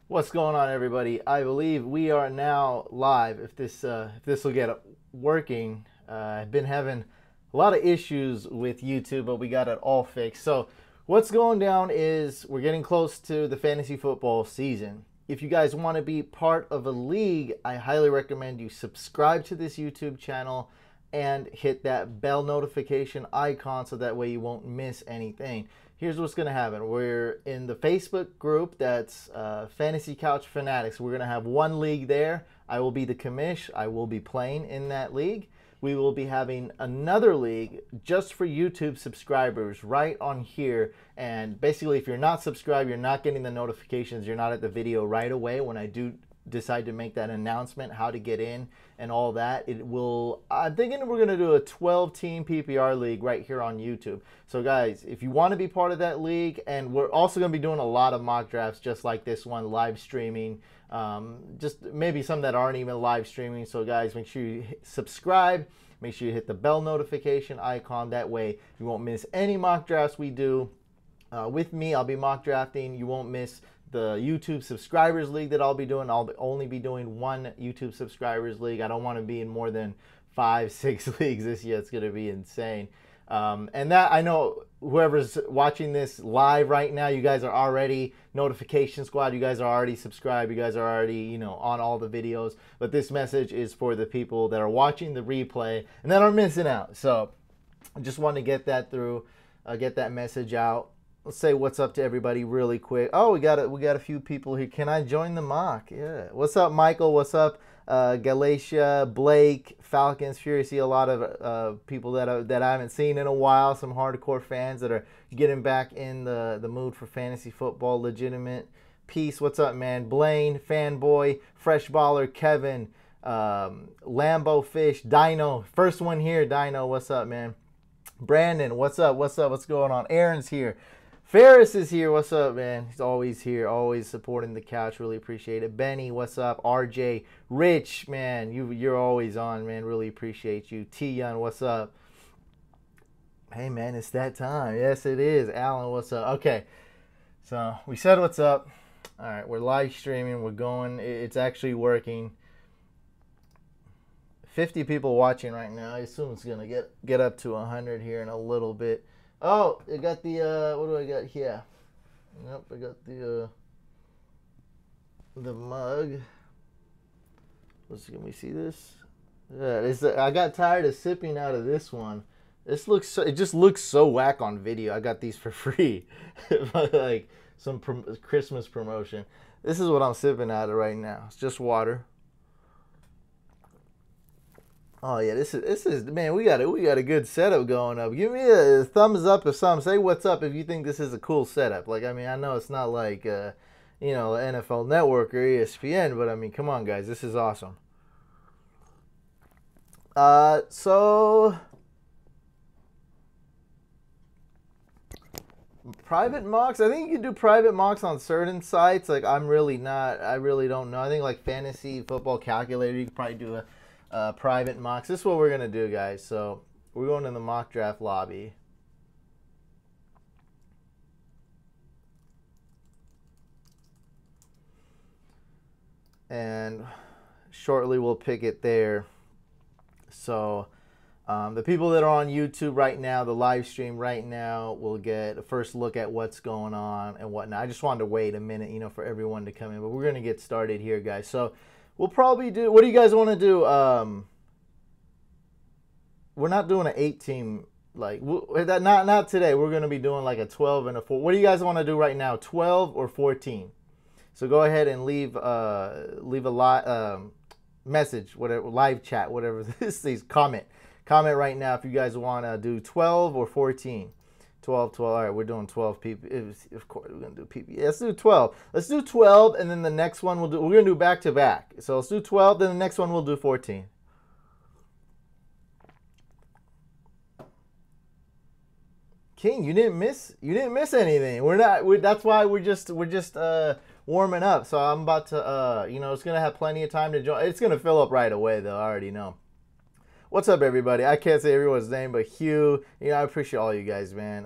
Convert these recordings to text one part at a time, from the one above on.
What's going on, everybody? I believe we are now live. If this will get working, I've been having a lot of issues with YouTube, but we got it all fixed. So, what's going down is we're getting close to the fantasy football season. If you guys want to be part of a league, I highly recommend you subscribe to this YouTube channel and hit that bell notification icon so that way you won't miss anything. Here's what's going to happen. We're in the Facebook group that's Fantasy Couch Fanatics. We're going to have one league there. I will be the commish. I will be playing in that league. We will be having another league just for YouTube subscribers right on here. And basically, if you're not subscribed, you're not getting the notifications. You're not at the video right away when I do decide to make that announcement, how to get in and all that. I'm thinking we're going to do a 12 team PPR league right here on YouTube. So guys, if you want to be part of that league, and we're also going to be doing a lot of mock drafts just like this one, live streaming, just maybe some that aren't even live streaming. So guys, make sure you subscribe, make sure you hit the bell notification icon. That way you won't miss any mock drafts we do. With me, I'll be mock drafting. You won't miss the YouTube subscribers league that I'll be doing. I'll only be doing one YouTube subscribers league. I don't want to be in more than 5-6 leagues this year. It's going to be insane. And that, I know whoever's watching this live right now, you guys are already notification squad. You guys are already subscribed. You guys are already, on all the videos. But this message is for the people that are watching the replay and that are missing out. So I just want to get that through, get that message out. Let's say what's up to everybody really quick. Oh, we got a few people here. Can I join the mock? Yeah. What's up, Michael? What's up, Galatia, Blake, Falcons, Fury? See a lot of people that I haven't seen in a while. Some hardcore fans that are getting back in the mood for fantasy football. Legitimate Peace. What's up, man? Blaine, Fanboy, Fresh Baller, Kevin, Lambo Fish, Dino. First one here, Dino. What's up, man? Brandon, what's up? What's up? What's going on? Aaron's here. Ferris is here. What's up, man? He's always here, always supporting the couch. Really appreciate it. Benny, what's up? RJ, Rich, man, you're always on, man. Really appreciate you. T-Yun, what's up? Hey, man, it's that time. Yes, it is. Alan, what's up? Okay, so we said what's up. All right, we're live streaming. We're going. It's actually working. 50 people watching right now. I assume it's gonna get up to 100 here in a little bit. Oh, I got the what do I got here? Yep, I got the mug. Can we see this? Yeah, I got tired of sipping out of this one. It just looks so whack on video. I got these for free, like some Christmas promotion. This is what I'm sipping out of right now. It's just water. Oh yeah, this is man. We got a good setup going up. Give me a thumbs up or something. Say what's up if you think this is a cool setup. Like, I mean, I know it's not like NFL Network or ESPN, but I mean, come on, guys, this is awesome. So private mocks. I think you can do private mocks on certain sites. Like, I really don't know. I think like Fantasy Football Calculator, you could probably do a private mocks. This is what we're gonna do, guys. So we're going in the mock draft lobby. And shortly we'll pick it there. So the people that are on YouTube right now, the live stream right now, will get a first look at what's going on and whatnot. I just wanted to wait a minute, for everyone to come in. But we're gonna get started here, guys. So we'll probably do. What do you guys want to do? We're not doing an 8-team. Like not today. We're gonna be doing like a 12 and a 4. What do you guys want to do right now? 12 or 14? So go ahead and leave a live message, whatever, live chat, whatever this is. Comment right now if you guys want to do 12 or 14. 12. All right, we're doing 12 people. Of course, we're gonna do PP. Yeah, let's do 12. Let's do 12, and then the next one we're gonna do back to back. So let's do 12, then the next one we'll do 14. King, you didn't miss anything. That's why we're just warming up. So I'm about to it's gonna have plenty of time to join. It's gonna fill up right away though. I already know. What's up, everybody? I can't say everyone's name, but Hugh, I appreciate all you guys, man.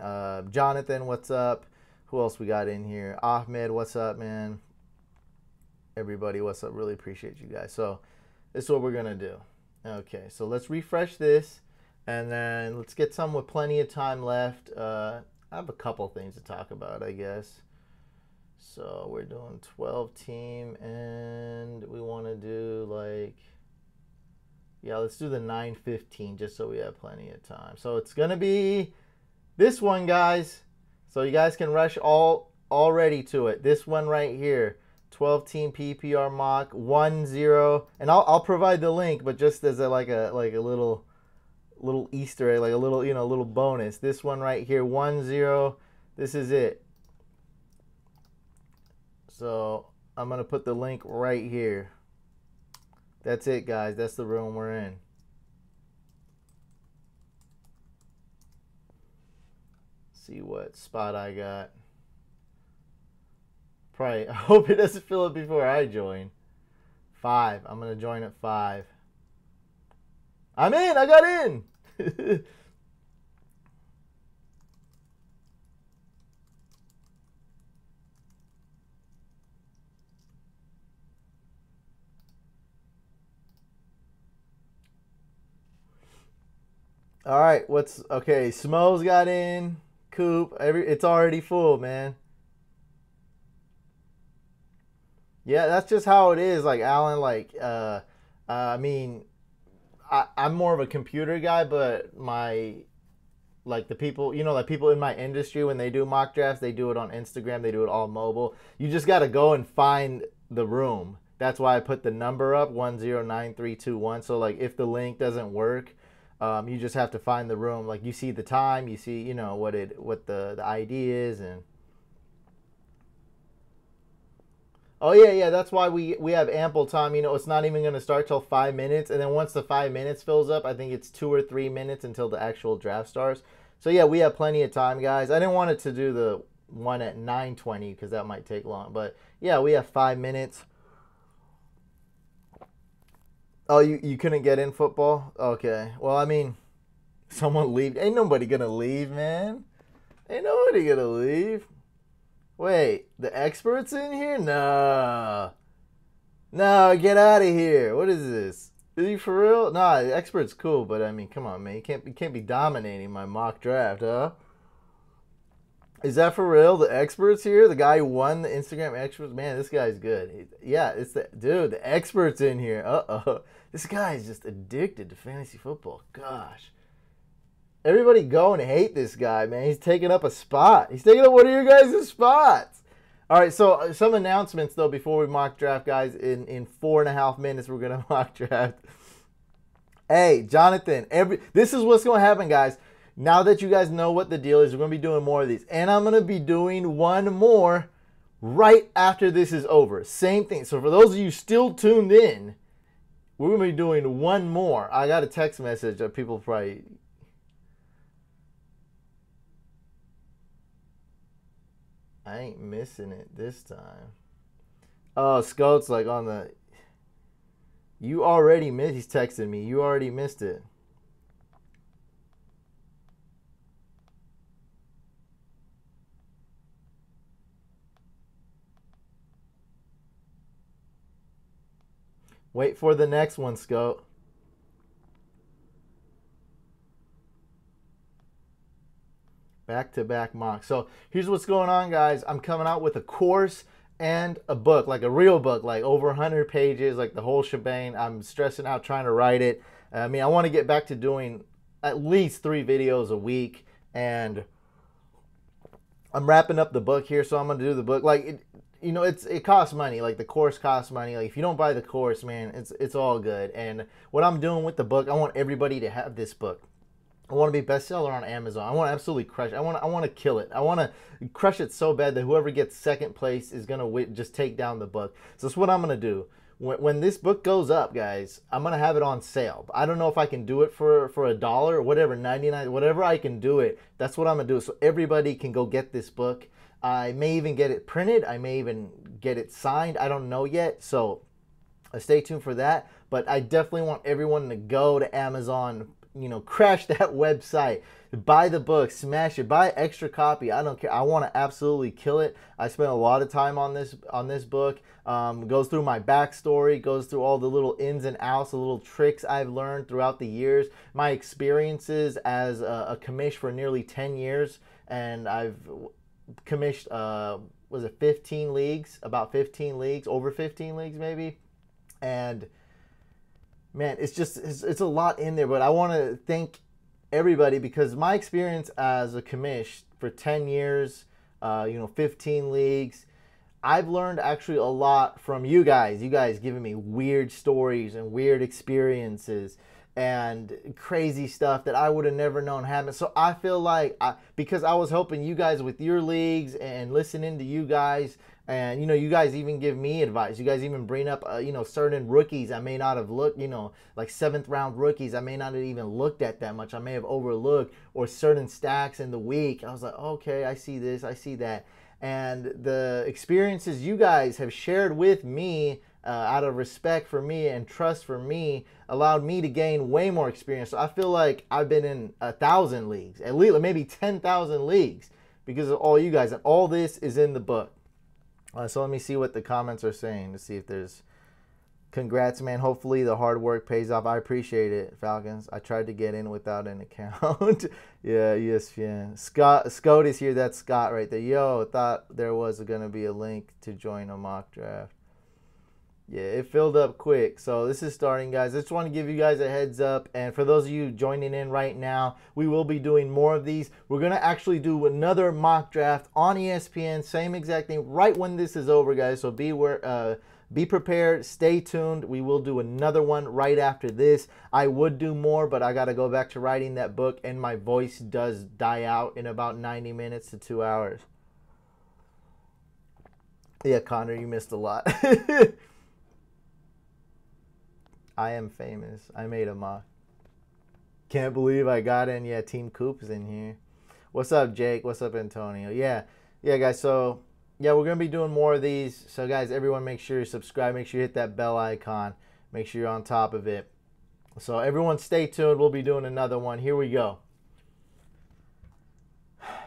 Jonathan, what's up? Who else we got in here? Ahmed, what's up, man? everybody. What's up? Really appreciate you guys. So this is what we're gonna do. Okay, so let's refresh this, and then let's get some with plenty of time left. I have a couple things to talk about, I guess. So we're doing 12 team, and we want to do like, yeah, let's do the 9-15 just so we have plenty of time. So it's gonna be this one, guys. So you guys can rush already to it. This one right here, 12 team PPR mock 1-0, and I'll provide the link, but just as a like a little Easter egg, like a little little bonus. This one right here, 1-0. This is it. So I'm gonna put the link right here. That's it, guys. That's the room we're in. See what spot I got. Probably, I hope it doesn't fill up before I join. 5. I'm going to join at 5. I'm in. I got in. All right. Okay. Smo's got in. Coop. It's already full, man. Yeah, that's just how it is. Like Alan, like I mean, I'm more of a computer guy, but the people, like people in my industry, when they do mock drafts, they do it on Instagram, they do it all mobile. You just got to go and find the room. That's why I put the number up 109321. So like if the link doesn't work, you just have to find the room. Like you see the time, you see what the ID is, and oh yeah, that's why we have ample time. It's not even going to start till 5 minutes, and then once the 5 minutes fills up, I think it's 2 or 3 minutes until the actual draft starts. So yeah, we have plenty of time, guys. I didn't want it to do the one at 9:20 because that might take long, but yeah, we have 5 minutes. Oh, you couldn't get in football? Okay. Well, I mean, someone leave. Ain't nobody gonna leave, man. Ain't nobody gonna leave. Wait, the expert's in here? No. No, get out of here. What is this? Is he for real? Nah, the expert's cool, but I mean, come on, man. You can't be dominating my mock draft, huh? Is that for real? The expert's here? The guy who won the Instagram experts? Man, this guy's good. Yeah, it's dude, the expert's in here. Uh-oh. This guy is just addicted to fantasy football. Gosh. Everybody go and hate this guy, man. He's taking up a spot. He's taking up one of your guys' spots. All right, so some announcements, though, before we mock draft, guys. In 4.5 minutes, we're going to mock draft. Hey, Jonathan, this is what's going to happen, guys. Now that you guys know what the deal is, we're going to be doing more of these. And I'm going to be doing one more right after this is over. Same thing. So for those of you still tuned in, we're going to be doing one more. I got a text message that people probably... I ain't missing it this time. Oh, Scout's like on the... You already missed... He's texting me. You already missed it. Wait for the next one, Scout. Back-to-back mock. So here's what's going on, guys. I'm coming out with a course and a book, like a real book, like over 100 pages, like the whole shebang. I'm stressing out trying to write it. I mean, I want to get back to doing at least 3 videos a week, and I'm wrapping up the book here, so I'm going to do the book. Like, it costs money. Like, the course costs money. Like, if you don't buy the course, man, it's all good. And what I'm doing with the book, I want everybody to have this book. I want to be bestseller on Amazon. I want to absolutely crush it. I want to kill it. I want to crush it so bad that whoever gets second place is going to just take down the book. So that's what I'm going to do. When this book goes up, guys, I'm going to have it on sale. I don't know if I can do it for $1 or whatever, 99, whatever I can do it. That's what I'm going to do. So everybody can go get this book. I may even get it printed. I may even get it signed. I don't know yet. So stay tuned for that. But I definitely want everyone to go to Amazon crash that website, buy the book, smash it, buy extra copy. I don't care. I want to absolutely kill it. I spent a lot of time on this book. Goes through my backstory, goes through all the little ins and outs, the little tricks I've learned throughout the years, my experiences as a commish for nearly 10 years, and I've commissioned was it 15 leagues, about 15 leagues, over 15 leagues maybe, and man, it's a lot in there. But I want to thank everybody, because my experience as a commish for 10 years, 15 leagues, I've learned actually a lot from you guys. You guys giving me weird stories and weird experiences and crazy stuff that I would have never known happened. So I feel like because I was helping you guys with your leagues and listening to you guys, and you guys even give me advice. You guys even bring up certain rookies I may not have looked, like 7th round rookies I may not have even looked at that much. I may have overlooked, or certain stacks in the week. I was like, okay, I see this, I see that. And the experiences you guys have shared with me, out of respect for me and trust for me, allowed me to gain way more experience. So I feel like I've been in 1,000 leagues, at least maybe 10,000 leagues, because of all you guys. And all this is in the book. So let me see what the comments are saying to see if there's... Congrats, man. Hopefully the hard work pays off. I appreciate it, Falcons. I tried to get in without an account. Yeah, ESPN. Scott is here. That's Scott right there. Yo, thought there was going to be a link to join a mock draft. Yeah, it filled up quick. So this is starting, guys. I just want to give you guys a heads up. And for those of you joining in right now, we will be doing more of these. We're going to actually do another mock draft on ESPN. Same exact thing right when this is over, guys. So be prepared. Stay tuned. We will do another one right after this. I would do more, but I got to go back to writing that book, and my voice does die out in about 90 minutes to 2 hours. Yeah, Connor, you missed a lot. I am famous. I made a mock. Can't believe I got in. Yeah, Team Coop's in here. What's up, Jake? What's up, Antonio? Yeah, guys. So... yeah, we're going to be doing more of these. So, guys, everyone make sure you subscribe. Make sure you hit that bell icon. Make sure you're on top of it. So, everyone stay tuned. We'll be doing another one. Here we go.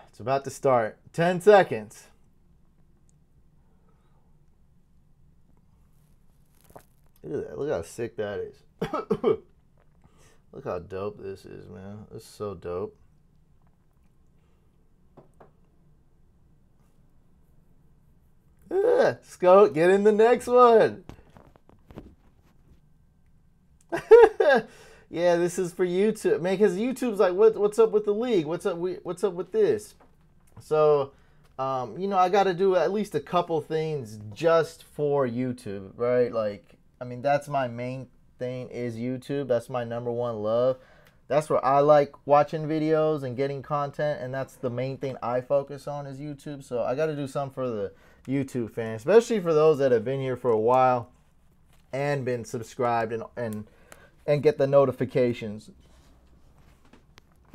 It's about to start. 10 seconds. Look at that. Look how sick that is. Look how dope this is, man. This is so dope. Scout, get in the next one. Yeah, this is for YouTube, man, because YouTube's like, what's up with the league? What's up with this? So, I got to do at least a couple things just for YouTube, right? Like, I mean, that's my main thing is YouTube. That's my number one love. That's where I like watching videos and getting content, and that's the main thing I focus on is YouTube. So I got to do something for the YouTube fans, especially for those that have been here for a while and been subscribed and get the notifications.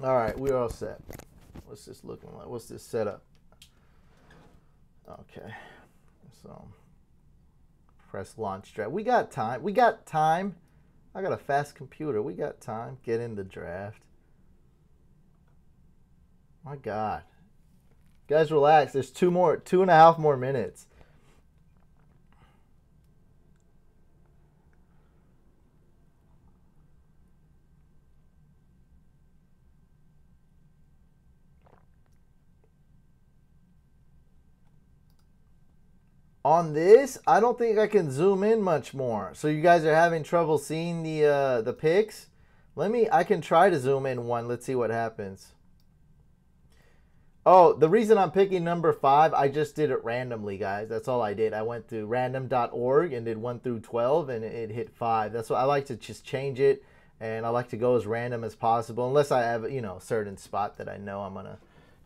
All right, we're all set. What's this looking like? What's this setup? Okay, so press launch draft. We got time. I got a fast computer. We got time. Get in the draft. My God. Guys, relax. There's 2.5 more minutes. On this, I don't think I can zoom in much more. So you guys are having trouble seeing the pics? I can try to zoom in one. Let's see what happens. Oh, the reason I'm picking number 5, I just did it randomly, guys. That's all I did. I went to random.org and did 1 through 12, and it hit 5. That's why I like to just change it, and I like to go as random as possible, unless I have, a certain spot that I know I'm going to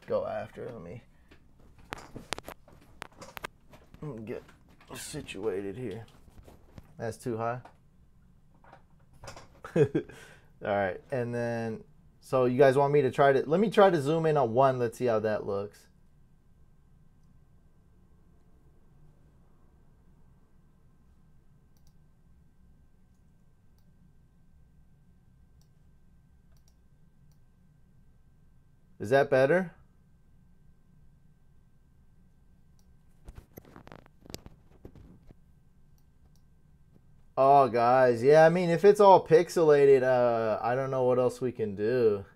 go after. Let me get situated here. That's too high. All right, and then... so you guys want me to let me try to zoom in on 1. Let's see how that looks. Is that better? Oh, guys. Yeah, I mean, if it's all pixelated, I don't know what else we can do.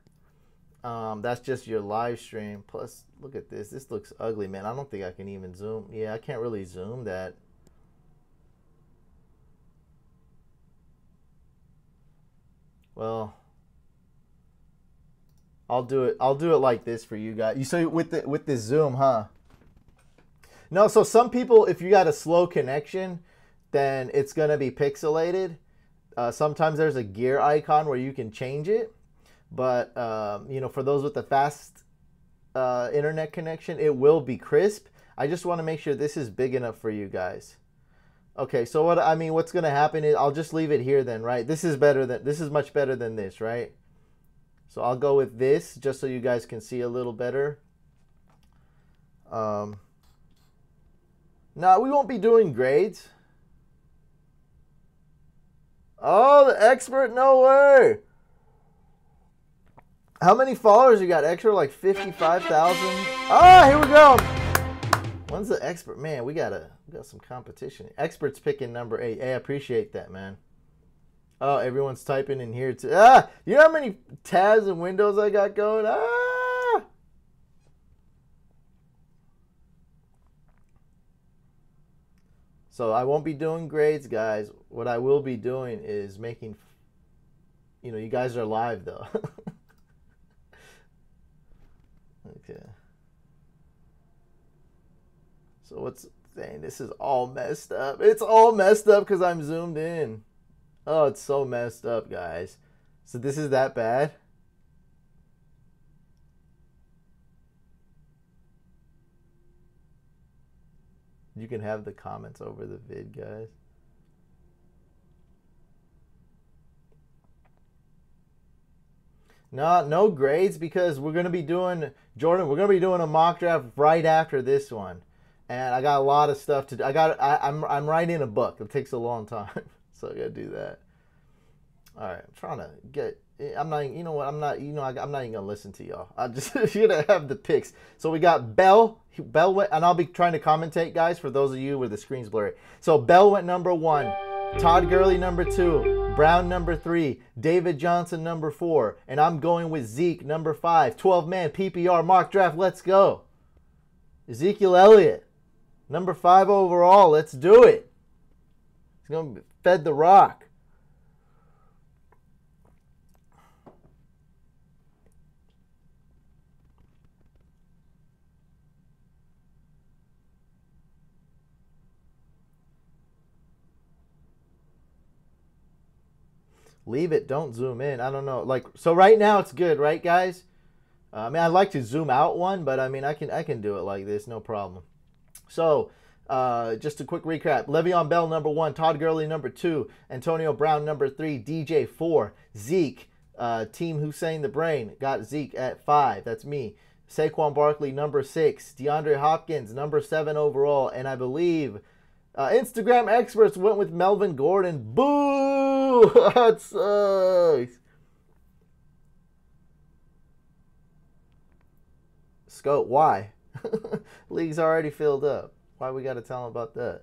That's just your live stream. Plus, look at this. This looks ugly, man. I don't think I can even zoom. Yeah, I can't really zoom that. Well, I'll do it. I'll do it like this for you guys. You say with this zoom, huh? No, so some people, if you got a slow connection, then it's gonna be pixelated. Sometimes there's a gear icon where you can change it, but you know, for those with the fast internet connection, it will be crisp. I just want to make sure this is big enough for you guys. Okay, so what's gonna happen is I'll just leave it here then, right? This is much better than this, right? So I'll go with this just so you guys can see a little better. No, we won't be doing grades. Oh, the expert, no way. How many followers you got? Extra like 55,000. Ah, here we go. When's the expert? Man, we got some competition. Expert's picking number 8. Hey, I appreciate that, man. Oh, everyone's typing in here too. Ah, you know how many tabs and windows I got going? Ah. So I won't be doing grades, guys. What I will be doing is making, you know, you guys are live though. Okay. So what's saying? This is all messed up. It's all messed up because I'm zoomed in. Oh, it's so messed up, guys. So this is that bad? You can have the comments over the vid, guys. No grades because we're going to be doing, Jordan, we're going to be doing a mock draft right after this one. And I got a lot of stuff to do. I'm writing a book. It takes a long time. So I got to do that. All right. I'm trying to get, I'm not, you know what? I'm not even going to listen to y'all. I'm just going to have the picks. So we got Bell went, and I'll be trying to commentate, guys, for those of you where the screen's blurry. So Bell went number 1. Todd Gurley number 2. Brown number 3. David Johnson number 4. And I'm going with Zeke number 5. 12-man PPR mock draft. Let's go. Ezekiel Elliott number 5 overall. Let's do it. He's going to be fed the rock. Leave it. Don't zoom in. I don't know. Like, so right now it's good, right, guys? I mean, I'd like to zoom out one, but I mean, I can do it like this, no problem. So, just a quick recap. Le'Veon Bell, number 1. Todd Gurley, number 2. Antonio Brown, number 3. DJ, 4. Zeke, Team Hussein the Brain, got Zeke at 5. That's me. Saquon Barkley, number 6. DeAndre Hopkins, number 7 overall. And I believe Instagram experts went with Melvin Gordon. Boo! That sucks. Scope, why? League's already filled up. Why we got to tell them about that?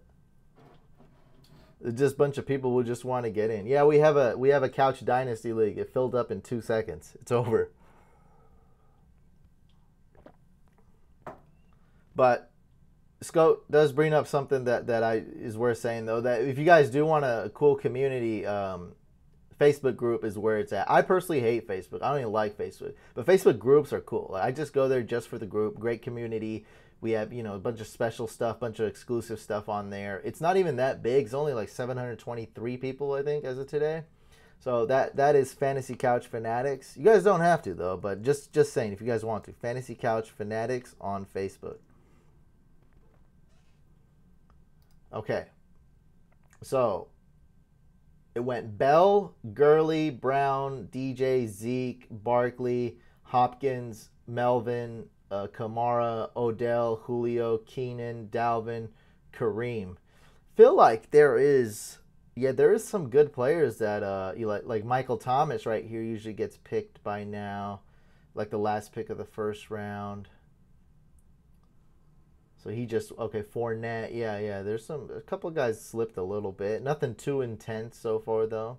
It's just a bunch of people who just want to get in. Yeah, we have a Couch Dynasty League. It filled up in 2 seconds. It's over. But Scope does bring up something that is worth saying, though, that if you guys do want a cool community, Facebook group is where it's at. I personally hate Facebook. I don't even like Facebook. But Facebook groups are cool. I just go there just for the group. Great community. We have, you know, a bunch of special stuff, bunch of exclusive stuff on there. It's not even that big. It's only like 723 people, I think, as of today. So that is Fantasy Couch Fanatics. You guys don't have to, though, but just saying, if you guys want to. Fantasy Couch Fanatics on Facebook. Okay. So it went Bell, Gurley, Brown, DJ, Zeke, Barkley, Hopkins, Melvin, Kamara, Odell, Julio, Keenan, Dalvin, Kareem. Feel like there is some good players that like Michael Thomas right here usually gets picked by now. like the last pick of the first round. So he just, okay, Fournette. Yeah, yeah. There's a couple of guys slipped a little bit. Nothing too intense so far, though.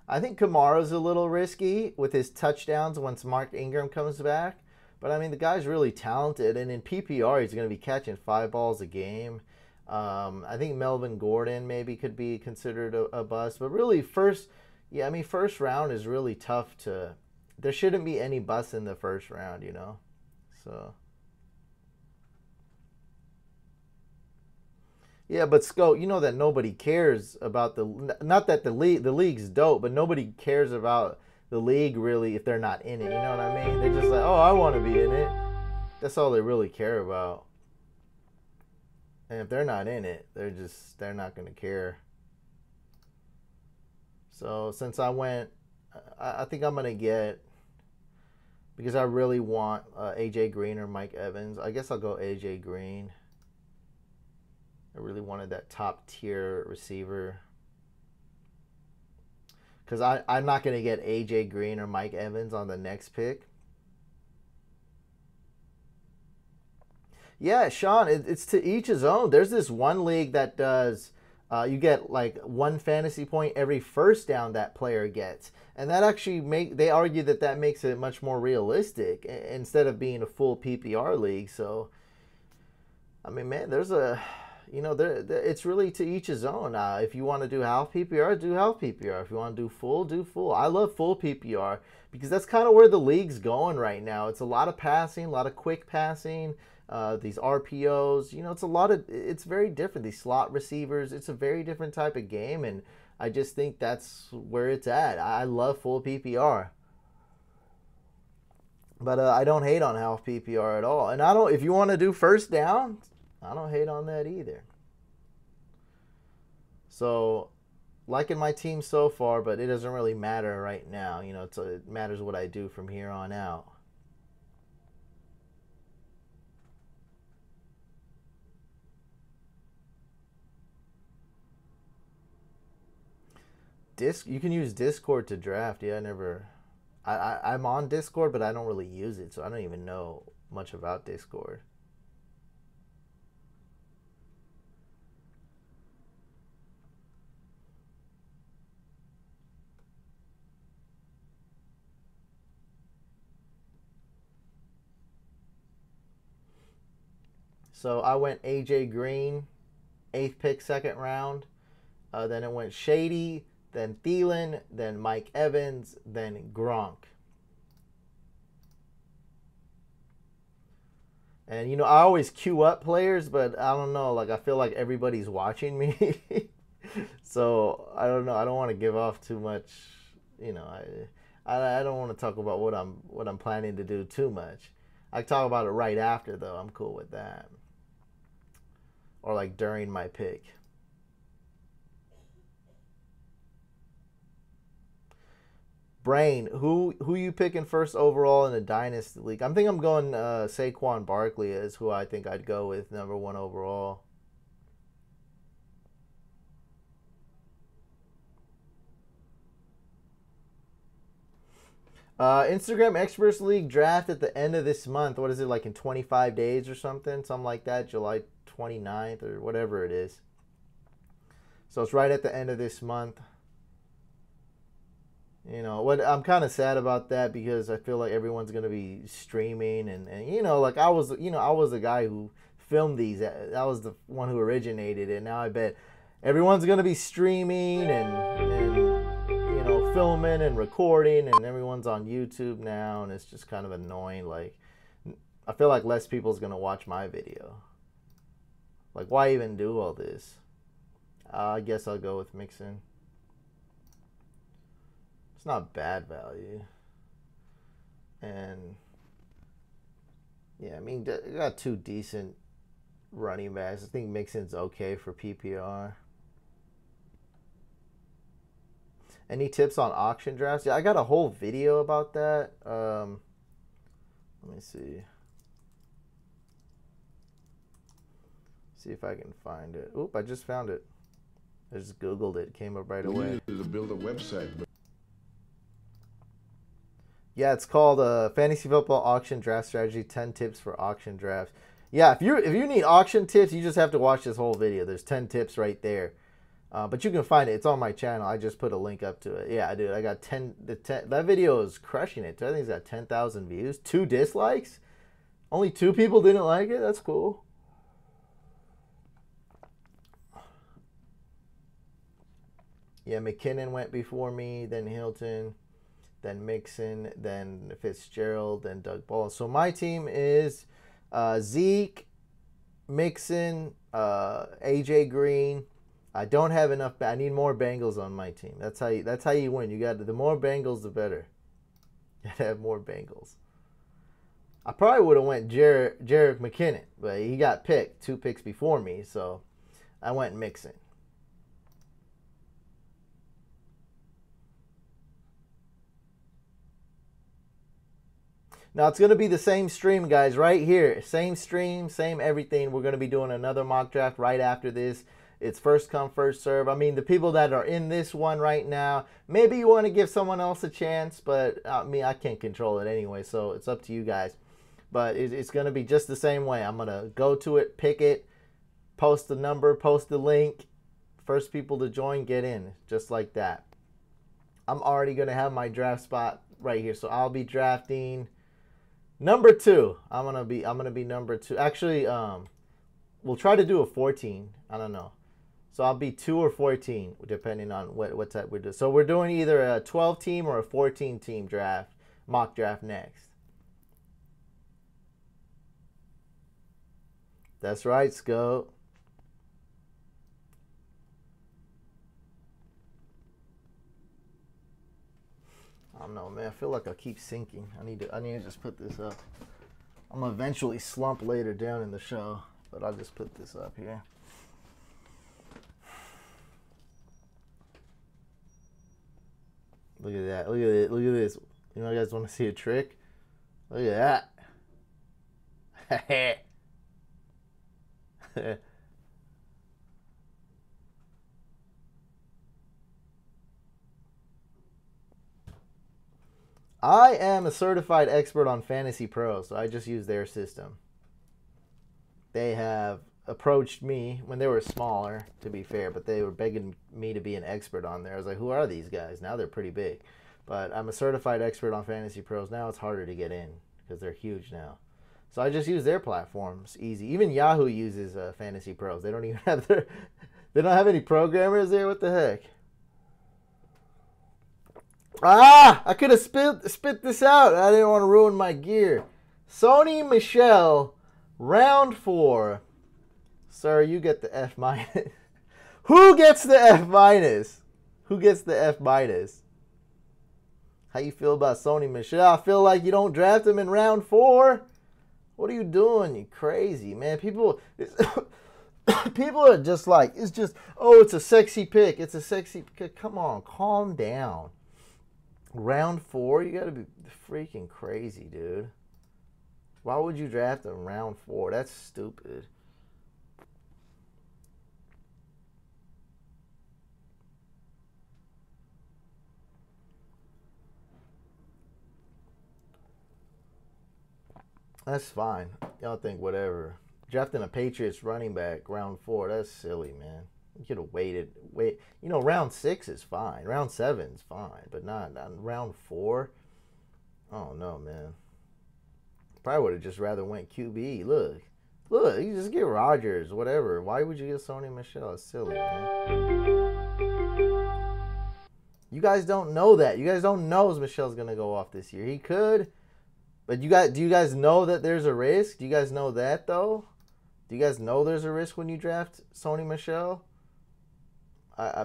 I think Kamara's a little risky with his touchdowns once Mark Ingram comes back. But I mean, the guy's really talented, and in PPR, he's going to be catching 5 balls a game. I think Melvin Gordon maybe could be considered a bust, but really yeah, I mean, first round is really tough to. There shouldn't be any busts in the first round, you know. So yeah, but Scope, you know that nobody cares about not that the league's dope, but nobody cares about the league really if they're not in it. You know what I mean? They're just like, oh, I want to be in it. That's all they really care about. And if they're not in it, they're not gonna care. So since I went, I think I'm gonna get because I really want AJ Green or Mike Evans. I guess I'll go AJ Green. I really wanted that top tier receiver because I'm not going to get AJ Green or Mike Evans on the next pick. Yeah, Sean, it's to each his own. There's this one league that does you get like 1 fantasy point every first down that player gets, and that actually they argue that makes it much more realistic instead of being a full PPR league. So, I mean, man, there's a it's really to each his own. If you want to do half PPR, do half PPR. If you want to do full, do full. I love full PPR because that's kind of where the league's going right now. It's a lot of passing, a lot of quick passing. These RPOs, it's very different. These slot receivers, it's a very different type of game, and I just think that's where it's at. I love full PPR, but I don't hate on half PPR at all. And I don't. If you want to do first down, I don't hate on that either. So, liking my team so far, but it doesn't really matter right now. It matters what I do from here on out. You can use Discord to draft. Yeah, I never. I'm on Discord, but I don't really use it, so I don't even know much about Discord. So I went AJ Green, 8th pick, second round. Then it went Shady, then Thielen, then Mike Evans, then Gronk. And I always queue up players, but I don't know. Like I feel like everybody's watching me, so I don't know. I don't want to give off too much. I don't want to talk about what I'm planning to do too much. I can talk about it right after though. I'm cool with that. Or like during my pick. Brain, who you picking first overall in a dynasty league? I think I'm going Saquon Barkley is who I think I'd go with #1 overall. Instagram Experts League draft at the end of this month. What is it, like in 25 days or something? Something like that, July 29th or whatever it is. So it's right at the end of this month. What I'm kind of sad about that because I feel like everyone's gonna be streaming and like I was the guy who filmed these. I was the one who originated it. Now I bet everyone's gonna be streaming and filming and recording, and everyone's on YouTube now, and it's just kind of annoying. Like I feel like less people's gonna watch my video. Like why even do all this? I guess I'll go with Mixon. It's not bad value. And yeah, I mean, they got 2 decent running backs. I think Mixon's okay for PPR. Any tips on auction drafts? Yeah, I got a whole video about that. Let me see. See if I can find it. Oop, I just found it. I just Googled it. It came up right We away. needed to build a website, but Yeah, it's called Fantasy Football Auction Draft Strategy: 10 Tips for Auction Drafts. Yeah, if you need auction tips, you just have to watch this whole video. There's 10 tips right there. But you can find it. It's on my channel. I just put a link up to it. Yeah, dude, I got 10. That video is crushing it. I think it's got 10,000 views. 2 dislikes. Only 2 people didn't like it. That's cool. Yeah, McKinnon went before me, then Hilton, then Mixon, then Fitzgerald, then Doug Ball. So my team is Zeke, Mixon, AJ Green. I don't have enough. I need more Bengals on my team. That's how you win. You got the more Bengals, the better. You gotta have more Bengals. I probably would have went Jerick McKinnon, but he got picked 2 picks before me, so I went Mixon. Now, it's going to be the same stream, guys, right here. Same stream, same everything. We're going to be doing another mock draft right after this. It's first come, first serve. I mean, the people that are in this one right now, maybe you want to give someone else a chance, but I can't control it anyway, so it's up to you guys. But it's going to be just the same way. I'm going to go to it, pick it, post the number, post the link. First people to join, get in, just like that. I'm already going to have my draft spot right here, so I'll be drafting number 2. I'm gonna be number 2. Actually, we'll try to do a 14. I don't know. So I'll be 2 or 14, depending on what type we're doing. So we're doing either a 12 team or a 14 team draft, mock draft next. That's right, Scope. I don't know, man. I feel like I keep sinking. I need to just put this up. I'm gonna eventually slump later down in the show, but I'll just put this up here. Look at that. Look at it. Look at this. You know, you guys want to see a trick? Look at that. I am a certified expert on Fantasy Pro, so I just use their system. They have approached me when they were smaller, to be fair, but they were begging me to be an expert on there. I was like, who are these guys? Now they're pretty big. But I'm a certified expert on Fantasy Pros. Now it's harder to get in because they're huge now. So I just use their platforms. Easy. Even Yahoo uses Fantasy Pros. They don't even have they don't have any programmers there. What the heck? Ah! I could have spit this out. I didn't want to ruin my gear. Sony Michel, round 4. Sir, you get the F minus. Who gets the F minus? Who gets the F minus? How you feel about Sony Michel? I feel like you don't draft him in round 4. What are you doing? You crazy, man. People are just like, it's just, oh, it's a sexy pick. It's a sexy pick. Come on, calm down. Round 4? You gotta be freaking crazy, dude. Why would you draft him round 4? That's stupid. That's fine. Y'all think whatever. Drafting a Patriots running back round 4, that's silly, man. You could have waited. You know, round 6 is fine. Round 7 is fine, but not round 4. Oh no, man. Probably would have just rather went QB. Look, you just get Rodgers, whatever. Why would you get Sony Michel? It's silly, man. You guys don't know that. You guys don't know if Michel's gonna go off this year. He could, but do you guys know that there's a risk? Do you guys know that though? Do you guys know there's a risk when you draft Sony Michel?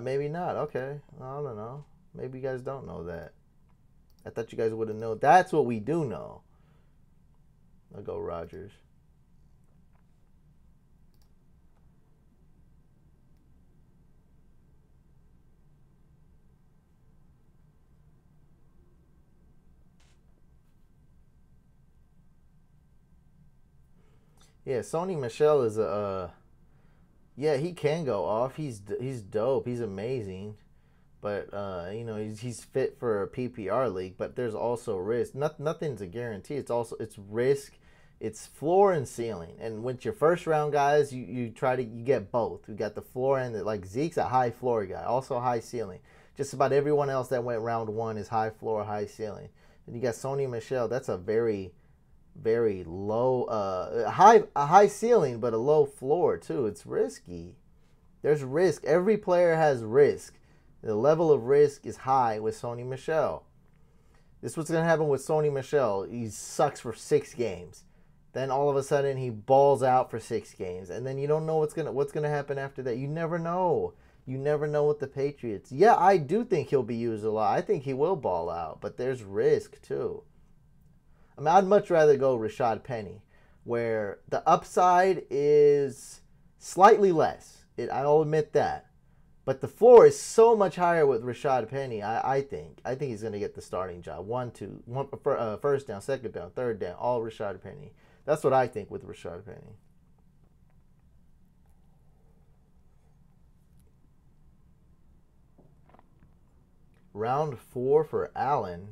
Maybe not. Okay, I don't know. Maybe you guys don't know that. I thought you guys would have known. That's what we do know. I'll go Rodgers. Yeah, Sony Michel is a Yeah, he can go off. He's dope. He's amazing. But you know, he's fit for a PPR league. But there's also risk. Nothing's a guarantee. It's risk, it's floor and ceiling. And with your first round guys, you try to you get both. You got the floor and like Zeke's a high floor guy, also high ceiling. Just about everyone else that went round one is high floor, high ceiling. And you got Sony Michel. That's a very low, a high ceiling, but a low floor too. It's risky. There's risk. Every player has risk. The level of risk is high with Sony Michel. This is what's gonna happen with Sony Michel. He sucks for 6 games. Then all of a sudden he balls out for 6 games, and then you don't know what's gonna happen after that. You never know. You never know with the Patriots. Yeah, I do think he'll be used a lot. I think he will ball out, but there's risk too. I mean, I'd much rather go Rashad Penny, where the upside is slightly less. I'll admit that. But the floor is so much higher with Rashad Penny, I think. I think he's going to get the starting job. First down, second down, third down, all Rashad Penny. That's what I think with Rashad Penny. Round 4 for Allen.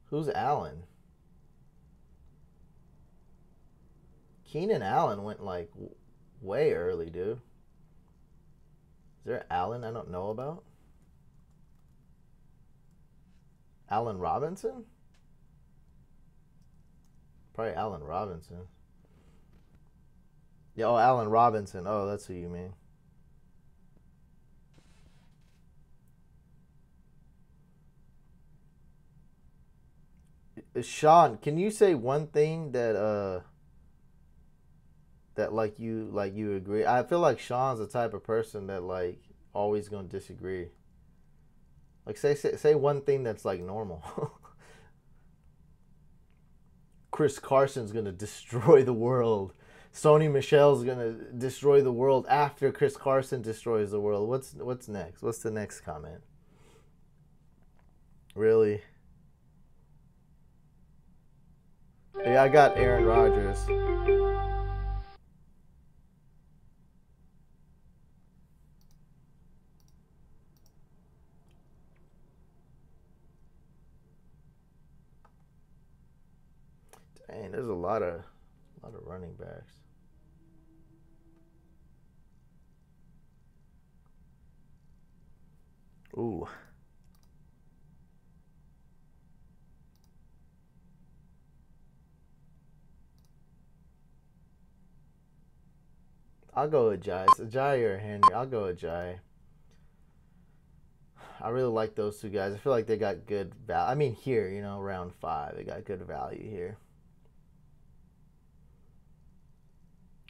Who's Allen? Keenan Allen went like way early, dude. Is there Allen I don't know about? Allen Robinson? Probably Allen Robinson. Yeah, oh, Allen Robinson. Oh, that's who you mean. Sean, can you say one thing that like you agree? I feel like Sean's the type of person that like always gonna disagree. Like say one thing that's like normal. Chris Carson's gonna destroy the world. Sony Michel's gonna destroy the world after Chris Carson destroys the world. What's next? What's the next comment? Really? Yeah, I got Aaron Rodgers. Dang, there's a lot of running backs. Ooh. I'll go with Jai. It's Jai or Henry. I'll go with Jai. I really like those two guys. I feel like they got good value. I mean, here, round 5, they got good value here.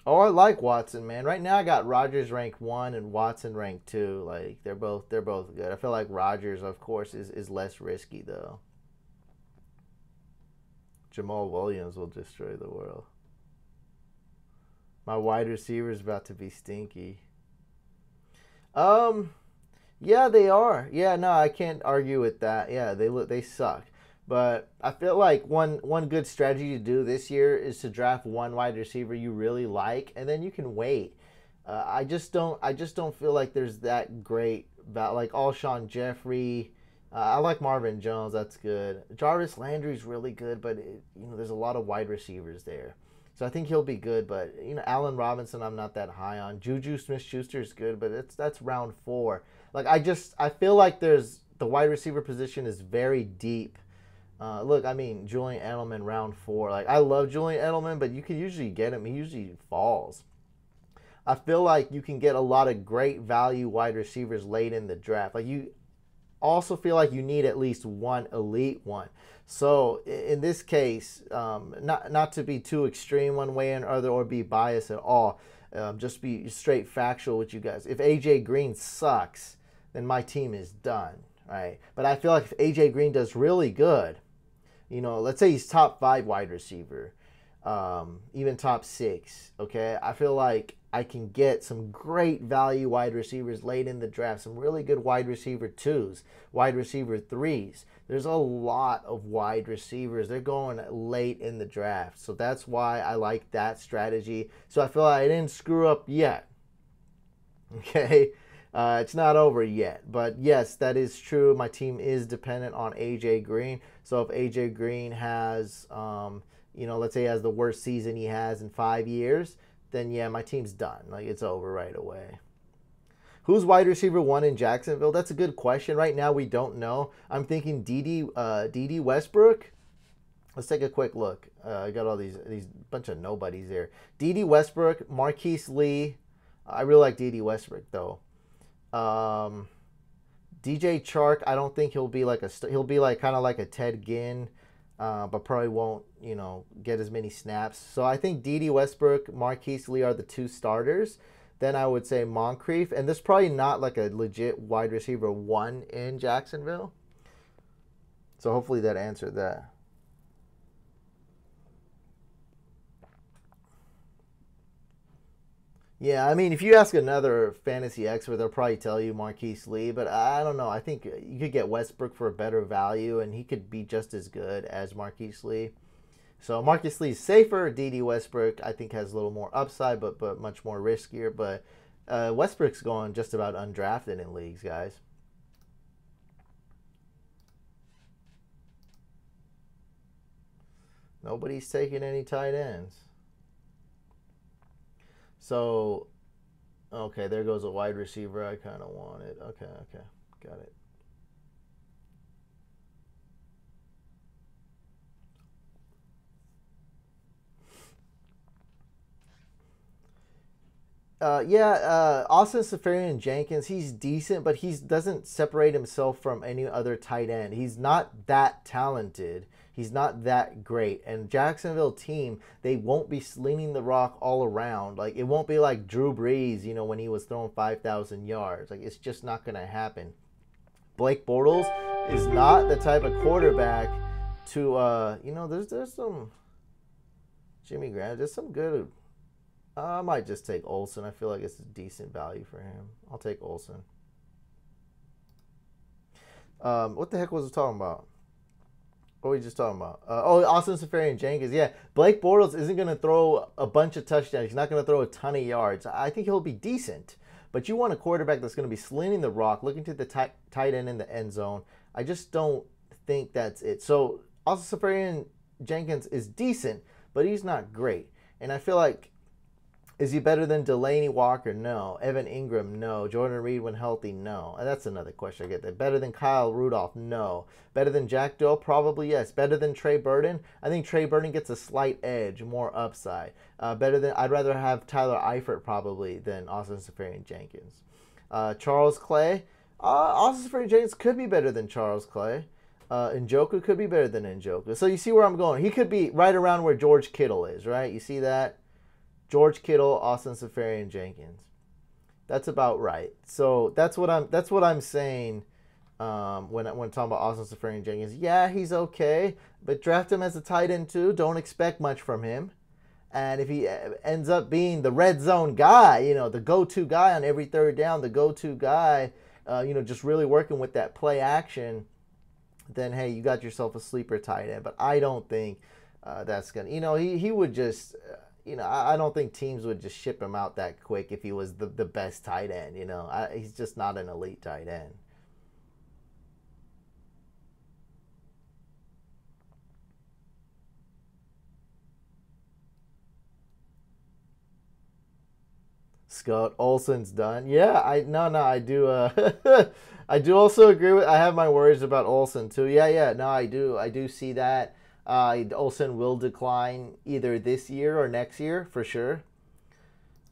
Oh, I like Watson, man. Right now, I got Rodgers ranked 1 and Watson ranked 2. Like they're both good. I feel like Rodgers, of course, is less risky though. Jamal Williams will destroy the world. My wide receiver is about to be stinky. Um, yeah, they are. Yeah, no, I can't argue with that. Yeah, they suck. But I feel like one good strategy to do this year is to draft one wide receiver you really like, and then you can wait. I just don't feel like there's that great like Alshon Jeffrey. I like Marvin Jones. That's good. Jarvis Landry's really good, but there's a lot of wide receivers there. So I think he'll be good, but Allen Robinson I'm not that high on. Juju Smith-Schuster is good, but that's round 4. Like I feel like the wide receiver position is very deep. Look, I mean Julian Edelman round 4. Like I love Julian Edelman, but you can usually get him. He usually falls. I feel like you can get a lot of great value wide receivers late in the draft. Like you also feel like you need at least one elite one. So in this case, not to be too extreme one way or other or be biased at all, just be straight factual with you guys. If AJ Green sucks, then my team is done, right? But I feel like if AJ Green does really good, let's say he's top 5 wide receiver, even top 6, okay? I feel like I can get some great value wide receivers late in the draft, some really good wide receiver 2s, wide receiver 3s. There's a lot of wide receivers. They're going late in the draft. So that's why I like that strategy. So I feel like I didn't screw up yet. Okay? It's not over yet. But yes, that is true. My team is dependent on A.J. Green. So if A.J. Green has, let's say he has the worst season he has in 5 years, then yeah, my team's done. Like, it's over right away. Who's wide receiver 1 in Jacksonville? That's a good question. Right now, we don't know. I'm thinking D.D. Westbrook. Let's take a quick look. I got all these bunch of nobodies there. D.D. Westbrook, Marquise Lee. I really like D.D. Westbrook though. DJ Chark. I don't think he'll be like he'll be like kind of like a Ted Ginn. But probably won't, get as many snaps. So I think D.D. Westbrook, Marquise Lee are the 2 starters. Then I would say Moncrief. And there's probably not like a legit wide receiver 1 in Jacksonville. So hopefully that answered that. Yeah, I mean, if you ask another fantasy expert, they'll probably tell you Marquise Lee, but I don't know. I think you could get Westbrook for a better value, and he could be just as good as Marquise Lee. So Marquise Lee's safer. D.D. Westbrook, I think, has a little more upside, but much more riskier. But Westbrook's going just about undrafted in leagues, guys. Nobody's taking any tight ends. So, okay, there goes a wide receiver I kind of wanted. Okay, got it. Austin Seferian-Jenkins, he's decent, but he doesn't separate himself from any other tight end. He's not that talented. He's not that great. And Jacksonville team, they won't be slinging the rock all around. Like, it won't be like Drew Brees, when he was throwing 5,000 yards. Like, it's just not going to happen. Blake Bortles is not the type of quarterback to, there's some Jimmy Graham. There's some good. I might just take Olsen. I feel like it's a decent value for him. I'll take Olsen. What the heck was I talking about? What were we just talking about? Austin Seferian-Jenkins. Yeah, Blake Bortles isn't going to throw a bunch of touchdowns. He's not going to throw a ton of yards. I think he'll be decent. But you want a quarterback that's going to be slinging the rock, looking to the tight end in the end zone. I just don't think that's it. So Austin Seferian-Jenkins is decent, but he's not great. And I feel like, is he better than Delanie Walker? No. Evan Ingram? No. Jordan Reed when healthy? No. And that's another question I get there. Better than Kyle Rudolph? No. Better than Jack Doyle? Probably yes. Better than Trey Burton? I think Trey Burton gets a slight edge, more upside. I'd rather have Tyler Eifert probably than Austin Seferian-Jenkins. Charles Clay? Austin Seferian-Jenkins could be better than Charles Clay. Njoku could be better than Njoku. So you see where I'm going. He could be right around where George Kittle is, right? You see that? George Kittle, Austin Seferian-Jenkins. That's about right. So that's what I'm saying when talking about Austin Seferian-Jenkins. Yeah, he's okay, but draft him as a tight end too. Don't expect much from him. And if he ends up being the red zone guy, the go-to guy on every third down, the go-to guy, just really working with that play action, then hey, you got yourself a sleeper tight end. But I don't think that's gonna. He would just. I don't think teams would just ship him out that quick if he was the best tight end. He's just not an elite tight end. Scott Olsen's done. Yeah, I do. I do also agree with. I have my worries about Olsen too. Yeah. No, I do see that. Olsen will decline either this year or next year for sure.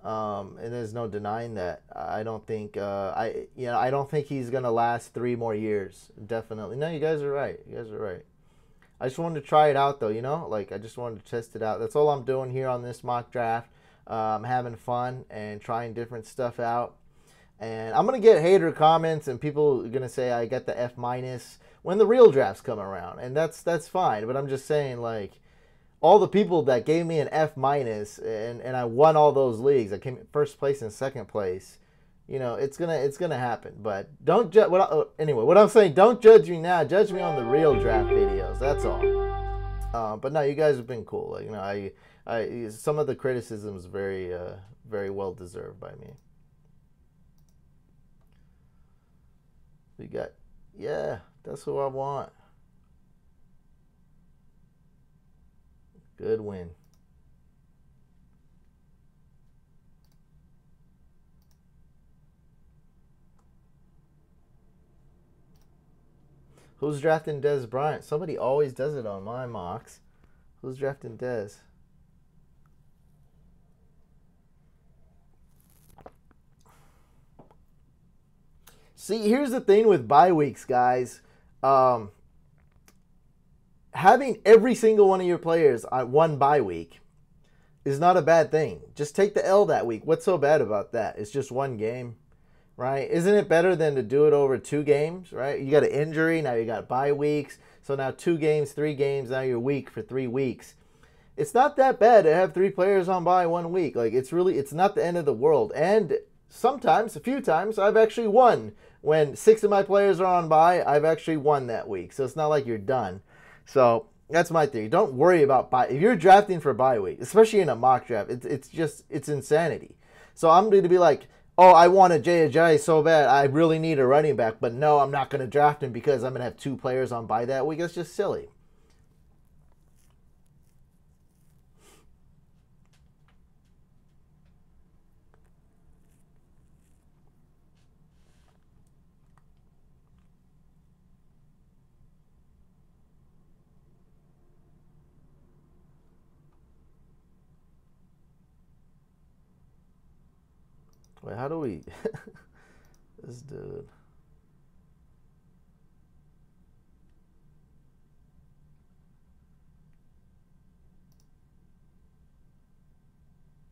And there's no denying that. I don't think I don't think he's gonna last 3 more years. Definitely. No, you guys are right. I just wanted to try it out though. I just wanted to test it out. That's all I'm doing here on this mock draft. I'm having fun and trying different stuff out. And I'm going to get hater comments and people are going to say I got the F- when the real drafts come around. And that's fine. But I'm just saying, all the people that gave me an F minus, and I won all those leagues. I came first place and second place. You know, it's gonna happen. But don't judge. Anyway, what I'm saying, don't judge me now. Judge me on the real draft videos. That's all. But no, you guys have been cool. Like, you know, I some of the criticism is very well deserved by me. We got, yeah, that's who I want. Good win. Who's drafting Dez Bryant? Somebody always does it on my mocks. Who's drafting Dez? See, here's the thing with bye weeks, guys. Having every single one of your players on one bye week is not a bad thing. Just take the L that week. What's so bad about that? It's just one game, right? Isn't it better than to do it over 2 games, right? You got an injury, now you got bye weeks. So now 2 games, 3 games, now you're weak for 3 weeks. It's not that bad to have 3 players on bye 1 week. Like, it's not the end of the world. And sometimes, a few times, I've actually won. When 6 of my players are on bye, I've actually won that week. So it's not like you're done. So that's my theory. Don't worry about bye. If you're drafting for bye week, especially in a mock draft, it's insanity. So I'm going to be like, oh, I want a Jay Ajayi so bad, I really need a running back. But no, I'm not going to draft him because I'm going to have 2 players on bye that week. That's just silly. Wait, how do we... this dude...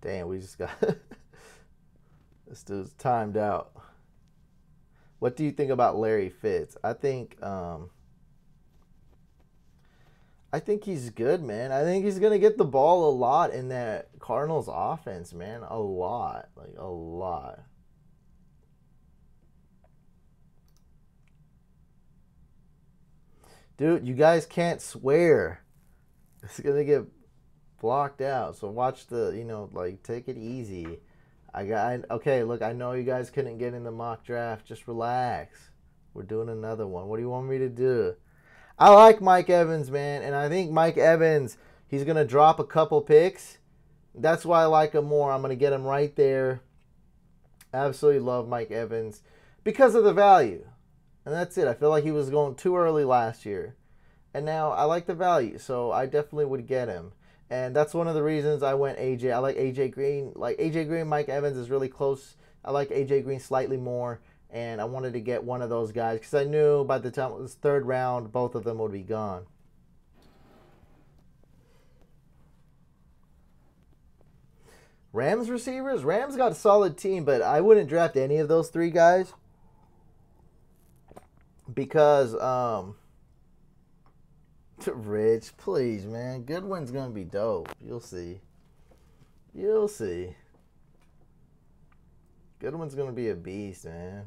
Damn, we just got... this dude's timed out. What do you think about Larry Fitz? I think he's good, man. I think he's gonna get the ball a lot in that Cardinals offense, man. A lot, like a lot. Dude, you guys can't swear. It's gonna get blocked out. So watch the, you know, like, take it easy. Okay, look, I know you guys couldn't get in the mock draft. Just relax. We're doing another one. What do you want me to do? I like Mike Evans, man, and I think Mike Evans, he's going to drop a couple picks. That's why I like him more. I'm going to get him right there. Absolutely love Mike Evans because of the value. And that's it. I feel like he was going too early last year. And now I like the value, so I definitely would get him. And that's one of the reasons I went AJ. I like AJ Green. Like AJ Green, Mike Evans is really close. I like AJ Green slightly more. And I wanted to get one of those guys because I knew by the time it was 3rd round, both of them would be gone. Rams receivers? Rams got a solid team, but I wouldn't draft any of those 3 guys. Because, Rich, please, man. Goodwin's going to be dope. You'll see. You'll see. Goodwin's going to be a beast, man.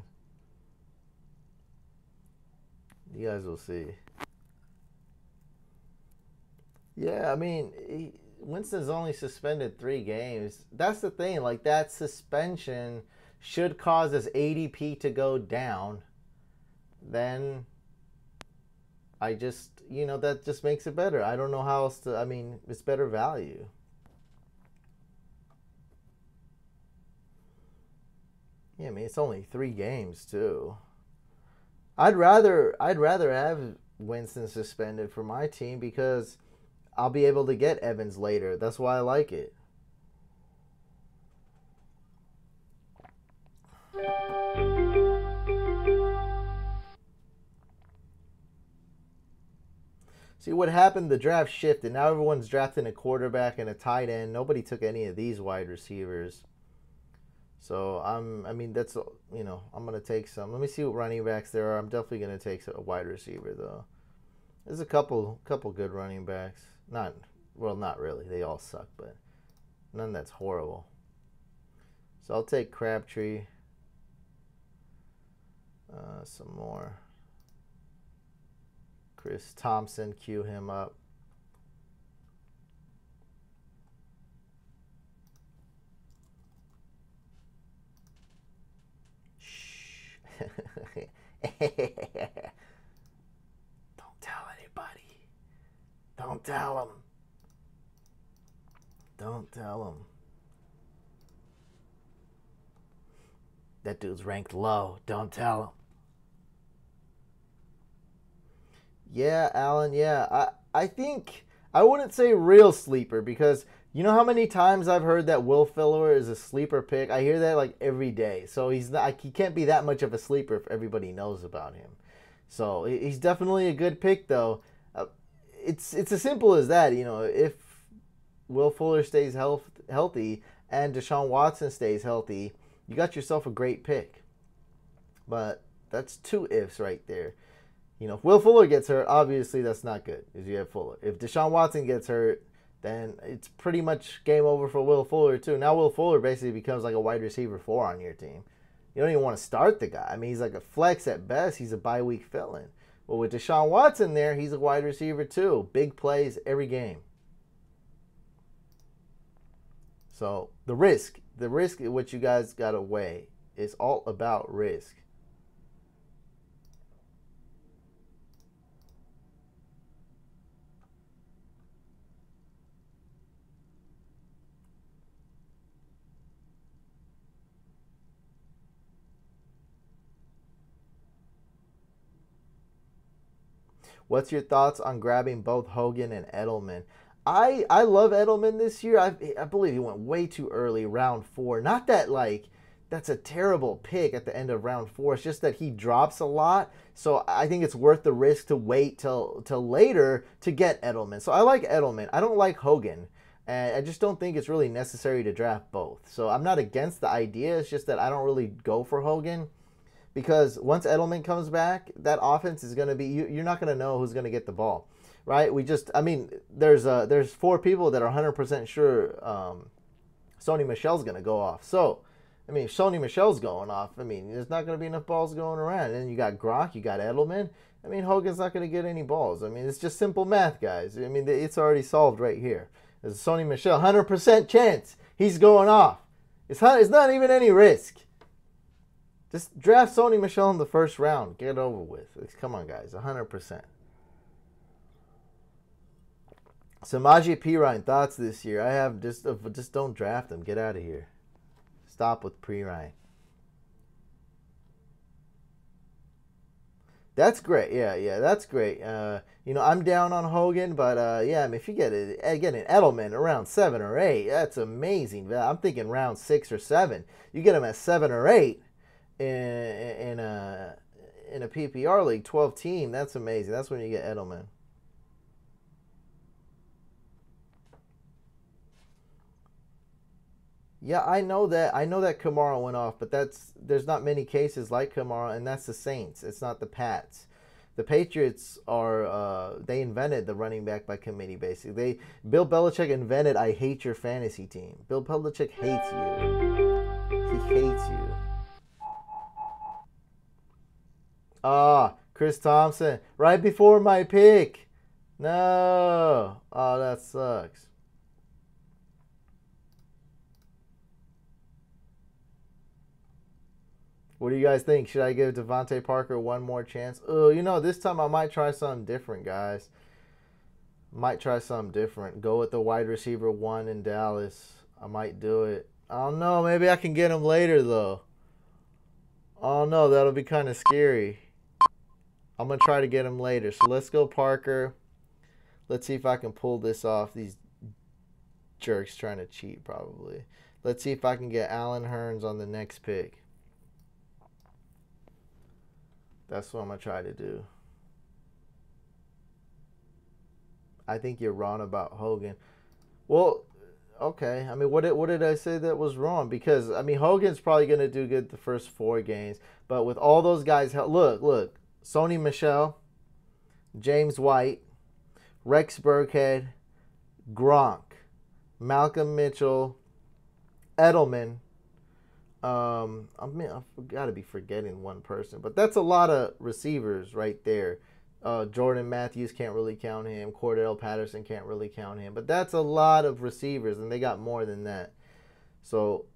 You guys will see. Yeah, I mean, Winston's only suspended 3 games. That's the thing. Like, that suspension should cause his ADP to go down. Then I just, you know, that just makes it better. I don't know how else to, I mean, it's better value. Yeah, I mean, it's only 3 games, too. I'd rather have Winston suspended for my team because I'll be able to get Evans later. That's why I like it. See what happened? The draft shifted. Now everyone's drafting a quarterback and a tight end. Nobody took any of these wide receivers. So I mean, that's, you know, I'm gonna take some. Let me see what running backs there are. I'm definitely gonna take a wide receiver though. There's a couple good running backs. Not Well, not really. They all suck, but none that's horrible. So I'll take Crabtree. Some more. Chris Thompson, cue him up. Shh. Don't tell anybody. Don't tell them. Don't tell them. That dude's ranked low. Don't tell him. Yeah, Alan, yeah. I think I wouldn't say real sleeper because you know how many times I've heard that Will Fuller is a sleeper pick? I hear that like every day. So he can't be that much of a sleeper if everybody knows about him. So he's definitely a good pick though. It's as simple as that, you know, if Will Fuller stays healthy and Deshaun Watson stays healthy, you got yourself a great pick. But that's two ifs right there. You know, if Will Fuller gets hurt, obviously that's not good because you have Fuller. If Deshaun Watson gets hurt, then it's pretty much game over for Will Fuller too. Now Will Fuller basically becomes like a wide receiver 4 on your team. You don't even want to start the guy. I mean, he's like a flex at best. He's a bye-week fill-in. Well, with Deshaun Watson there, he's a wide receiver too. Big plays every game. So the risk what you guys got to weigh is all about risk. What's your thoughts on grabbing both Hogan and Edelman? I love Edelman this year. I believe he went way too early, round 4. Not that like that's a terrible pick at the end of round 4. It's just that he drops a lot. So I think it's worth the risk to wait till later to get Edelman. So I like Edelman. I don't like Hogan. And I just don't think it's really necessary to draft both. So I'm not against the idea. It's just that I don't really go for Hogan. Because once Edelman comes back, that offense is going to be, you're not going to know who's going to get the ball, right? There's 4 people that are 100% sure Sony Michel's going to go off. So, I mean, if Sony Michel's going off, I mean, there's not going to be enough balls going around. And then you got Gronk, you got Edelman. I mean, Hogan's not going to get any balls. I mean, it's just simple math, guys. I mean, it's already solved right here. There's a Sony Michel, 100% chance he's going off. It's not even any risk. Just draft Sony Michel in the first round. Get it over with. Come on, guys. 100%. Samaje Perine, thoughts this year? I have just don't draft him. Get out of here. Stop with Perine. That's great. Yeah, that's great. You know, I'm down on Hogan, but yeah, I mean, if you get an Edelman around 7 or 8, that's amazing. I'm thinking round 6 or 7. You get him at 7 or 8. In a PPR league, 12 team, that's amazing. That's when you get Edelman. Yeah, I know that Kamara went off, but there's not many cases like Kamara, and that's the Saints. It's not the Pats. The Patriots are they invented the running back by committee basically. Bill Belichick invented I hate your fantasy team. Bill Belichick hates you. He hates you. Chris Thompson. Right before my pick. No. Oh, that sucks. What do you guys think? Should I give Devontae Parker one more chance? Oh, you know, this time I might try something different, guys. Might try something different. Go with the wide receiver 1 in Dallas. I might do it. I don't know. Maybe I can get him later, though. Oh, no. That'll be kind of scary. I'm going to try to get him later. So let's go Parker. Let's see if I can pull this off. These jerks trying to cheat probably. Let's see if I can get Allen Hurns on the next pick. That's what I'm going to try to do. I think you're wrong about Hogan. Well, okay. I mean, what did I say that was wrong? Because, I mean, Hogan's probably going to do good the first 4 games. But with all those guys, look. Sony Michel, James White, Rex Burkhead, Gronk, Malcolm Mitchell, Edelman. I've got to be forgetting one person, but that's a lot of receivers right there. Jordan Matthews, can't really count him. Cordell Patterson, can't really count him. But that's a lot of receivers, and they got more than that. So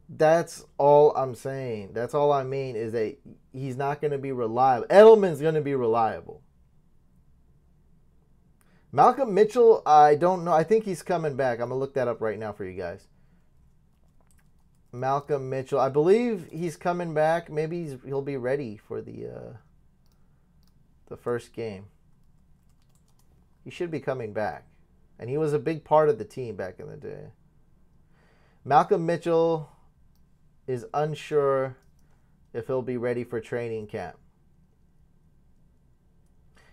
that's all I'm saying. That's all I mean is that he's not going to be reliable. Edelman's going to be reliable. Malcolm Mitchell, I don't know. I think he's coming back. I'm going to look that up right now for you guys. Malcolm Mitchell, I believe he's coming back. Maybe he'll be ready for the first game. He should be coming back. And he was a big part of the team back in the day. Malcolm Mitchell is unsure if he'll be ready for training camp.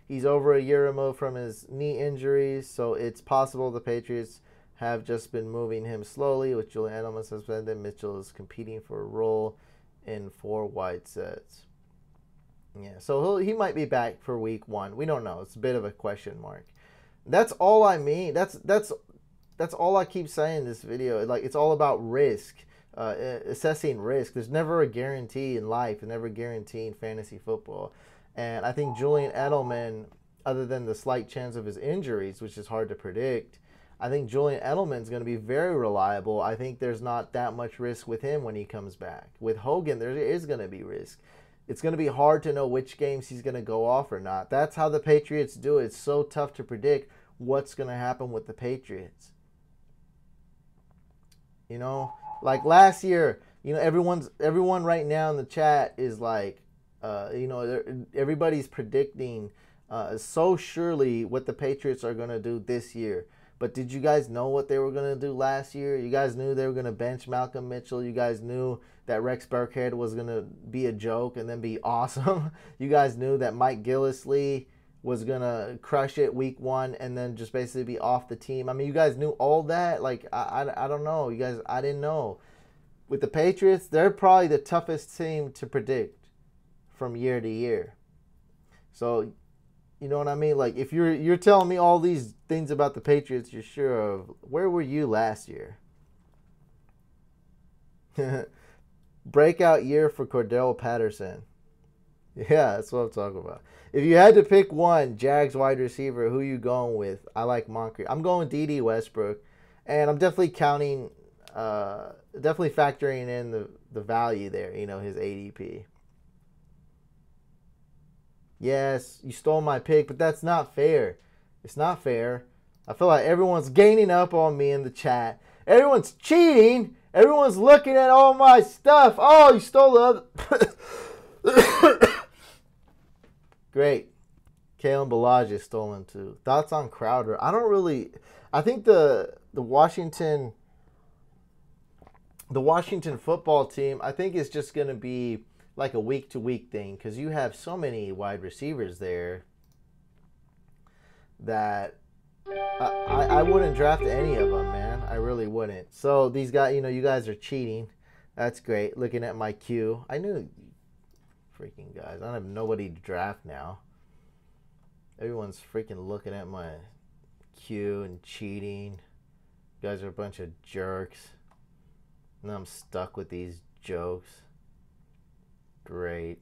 He's over a year removed from his knee injuries, so it's possible the Patriots have just been moving him slowly. With Julian Edelman suspended, Mitchell is competing for a role in 4 wide sets. Yeah, so he might be back for week 1. We don't know. It's a bit of a question mark. That's all I mean. That's all I keep saying in this video. Like, it's all about risk, assessing risk. There's never a guarantee in life, and never a guarantee in fantasy football. And I think Julian Edelman, other than the slight chance of his injuries, which is hard to predict, I think Julian Edelman is going to be very reliable. I think there's not that much risk with him when he comes back. With Hogan, there is going to be risk. It's going to be hard to know which games he's going to go off or not. That's how the Patriots do it. It's so tough to predict what's going to happen with the Patriots. You know, like last year, you know, everyone right now in the chat is like, you know, everybody's predicting so surely what the Patriots are going to do this year. But did you guys know what they were going to do last year? You guys knew they were going to bench Malcolm Mitchell. You guys knew that Rex Burkhead was going to be a joke and then be awesome. You guys knew that Mike Gillislee was going to crush it week 1 and then just basically be off the team. I mean, you guys knew all that. Like, I don't know. You guys, I didn't know. With the Patriots, they're probably the toughest team to predict from year to year. So, you know what I mean? Like, if you're telling me all these things about the Patriots you're sure of, where were you last year? Breakout year for Cordell Patterson. Yeah, that's what I'm talking about. If you had to pick one Jags wide receiver, who you going with? I like Moncrief. I'm going D.D. Westbrook, and I'm definitely counting, definitely factoring in the value there. You know, his ADP. Yes, you stole my pick, but that's not fair. It's not fair. I feel like everyone's gaining up on me in the chat. Everyone's cheating. Everyone's looking at all my stuff. Oh, you stole the other. Great. Kalen Ballage is stolen too. Thoughts on Crowder? I don't really. I think the Washington football team, I think, is just going to be like a week-to-week thing because you have so many wide receivers there that I wouldn't draft any of them, man. I really wouldn't. So these guys, you know, you guys are cheating. That's great. Looking at my queue. I knew, freaking guys. I don't have nobody to draft now. Everyone's freaking looking at my queue and cheating. You guys are a bunch of jerks. Now I'm stuck with these jokes. Great.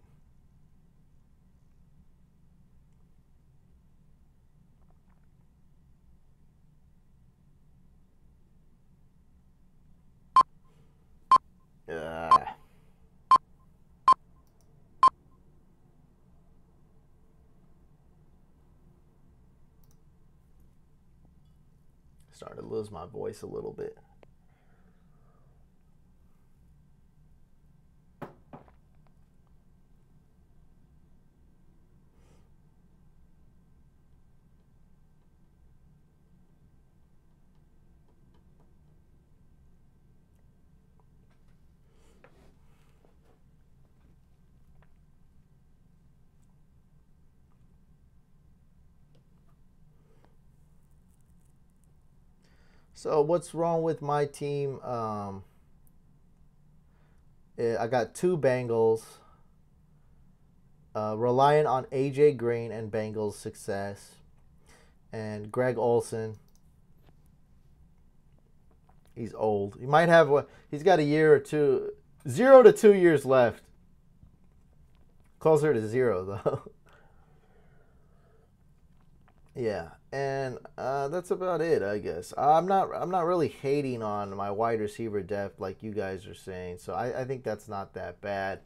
Started to lose my voice a little bit. So what's wrong with my team? I got 2 Bengals. Relying on AJ Green and Bengals' success. And Greg Olsen. He's old. He might have what? He's got a year or two, 0 to 2 years left. Closer to 0 though. Yeah, and that's about it, I guess. I'm not really hating on my wide receiver depth like you guys are saying. So I think that's not that bad.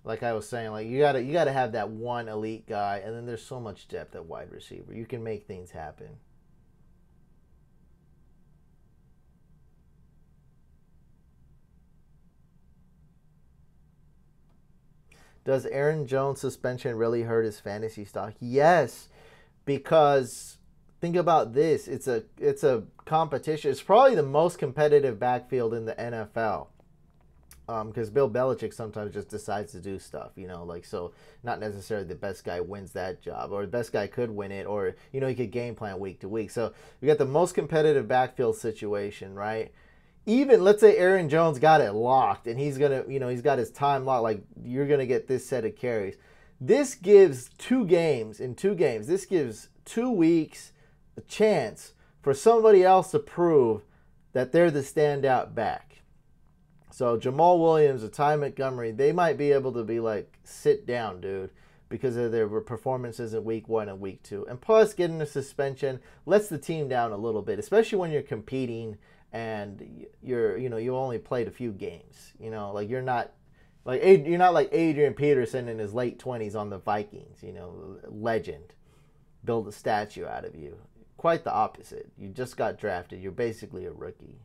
Like I was saying, like you gotta have that one elite guy, and then there's so much depth at wide receiver. You can make things happen. Does Aaron Jones suspension really hurt his fantasy stock? Yes, because think about this. It's a competition. It's probably the most competitive backfield in the NFL. Because Bill Belichick sometimes just decides to do stuff, like, so not necessarily the best guy wins that job, or the best guy could win it, or, he could game plan week to week. So we got the most competitive backfield situation, right? Even let's say Aaron Jones got it locked and he's going to, he's got his time locked, like you're going to get this set of carries. This gives 2 games, this gives 2 weeks a chance for somebody else to prove that they're the standout back. So Jamal Williams or Ty Montgomery, they might be able to be like, sit down, dude, because of their performances in week 1 and week 2. And plus, getting a suspension lets the team down a little bit, especially when you're competing and you only played a few games. Like you're not like Adrian Peterson in his late 20s on the Vikings. Legend, build a statue out of you. Quite the opposite. You just got drafted. You're basically a rookie.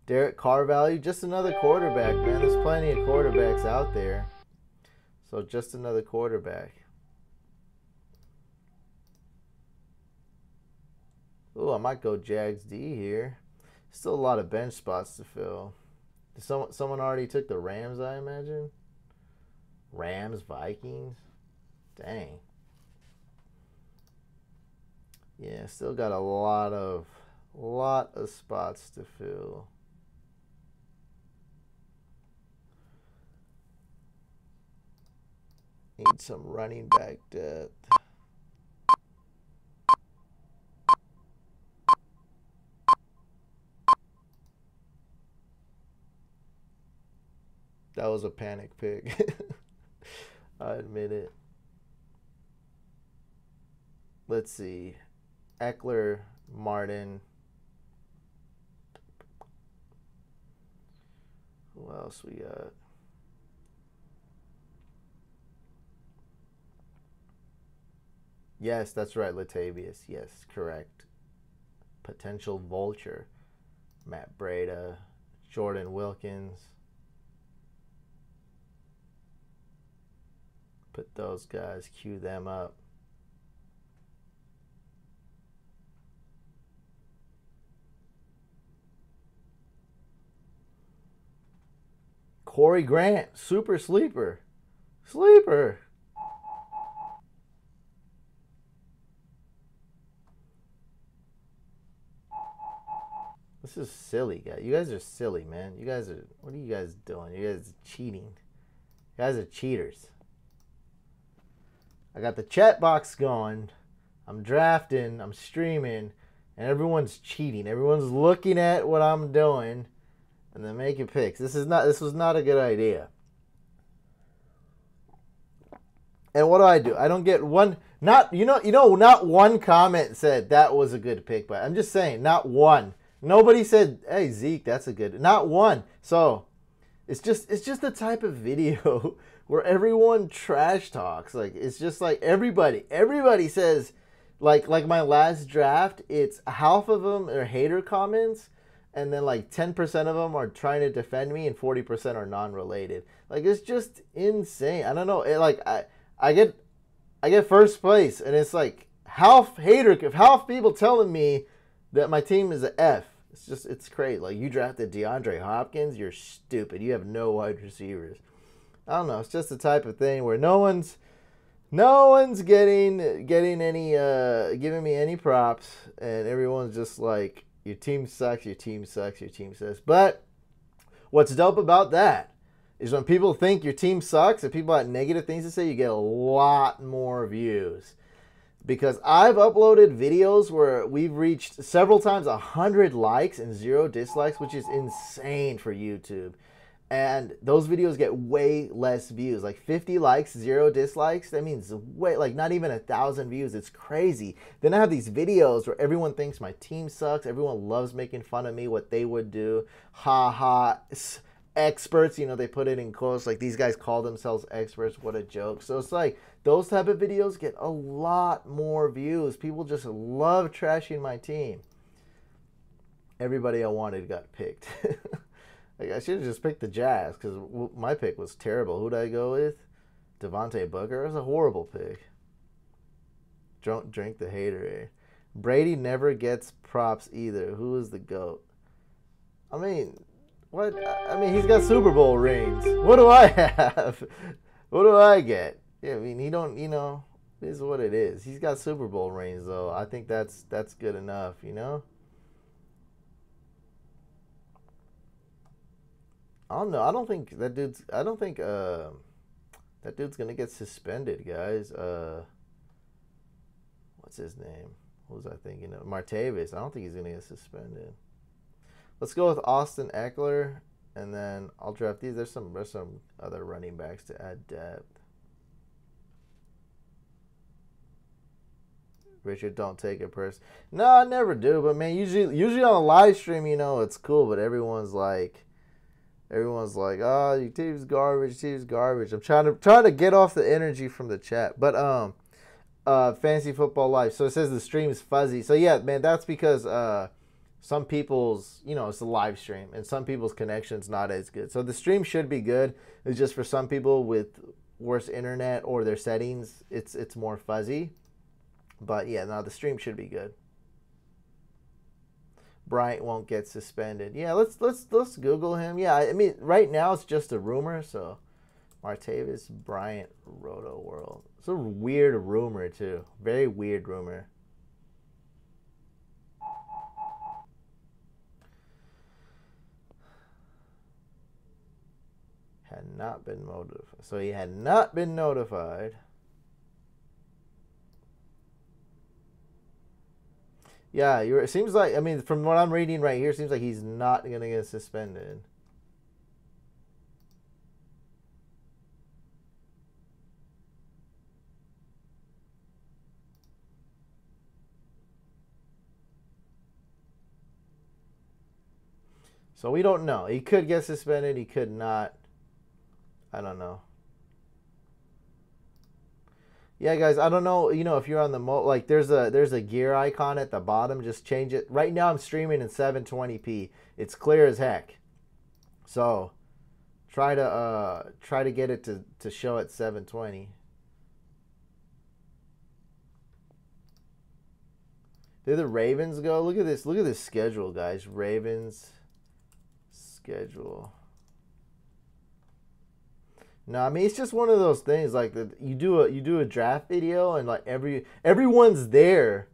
Derek Carr value, just another quarterback, man. There's plenty of quarterbacks out there. So just another quarterback. Oh, I might go Jags D here. Still a lot of bench spots to fill. Someone already took the Rams, I imagine. Rams, Vikings. Dang. Yeah, still got a lot of spots to fill. Need some running back depth. That was a panic pick. I admit it. Let's see. Eckler, Martin. Who else we got? Yes, that's right, Latavius. Yes, correct. Potential vulture. Matt Breida, Jordan Wilkins. Put those guys, cue them up. Corey Grant, super sleeper. Sleeper. This is silly, guys. You guys are silly, man. What are you guys doing? You guys are cheating. You guys are cheaters. I got the chat box going. I'm drafting. I'm streaming. And everyone's cheating. Everyone's looking at what I'm doing. And then making picks. This was not a good idea. And what do? I don't get one. Not one comment said that was a good pick. But I'm just saying, not one. Nobody said, "Hey Zeke, that's a good." Not one. So it's just the type of video where everyone trash talks. Like it's just like everybody says, like my last draft. It's half of them are hater comments, and then like 10% of them are trying to defend me, and 40% are non-related. Like it's just insane. I don't know. I get first place, and it's like half people telling me that my team is an F. It's crazy. Like, you drafted DeAndre Hopkins, you're stupid. You have no wide receivers. I don't know. It's just the type of thing where no one's getting any giving me any props, and everyone's just like, your team sucks, your team sucks, your team sucks. But what's dope about that is when people think your team sucks and people have negative things to say, you get a lot more views. because I've uploaded videos where we've reached several times 100 likes and 0 dislikes, which is insane for YouTube. And those videos get way less views, like 50 likes, 0 dislikes. That means way, like not even 1,000 views. It's crazy. Then I have these videos where everyone thinks my team sucks. Everyone loves making fun of me, what they would do. Ha ha. Experts, you know, they put it in quotes, like these guys call themselves experts. What a joke. So it's like those type of videos get a lot more views. People just love trashing my team. Everybody I wanted got picked. Like, I should have just picked the Jazz because my pick was terrible. Who did I go with? Devontae Booker. It was a horrible pick. Don't drink the haterade. Brady never gets props either. Who is the GOAT? I mean, what? I mean, he's got Super Bowl rings. What do I have? What do I get? Yeah, I mean, he don't, you know, it is what it is. He's got Super Bowl rings, though. I think that's good enough, you know? I don't know. I don't think that dude's gonna get suspended, guys. What's his name? What was I thinking of? Martavis. I don't think he's gonna get suspended. Let's go with Austin Eckler, and then I'll draft these. There's some other running backs to add depth. Richard, don't take it personal. No, I never do. But man, usually on a live stream, you know, it's cool. But everyone's like, oh, your team's garbage. Your team's garbage. I'm trying to get off the energy from the chat. But Fantasy Football Live. So it says the stream is fuzzy. So yeah, man, that's because some people's, you know, it's a live stream, and some people's connection's not as good. So the stream should be good. It's just for some people with worse internet or their settings, it's more fuzzy. But yeah, no, the stream should be good. Bryant won't get suspended. Yeah, let's Google him. Yeah, I mean, right now it's just a rumor. So Martavis Bryant Roto World. It's a weird rumor too. Very weird rumor. Had not been notified. So he had not been notified. Yeah, it seems like, I mean, from what I'm reading right here, it seems like he's not going to get suspended. So we don't know. He could get suspended. He could not. I don't know. Yeah, guys, I don't know, you know, if you're on the like there's a gear icon at the bottom, just change it. Right now I'm streaming in 720p. It's clear as heck. So, try to get it to show at 720. Did the Ravens go? Look at this. Look at this schedule, guys. Ravens schedule. No, I mean, it's just one of those things, like you do a draft video, and like everyone's there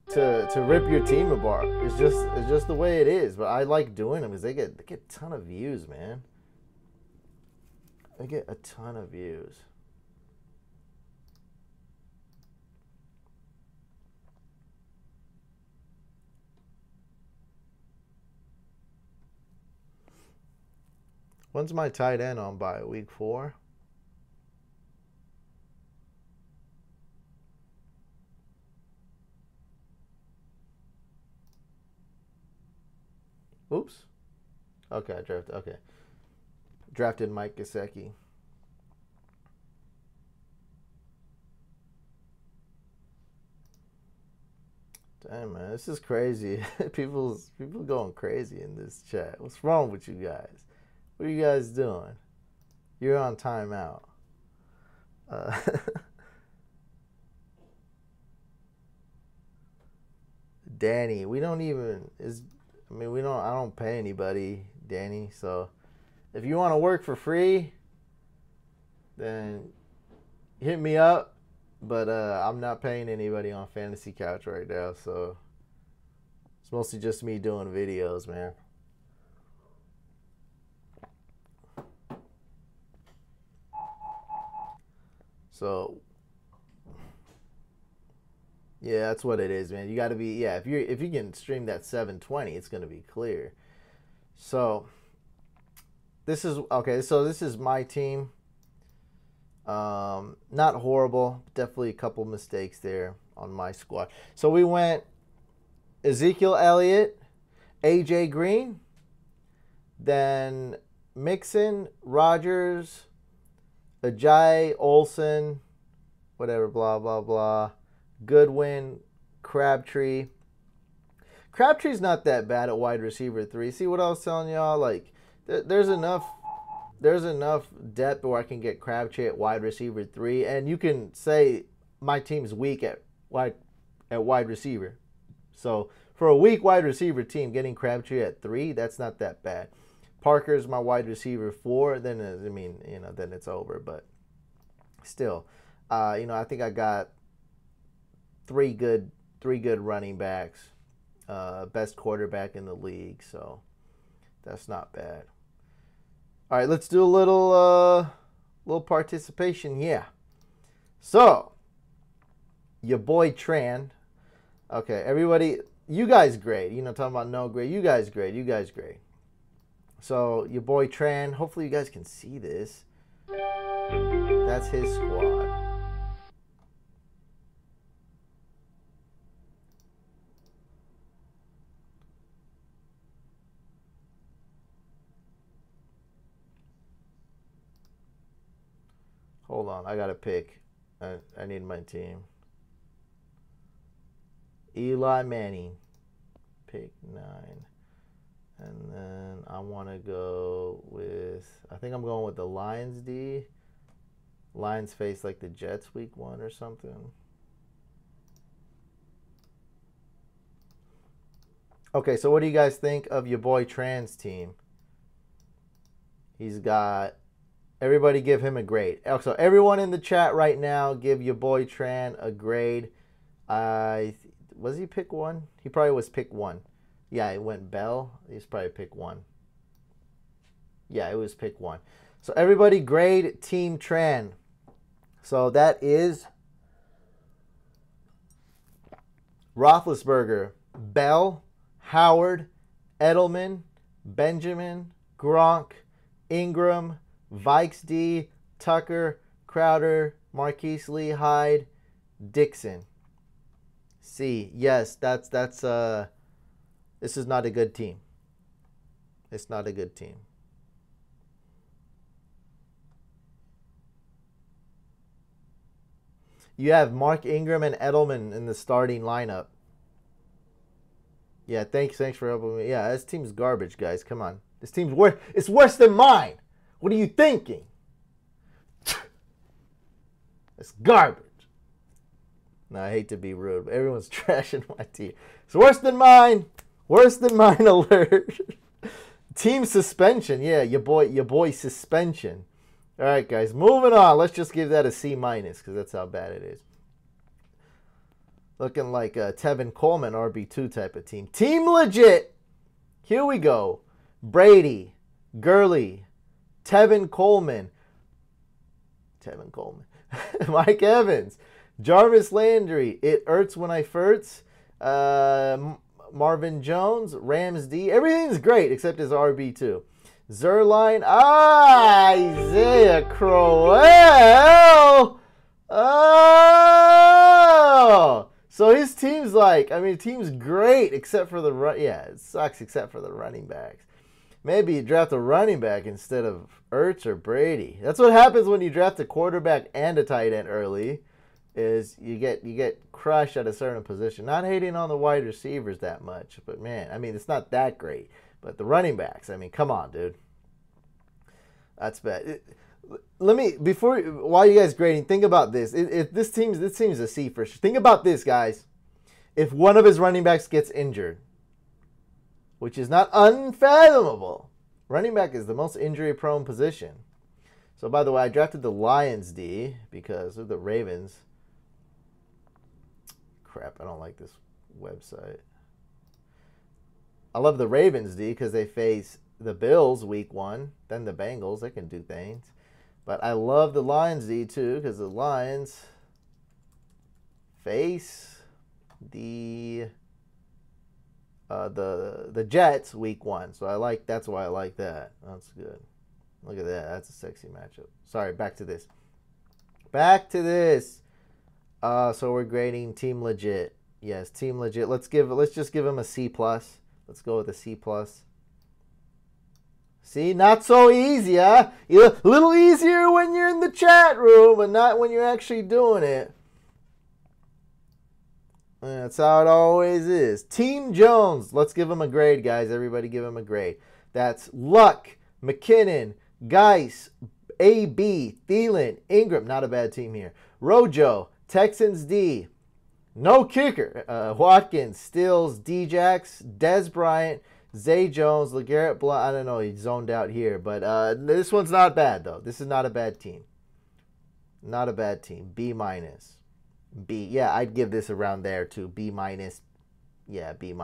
to rip your team apart. It's just the way it is. But I like doing them because they get a ton of views, man. They get a ton of views. When's my tight end on by? Week 4? Oops. Okay, I drafted. Okay. Drafted Mike Gesicki. Damn, man, this is crazy. People going crazy in this chat. What's wrong with you guys? What are you guys doing? You're on timeout. Danny, we don't even I don't pay anybody, Danny. So if you want to work for free, then hit me up. But I'm not paying anybody on Fantasy Couch right now, so it's mostly just me doing videos, man. So Yeah, that's what it is, man. You got to be, yeah, if you can stream that 720, it's going to be clear. So this is okay, so this is my team. Not horrible, definitely a couple mistakes there on my squad. So we went Ezekiel Elliott, AJ Green, then Mixon, Rodgers, Ajayi, Olsen, whatever, blah, blah, blah. Goodwin, Crabtree. Crabtree's not that bad at wide receiver 3. See what I was telling y'all? Like, there's enough depth where I can get Crabtree at wide receiver 3. And you can say my team's weak at wide receiver. So for a weak wide receiver team, getting Crabtree at 3, that's not that bad. Parker's my wide receiver 4. Then, then it's over. But still, I think I got three good running backs, best quarterback in the league, so that's not bad. All right, let's do a little participation here. So, your boy Tran. Okay, everybody, you guys grade. Talking about no grade. You guys grade. So, your boy Tran, hopefully you guys can see this. That's his squad. Hold on, I gotta pick. I need my team. Eli Manning, pick 9. And then I want to go with, I think I'm going with the Lions D. Lions face like the Jets week 1 or something. Okay, so what do you guys think of your boy Tran's team? He's got, everybody give him a grade. So everyone in the chat right now, give your boy Tran a grade. Was he pick 1? He probably was pick 1. Yeah, it went Bell. He's probably pick 1. Yeah, it was pick 1. So everybody grade Team Tran. So that is Roethlisberger, Bell, Howard, Edelman, Benjamin, Gronk, Ingram, Vikes D, Tucker, Crowder, Marquise Lee, Hyde, Dixon. C. Yes, that's this is not a good team. It's not a good team. You have Mark Ingram and Edelman in the starting lineup. Yeah, thanks for helping me. Yeah, this team's garbage, guys. Come on. This team's worse. It's worse than mine. What are you thinking? It's garbage. No, I hate to be rude, but everyone's trashing my team. It's worse than mine. Worse than mine alert. Team suspension. Yeah, your boy suspension. All right, guys, moving on. Let's just give that a C- because that's how bad it is. Looking like a Tevin Coleman RB2 type of team. Team legit. Here we go. Brady, Gurley, Tevin Coleman, Mike Evans, Jarvis Landry, It Hurts When I Furts, Marvin Jones, Rams D. Everything's great except his RB2. Zerline, Isaiah Crowell. Oh! So his team's team's great except for the run. Yeah, it sucks except for the running backs. Maybe you draft a running back instead of Ertz or Brady. That's what happens when you draft a quarterback and a tight end early, is you get crushed at a certain position. Not hating on the wide receivers that much, but man, it's not that great. But the running backs, come on, dude. That's bad. While you guys grading, think about this. This team's a C for sure. Think about this, guys. If one of his running backs gets injured, which is not unfathomable, running back is the most injury-prone position. So, by the way, I drafted the Lions D because of the Ravens. Crap, I don't like this website. I love the Ravens D because they face the Bills week 1, then the Bengals. They can do things. But I love the Lions D too because the Lions face the Jets week 1. So that's why I like that. That's good. Look at that. That's a sexy matchup. Sorry, back to this. So we're grading Team Legit. Yes, Team Legit. Let's just give him a C+. Let's go with a C+. See, not so easy, huh? A little easier when you're in the chat room, but not when you're actually doing it. That's how it always is. Team Jones. Let's give him a grade, guys. Everybody give him a grade. That's Luck, McKinnon, Geis, AB, Thielen, Ingram. Not a bad team here. Rojo, Texans D. No kicker. Watkins, Stills, Djax, Dez Bryant, Zay Jones, LeGarrette Blount. I don't know. He zoned out here. But this one's not bad, though. This is not a bad team. Not a bad team. B-. B. Yeah, I'd give this around there, too. B-. Yeah, B-.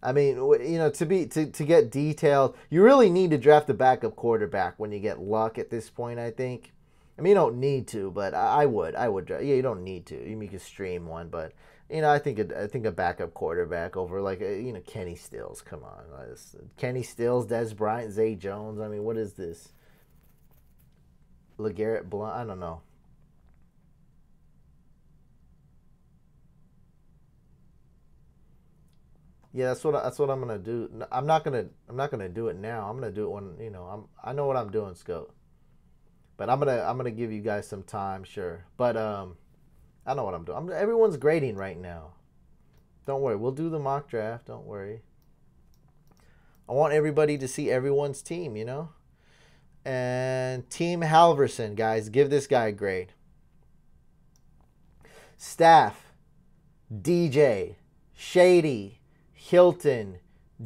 I mean, you know, to get detailed, you really need to draft a backup quarterback when you get Luck at this point, I think. I mean, you don't need to, but I would. Yeah, you don't need to. You can stream one, but you know, I think a backup quarterback over like Kenny Stills. Come on, Kenny Stills, Dez Bryant, Zay Jones. I mean, what is this? LeGarrette Blount. I don't know. Yeah, that's what I'm gonna do. I'm not gonna do it now. I'm gonna do it when I know what I'm doing, Scout. But I'm gonna give you guys some time, sure. But I know what I'm doing. Everyone's grading right now. Don't worry. We'll do the mock draft. Don't worry. I want everybody to see everyone's team, you know. And Team Halverson, guys, give this guy a grade. Staff, DJ, Shady, Hilton,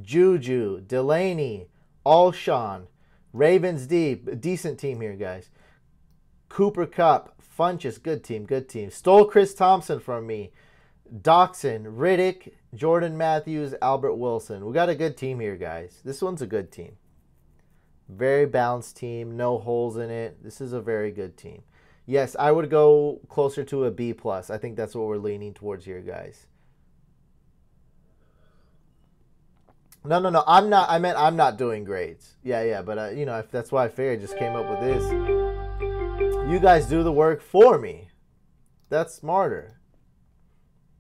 Juju, Delaney, Alshon, Ravens D, decent team here, guys. Cooper Kupp, Funchess, good team. Stole Chris Thompson from me. Doxson, Riddick, Jordan Matthews, Albert Wilson. We got a good team here, guys. This one's a good team. Very balanced team, no holes in it. This is a very good team. Yes, I would go closer to a B+. I think that's what we're leaning towards here, guys. No. I'm not doing grades. Yeah. But if that's why I figured I just came up with this. You guys do the work for me. That's smarter.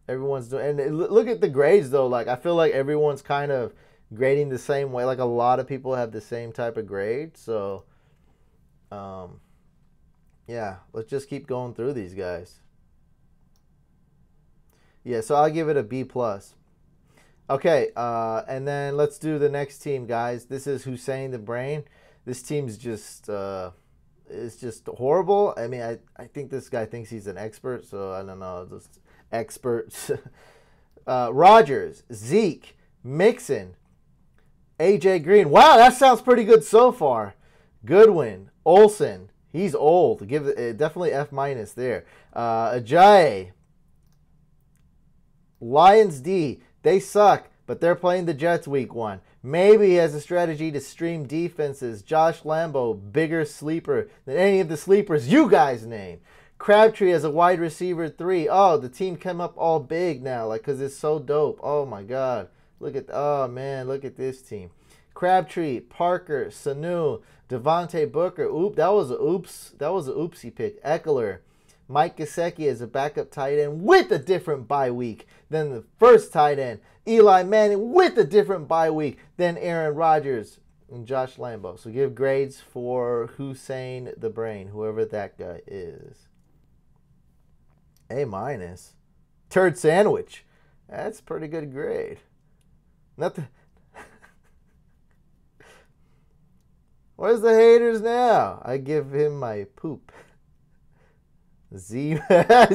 Everyone's doing, and look at the grades though. Like I feel like everyone's kind of grading the same way. Like a lot of people have the same type of grade. So, yeah. Let's just keep going through these guys. Yeah. So I'll give it a B+. Okay, and then let's do the next team, guys. This is Hussein the Brain. This team's just it's just horrible. I mean, I think this guy thinks he's an expert, so I don't know, just experts. Rodgers, Zeke, Mixon, AJ Green. Wow, that sounds pretty good so far. Goodwin, Olsen. He's old. Give it definitely F- there. Ajayi, Lions D. They suck, but they're playing the Jets week 1. Maybe he has a strategy to stream defenses. Josh Lambo, bigger sleeper than any of the sleepers you guys name. Crabtree as a wide receiver 3. Oh, the team came up all big now, like, because it's so dope. Oh, my God. Look at this team. Crabtree, Parker, Sanu, Devontae Booker. That was an oopsie pick. Eckler. Mike Gesicki as a backup tight end with a different bye week than the first tight end. Eli Manning with a different bye week than Aaron Rodgers and Josh Lambo. So give grades for Hussein the Brain, whoever that guy is. A-. Turd sandwich. That's a pretty good grade. Nothing. Where's the haters now? I give him my poop. Z-. I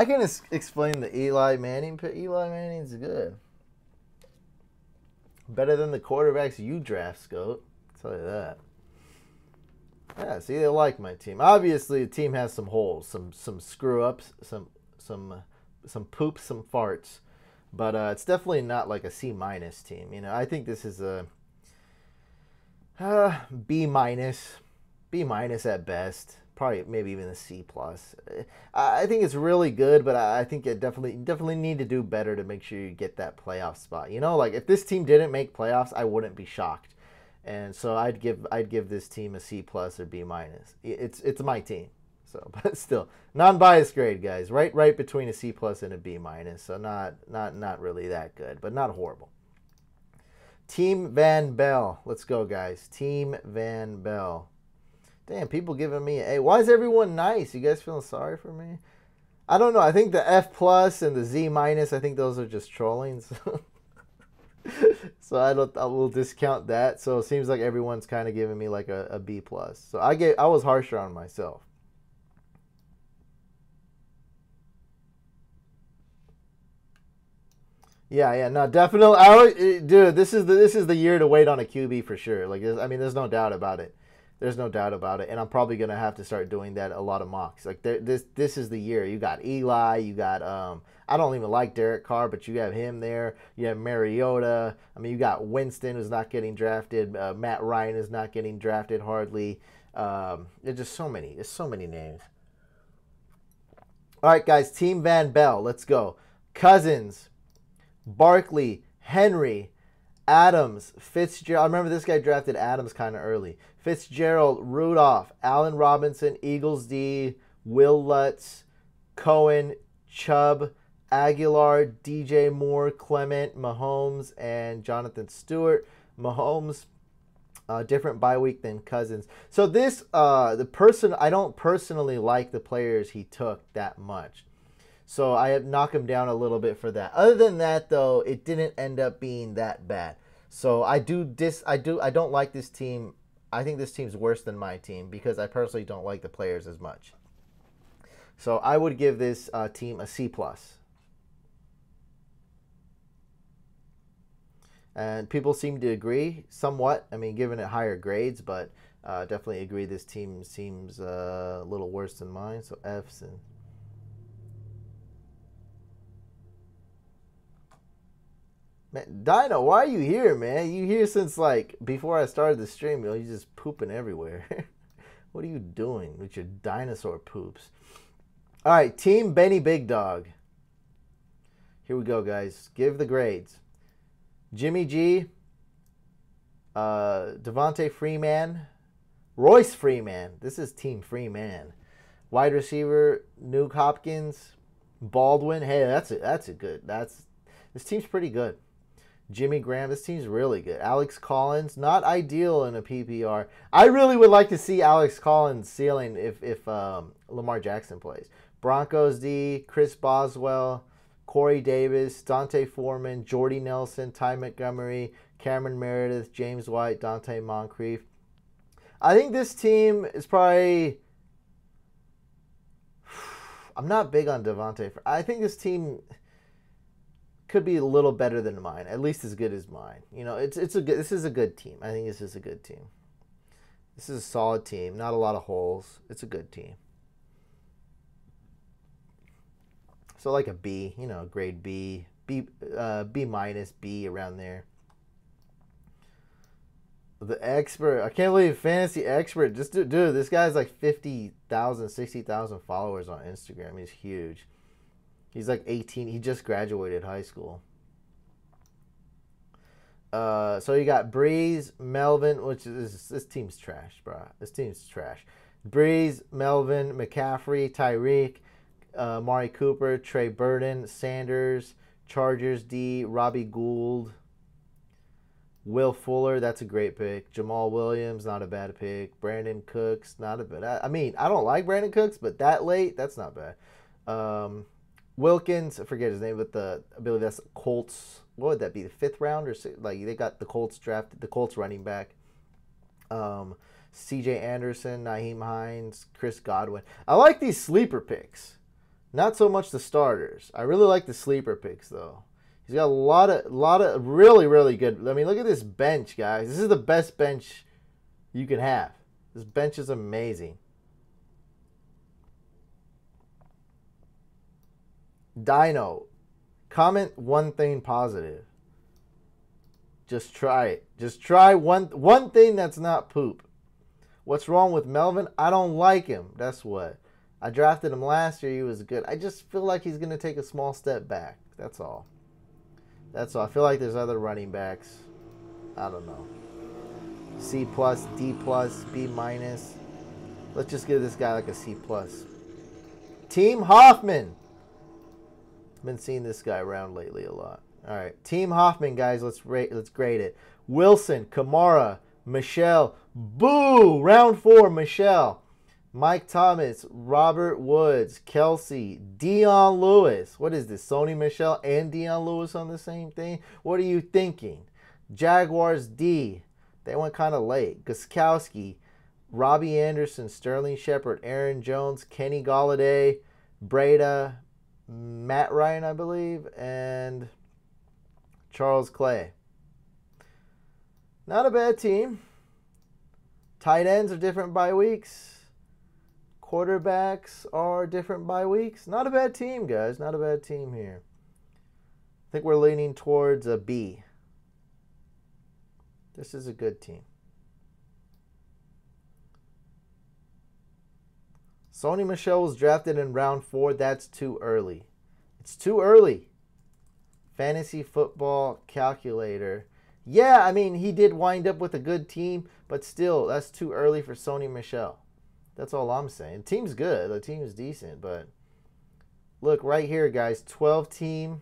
can explain the Eli Manning pick. Eli Manning's good. Better than the quarterbacks you draft, Scout. I'll tell you that. Yeah, see, they like my team. Obviously, the team has some holes, some screw-ups, some poops, some farts. But it's definitely not like a C- team. You know, I think this is a B-. B- at best. probably maybe even a C plus. I think it's really good, but I think it definitely need to do better to make sure you get that playoff spot. You know, like if this team didn't make playoffs, I wouldn't be shocked. And so I'd give this team a C plus or B minus. It's my team. So, but still, non-biased grade, guys. Right between a C plus and a B minus. So not really that good, but not horrible. Team Van Bell. Let's go, guys. Team Van Bell. Damn, people giving me an A. Why is everyone nice? You guys feeling sorry for me? I don't know. I think the F plus and the Z minus, I think those are just trolling. So I will discount that. So it seems like everyone's kind of giving me like a B plus. So I was harsher on myself. Yeah, no, definitely. Dude, this is the year to wait on a QB for sure. Like, I mean, there's no doubt about it. There's no doubt about it, and I'm probably gonna have to start doing that a lot of mocks. Like, this is the year. You got Eli, you got I don't even like Derek Carr, but you have him there. You have Mariota. I mean, you got Winston, who's not getting drafted. Matt Ryan is not getting drafted hardly. There's just so many. There's so many names. All right, guys. Team Van Bell. Let's go. Cousins, Barkley, Henry, Adams, Fitzgerald. I remember this guy drafted Adams kind of early. Fitzgerald, Rudolph, Allen Robinson, Eagles D, Will Lutz, Cohen, Chubb, Aguilar, DJ Moore, Clement, Mahomes, and Jonathan Stewart. Mahomes, different bye week than Cousins. So this, I don't personally like the players he took that much. So I knock him down a little bit for that. Other than that, though, it didn't end up being that bad. So I don't like this team. I think this team's worse than my team because I personally don't like the players as much. So I would give this team a C plus. And people seem to agree somewhat. I mean, giving it higher grades, but definitely agree this team seems a little worse than mine. So F's and. Man, Dino, why are you here, man? You here since like before I started the stream. You know, you're just pooping everywhere. What are you doing with your dinosaur poops? All right, Team Benny Big Dog. Here we go, guys. Give the grades. Jimmy G, Devontae Freeman, Royce Freeman. This is Team Freeman. Wide receiver Nuke Hopkins, Baldwin. Hey, that's a good. This team's pretty good. Jimmy Graham, this team's really good. Alex Collins, not ideal in a PPR. I really would like to see Alex Collins ceiling if Lamar Jackson plays. Broncos D, Chris Boswell, Corey Davis, Dante Foreman, Jordy Nelson, Ty Montgomery, Cameron Meredith, James White, Dante Moncrief. I think this team is probably... I'm not big on Devontae. I think this team could be a little better than mine, at least as good as mine. You know, this is a good team. I think this is a good team. This is a solid team, not a lot of holes. It's a good team. So like a B, you know, grade B, B minus, B around there. The expert, I can't believe fantasy expert. Just dude, this guy's like 50,000, 60,000 followers on Instagram. He's huge. He's like 18. He just graduated high school. So you got Breeze, Melvin, which is this team's trash, bro. This team's trash. Breeze, Melvin, McCaffrey, Tyreek, Mari Cooper, Trey Burton, Sanders, Chargers D, Robbie Gould, Will Fuller, that's a great pick. Jamal Williams, not a bad pick. Brandon Cooks, not a bad. I mean, I don't like Brandon Cooks, but that late, that's not bad. Wilkins, I forget his name, but I believe that's Colts. What would that be? The 5th round or like they got the Colts drafted, the Colts running back. C.J. Anderson, Naheem Hines, Chris Godwin. I like these sleeper picks. Not so much the starters. I really like the sleeper picks though. He's got a lot of really, really good. I mean, look at this bench, guys. This is the best bench you can have. This bench is amazing. Dino, comment one thing positive. Just try it. Just try one thing that's not poop. What's wrong with Melvin? I don't like him. That's what. I drafted him last year. He was good. I just feel like he's going to take a small step back. That's all. That's all. I feel like there's other running backs. I don't know. C+, D+, B-. Let's just give this guy like a C+. Team Hoffman. Been seeing this guy around lately a lot. All right, Team Hoffman, guys. Let's grade it. Wilson, Kamara, Michelle. Boo! Round 4, Michelle. Mike Thomas, Robert Woods, Kelsey, Dion Lewis. What is this? Sony Michelle and Dion Lewis on the same thing? What are you thinking? Jaguars D. They went kind of late. Gostkowski, Robbie Anderson, Sterling Shepard, Aaron Jones, Kenny Golladay, Breda, Matt Ryan, I believe, and Charles Clay. Not a bad team. Tight ends are different by weeks. Quarterbacks are different by weeks. Not a bad team, guys. Not a bad team here. I think we're leaning towards a B. This is a good team. Sony Michel was drafted in round 4. That's too early. It's too early. Fantasy football calculator. Yeah, I mean, he did wind up with a good team, but still, that's too early for Sony Michel. That's all I'm saying. The team's good. The team is decent, but look right here, guys. 12-team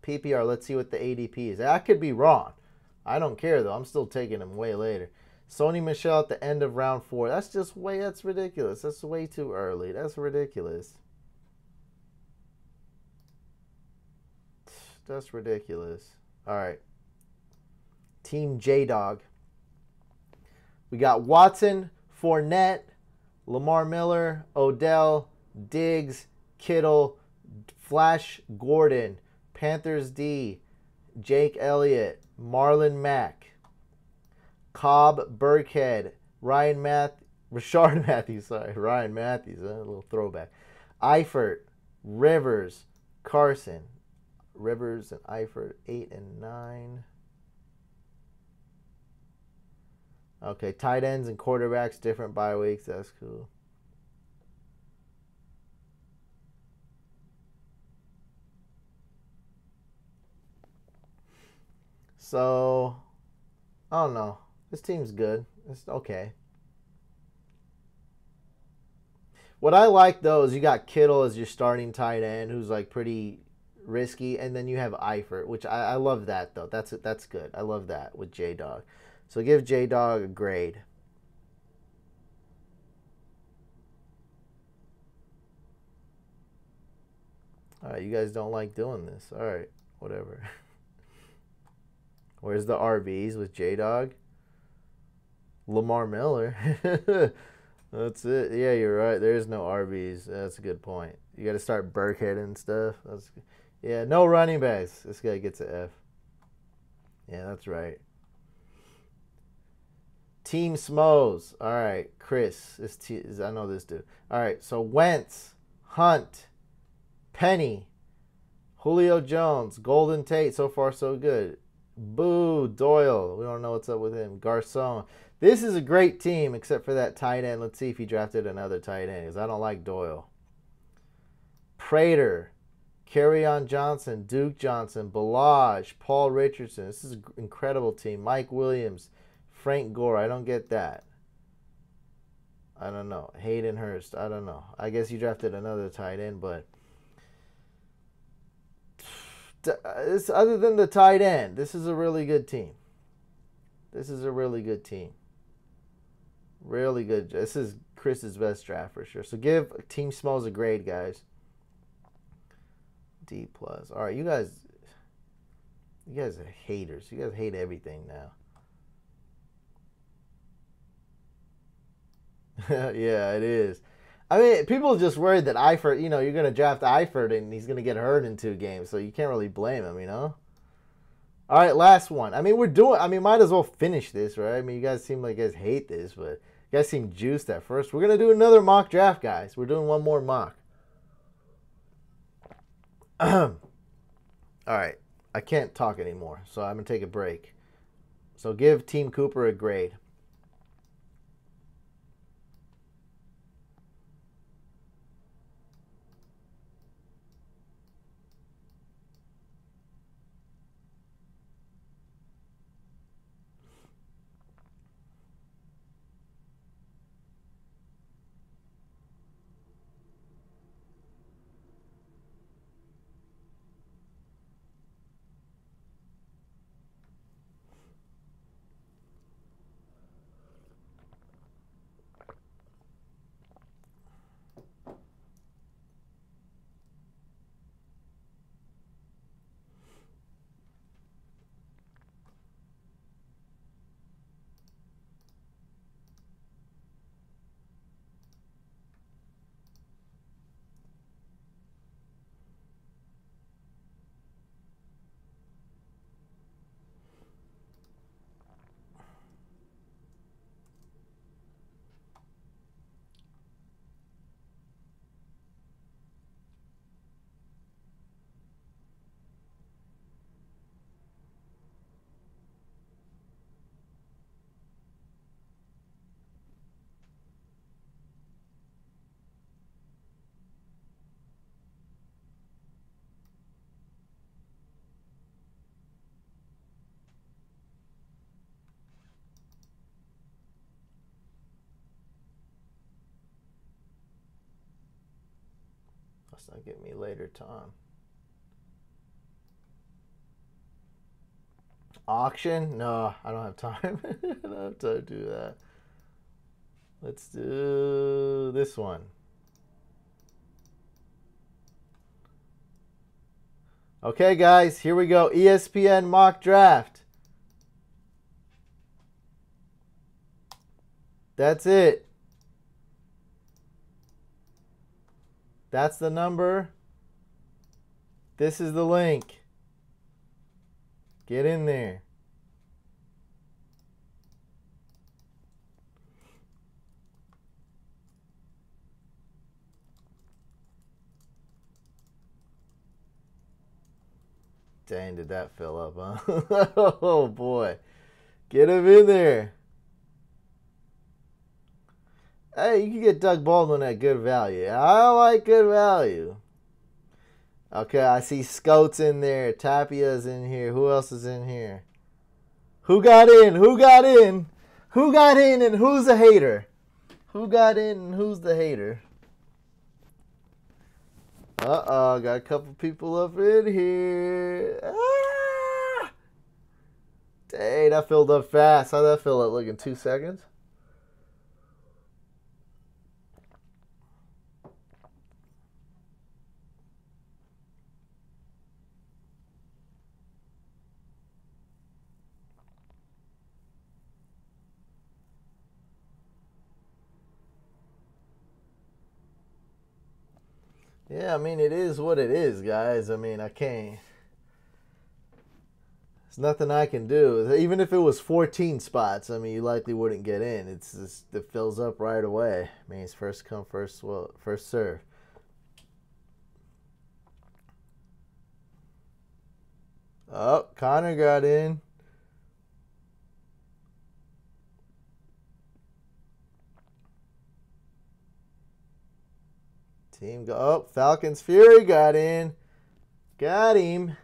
PPR. Let's see what the ADP is. I could be wrong. I don't care, though. I'm still taking him way later. Sony Michel at the end of round 4. That's ridiculous. That's way too early. That's ridiculous. That's ridiculous. All right. Team J-Dog. We got Watson, Fournette, Lamar Miller, Odell, Diggs, Kittle, Flash Gordon, Panthers D, Jake Elliott, Marlon Mack, Cobb Burkhead, Ryan Matthews, a little throwback, Eifert, Rivers, Carson, Rivers and Eifert, 8 and 9. Okay, tight ends and quarterbacks, different bye weeks. That's cool. So, I don't know. This team's good. It's okay. What I like, though, is you got Kittle as your starting tight end, who's like pretty risky, and then you have Eifert, which I love that, though. That's good. I love that with J-Dog. So give J-Dog a grade. All right, you guys don't like doing this. All right, whatever. Where's the RBs with J-Dog? Lamar Miller. That's it. Yeah, you're right. There's no RBs. That's a good point. You got to start Burkhead and stuff. Yeah, no running backs. This guy gets an F. Yeah, that's right. Team Smos. All right, Chris. I know this dude. All right, so Wentz, Hunt, Penny, Julio Jones, Golden Tate. So far, so good. Boo, Doyle. We don't know what's up with him. Garcon. This is a great team except for that tight end. Let's see if he drafted another tight end because I don't like Doyle. Prater, Kerryon Johnson, Duke Johnson, Balaj, Paul Richardson. This is an incredible team. Mike Williams, Frank Gore. I don't get that. I don't know. Hayden Hurst. I don't know. I guess you drafted another tight end, but other than the tight end, this is a really good team. This is a really good team. Really good. This is Chris's best draft for sure. So give Team Smalls a grade, guys. D+. All right, you guys are haters. You guys hate everything now. Yeah, it is. I mean, people are just worried that Eifert, you're going to draft Eifert and he's going to get hurt in 2 games, so you can't really blame him, All right, last one. I mean, might as well finish this, right? I mean, you guys seem like you guys hate this, but you guys seem juiced at first. We're going to do another mock draft, guys. We're doing one more mock. All right. I can't talk anymore, so I'm going to take a break. So give Team Cooper a grade. It's not giving me later time. Auction? No, I don't have time. I don't have time to do that. Let's do this one. Okay, guys, here we go. ESPN mock draft. That's it. That's the number. This is the link. Get in there. Dang, did that fill up, huh? Oh, boy. Get him in there. Hey, you can get Doug Baldwin at good value. I like good value. Okay, I see Scout's in there. Tapia's in here. Who else is in here? Who got in? Who got in? Who got in and who's a hater? Who got in and who's the hater? Uh-oh, got a couple people up in here. Ah! Dang, that filled up fast. How'd that fill up? Look, in 2 seconds? Yeah, I mean, it is what it is, guys. I mean, I can't. There's nothing I can do. Even if it was 14 spots, I mean, you likely wouldn't get in. It's just, it fills up right away. I mean, it's first come, first serve. Oh, Connor got in. Team go. Oh, Falcons Fury got in. Got him.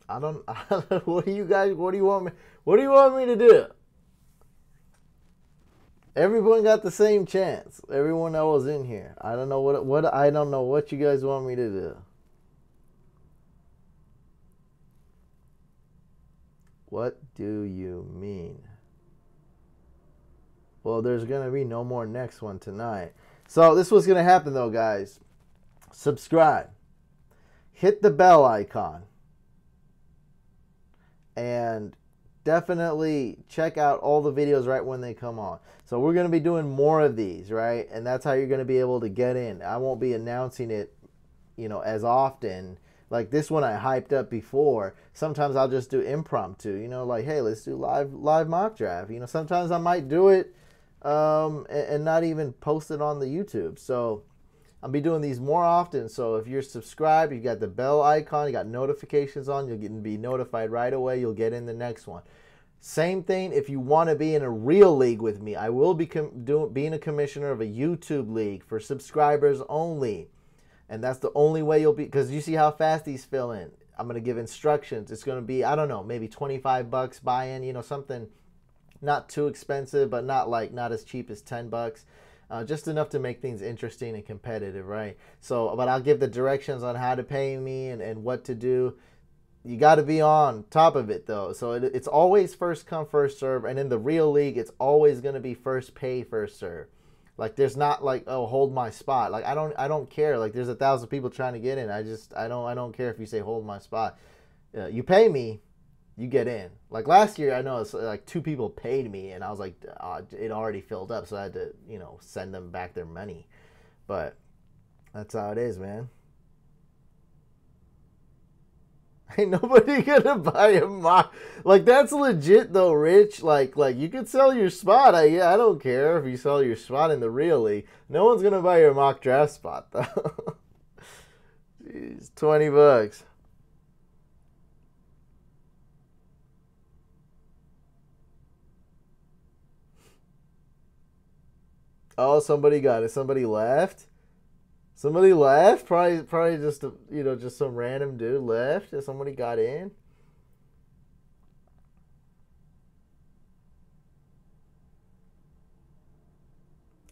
I don't. What do you guys? What do you want me? What do you want me to do? Everyone got the same chance. Everyone that was in here. I don't know what. I don't know what you guys want me to do. What do you mean? Well, there's going to be no more next one tonight. So this was going to happen, though, guys. Subscribe. Hit the bell icon. And definitely check out all the videos right when they come on. So we're going to be doing more of these, right? And that's how you're going to be able to get in. I won't be announcing it, as often. Like this one I hyped up before. Sometimes I'll just do impromptu, like, hey, let's do live mock draft. Sometimes I might do it and not even post it on the YouTube. So I'll be doing these more often. So if you're subscribed, you got the bell icon, you got notifications on, you'll be notified right away. You'll get in the next one. Same thing if you want to be in a real league with me. I will be being a commissioner of a YouTube league for subscribers only. And that's the only way you'll be, because you see how fast these fill in. I'm going to give instructions. It's going to be, I don't know, maybe $25 buy-in, something not too expensive, but not as cheap as $10. Just enough to make things interesting and competitive, right? So, but I'll give the directions on how to pay me and what to do. You got to be on top of it, though. So it's always first come, first serve. And in the real league, it's always going to be first pay, first serve. Like there's not like, oh, hold my spot. Like I don't care. Like there's 1,000 people trying to get in. I don't care if you say hold my spot. You pay me, you get in. Like last year, I know it's like 2 people paid me, and I was like, it already filled up, so I had to send them back their money. But that's how it is, man. Ain't nobody gonna buy a mock. Like that's legit though, Rich. Like you could sell your spot. I don't care if you sell your spot in the real league. No one's gonna buy your mock draft spot though. Jeez, $20. Oh, somebody got it. Somebody left. Somebody left. Probably just just some random dude left. Somebody got in.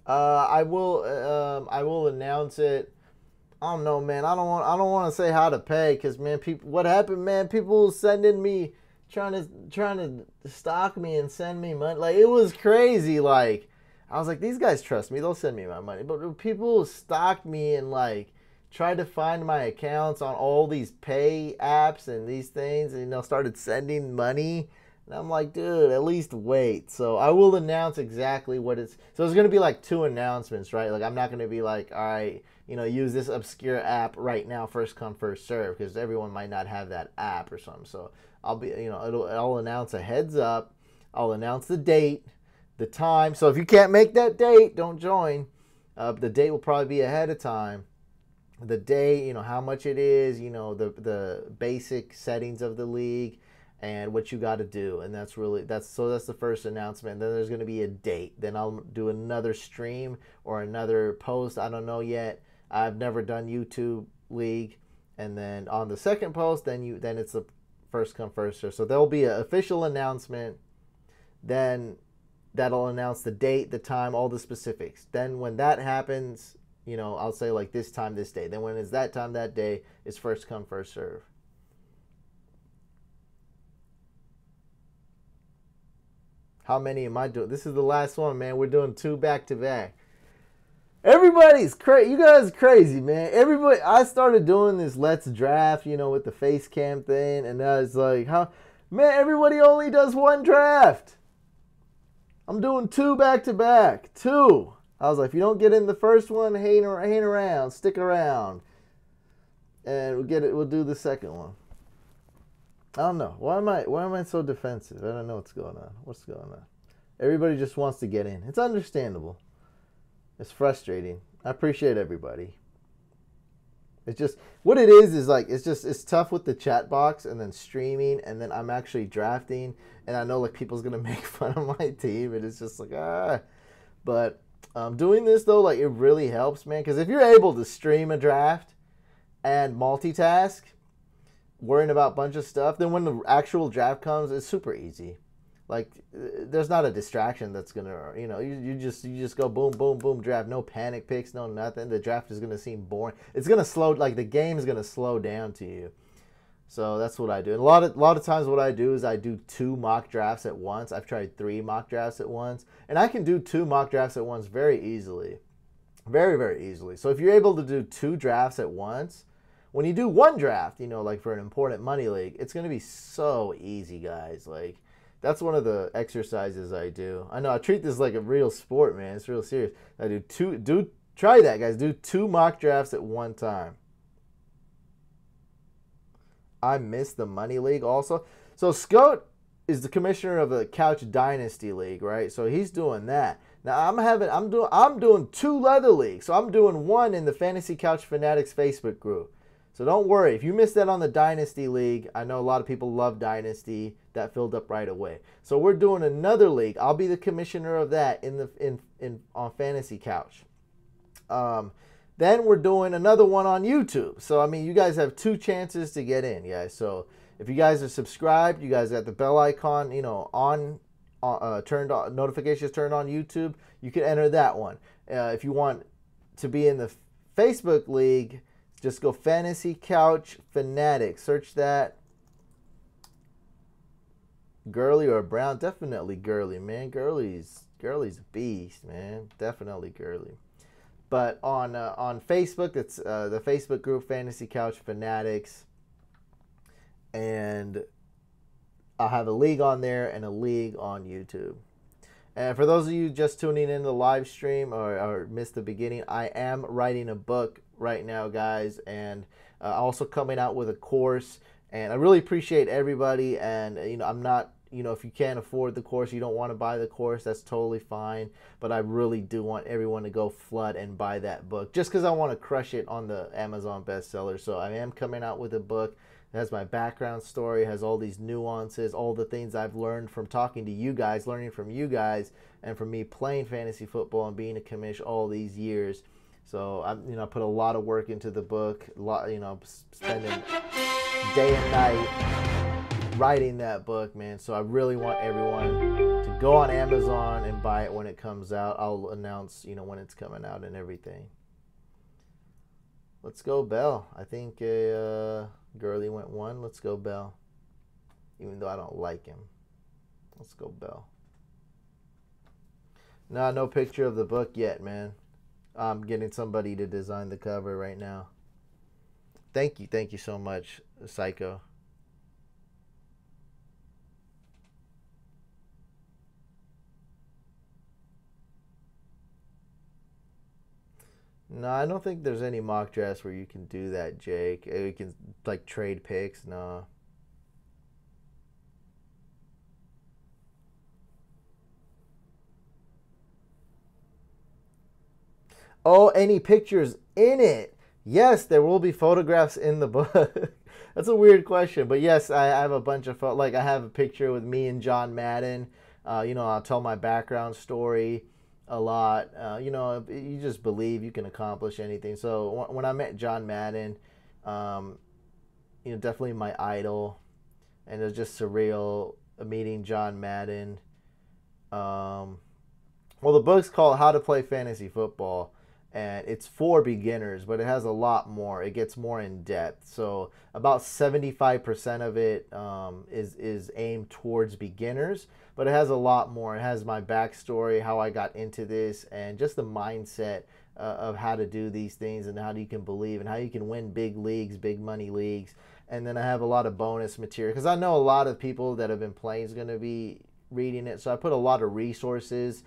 I will announce it. I don't know, man. I don't want to say how to pay, because, man, people. What happened, man? People sending me, trying to stalk me and send me money. Like, it was crazy. Like, I was like, these guys trust me. They'll send me my money. But people stalked me and, like, tried to find my accounts on all these pay apps and these things, and, started sending money. And I'm like, dude, at least wait. So I will announce exactly what it's. So there's going to be like 2 announcements, right? Like, I'm not going to be like, all right, use this obscure app right now, first come, first serve, because everyone might not have that app or something. So I'll be, I'll announce a heads up. I'll announce the date, the time. So if you can't make that date, don't join. The date will probably be ahead of time. The day, how much it is, the basic settings of the league, and what you got to do. And that's the first announcement. Then there's going to be a date. Then I'll do another stream or another post. I don't know yet. I've never done YouTube League. And then on the second post, then it's the first come, first serve. So there'll be an official announcement. Then that'll announce the date, the time, all the specifics. Then when that happens, I'll say like this time, this day. Then when it's that time, that day, it's first come, first serve. How many am I doing? This is the last one, man. We're doing 2 back-to-back. Everybody's crazy. You guys are crazy, man. Everybody. I started doing this Let's Draft, with the face cam thing, and now it's like, man, everybody only does 1 draft. I'm doing 2 back-to-back. 2. I was like, if you don't get in the first one, hang around, stick around, and we'll do the second one. I don't know. Why am I so defensive? I don't know what's going on. What's going on? Everybody just wants to get in. It's understandable. It's frustrating. I appreciate everybody. It's just what it is like it's tough with the chat box and then streaming, and then I'm actually drafting, and I know like people's gonna make fun of my team, and it's just like But doing this though, like, it really helps, man, because if you're able to stream a draft and multitask, worrying about a bunch of stuff, then when the actual draft comes, it's super easy. Like, there's not a distraction that's gonna, you just go boom, boom, boom, draft. No panic picks, no nothing. The draft is gonna seem boring. It's gonna slow, like, the game is gonna slow down to you. So that's what I do. And a lot of times what I do is I do 2 mock drafts at once. I've tried 3 mock drafts at once, and I can do 2 mock drafts at once very easily, very, very easily. So if you're able to do 2 drafts at once, when you do 1 draft, like for an important money league, it's going to be so easy, guys. Like, that's one of the exercises I do. I know I treat this like a real sport, man. It's real serious. I try that, guys. Do 2 mock drafts at one time. I missed the money league also. So Scout is the commissioner of the Couch Dynasty League, right? So he's doing that. Now I'm doing 2 leather leagues. So I'm doing 1 in the Fantasy Couch Fanatics Facebook group. So don't worry. If you missed that on the Dynasty League, I know a lot of people love Dynasty. That filled up right away. So we're doing another league. I'll be the commissioner of that on Fantasy Couch. Then we're doing another one on YouTube. So, I mean, you guys have 2 chances to get in, guys. So if you guys are subscribed, you guys got the bell icon, turned on, notifications turned on YouTube, you can enter that one. If you want to be in the Facebook League, just go Fantasy Couch Fanatics. Search that. Girly or Brown? Definitely Girly, man. Girly's a beast, man. Definitely Girly. But on Facebook, it's the Facebook group Fantasy Couch Fanatics, and I'll have a league on there and a league on YouTube. And for those of you just tuning in the live stream or missed the beginning, I am writing a book right now, guys, and also coming out with a course. And I really appreciate everybody. And I'm not. If you can't afford the course, you don't want to buy the course, that's totally fine. But I really do want everyone to go flood and buy that book, just because I want to crush it on the Amazon bestseller. So I am coming out with a book. It has my background story, has all these nuances, all the things I've learned from talking to you guys, learning from you guys, and from me playing fantasy football and being a commish all these years. So I put a lot of work into the book, spending day and night writing that book, man. So I really want everyone to go on Amazon and buy it when it comes out. I'll announce, you know, when it's coming out and everything. Let's go Bell. I think Gurley went 1. Let's go Bell. Even though I don't like him. Let's go Bell. Nah, no picture of the book yet, man. I'm getting somebody to design the cover right now. Thank you so much, Psycho. No, I don't think there's any mock drafts where you can do that, Jake. You can like trade picks. No. Oh, any pictures in it? Yes, there will be photographs in the book. That's a weird question, but yes, I have a bunch of like I have a picture with me and John Madden. You know, I'll tell my background story a lot. You know, you just believe you can accomplish anything. So when I met John Madden, you know, definitely my idol, and it was just surreal meeting John Madden. Well, the book's called How to Play Fantasy Football, and it's for beginners, but it has a lot more. It gets more in depth. So about 75% of it is aimed towards beginners, but it has a lot more. It has my backstory, how I got into this, and just the mindset of how to do these things and how you can believe and how you can win big leagues, big money leagues. And then I have a lot of bonus material because I know a lot of people that have been playing is going to be reading it. So I put a lot of resources.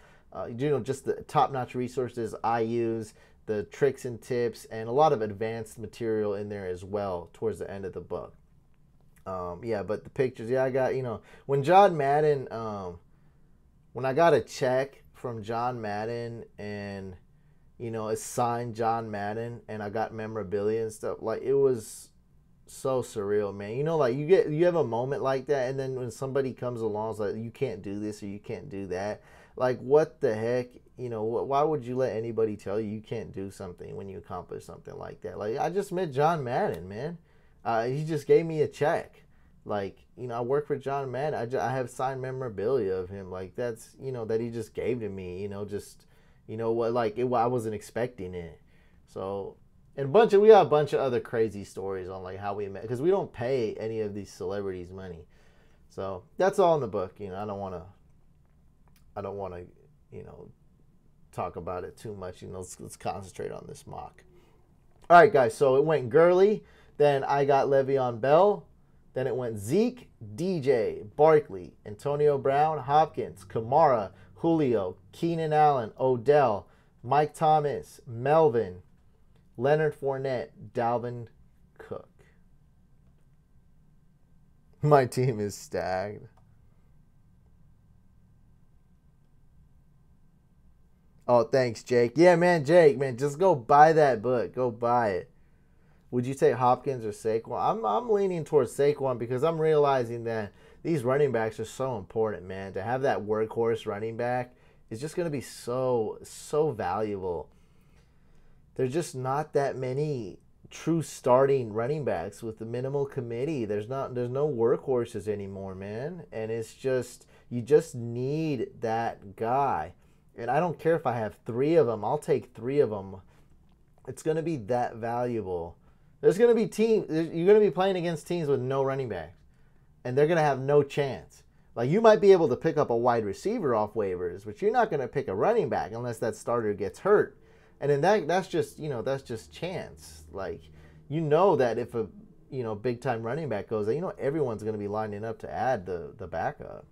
You know, just the top-notch resources I use, the tricks and tips, and a lot of advanced material in there as well towards the end of the book. Yeah, but the pictures, yeah, I got, you know, when John Madden, when I got a check from John Madden and, you know, it signed John Madden and I got memorabilia and stuff, like, it was so surreal, man. You know, like, you have a moment like that, and then when somebody comes along, it's like, you can't do this or you can't do that. Like, what the heck? You know, why would you let anybody tell you can't do something when you accomplish something like that? Like, I just met John Madden, man. He just gave me a check. Like, you know, I work for John Madden. I have signed memorabilia of him. Like, that's, you know, that he just gave to me, you know, just, you know, what, like, I wasn't expecting it. So, and we got a bunch of other crazy stories on, like, how we met. Because we don't pay any of these celebrities money. So, that's all in the book. You know, I don't want to, you know, talk about it too much. You know, let's concentrate on this mock. All right, guys. So it went Gurley. Then I got Le'Veon Bell. Then it went Zeke, DJ, Barkley, Antonio Brown, Hopkins, Kamara, Julio, Keenan Allen, Odell, Mike Thomas, Melvin, Leonard Fournette, Dalvin Cook. My team is stacked. Oh, thanks, Jake. Yeah, man, Jake, man, just go buy that book. Go buy it. Would you take Hopkins or Saquon? I'm leaning towards Saquon because I'm realizing that these running backs are so important, man. To have that workhorse running back is just going to be so valuable. There's just not that many true starting running backs with the minimal committee. There's no workhorses anymore, man. And it's just, you just need that guy. And I don't care if I have 3 of them. I'll take 3 of them. It's going to be that valuable. There's going to be teams. You're going to be playing against teams with no running backs. And they're going to have no chance. Like, you might be able to pick up a wide receiver off waivers, but you're not going to pick a running back unless that starter gets hurt. And then that's just, you know, that's just chance. Like, you know that if a, you know, big-time running back goes, you know, everyone's going to be lining up to add the backup.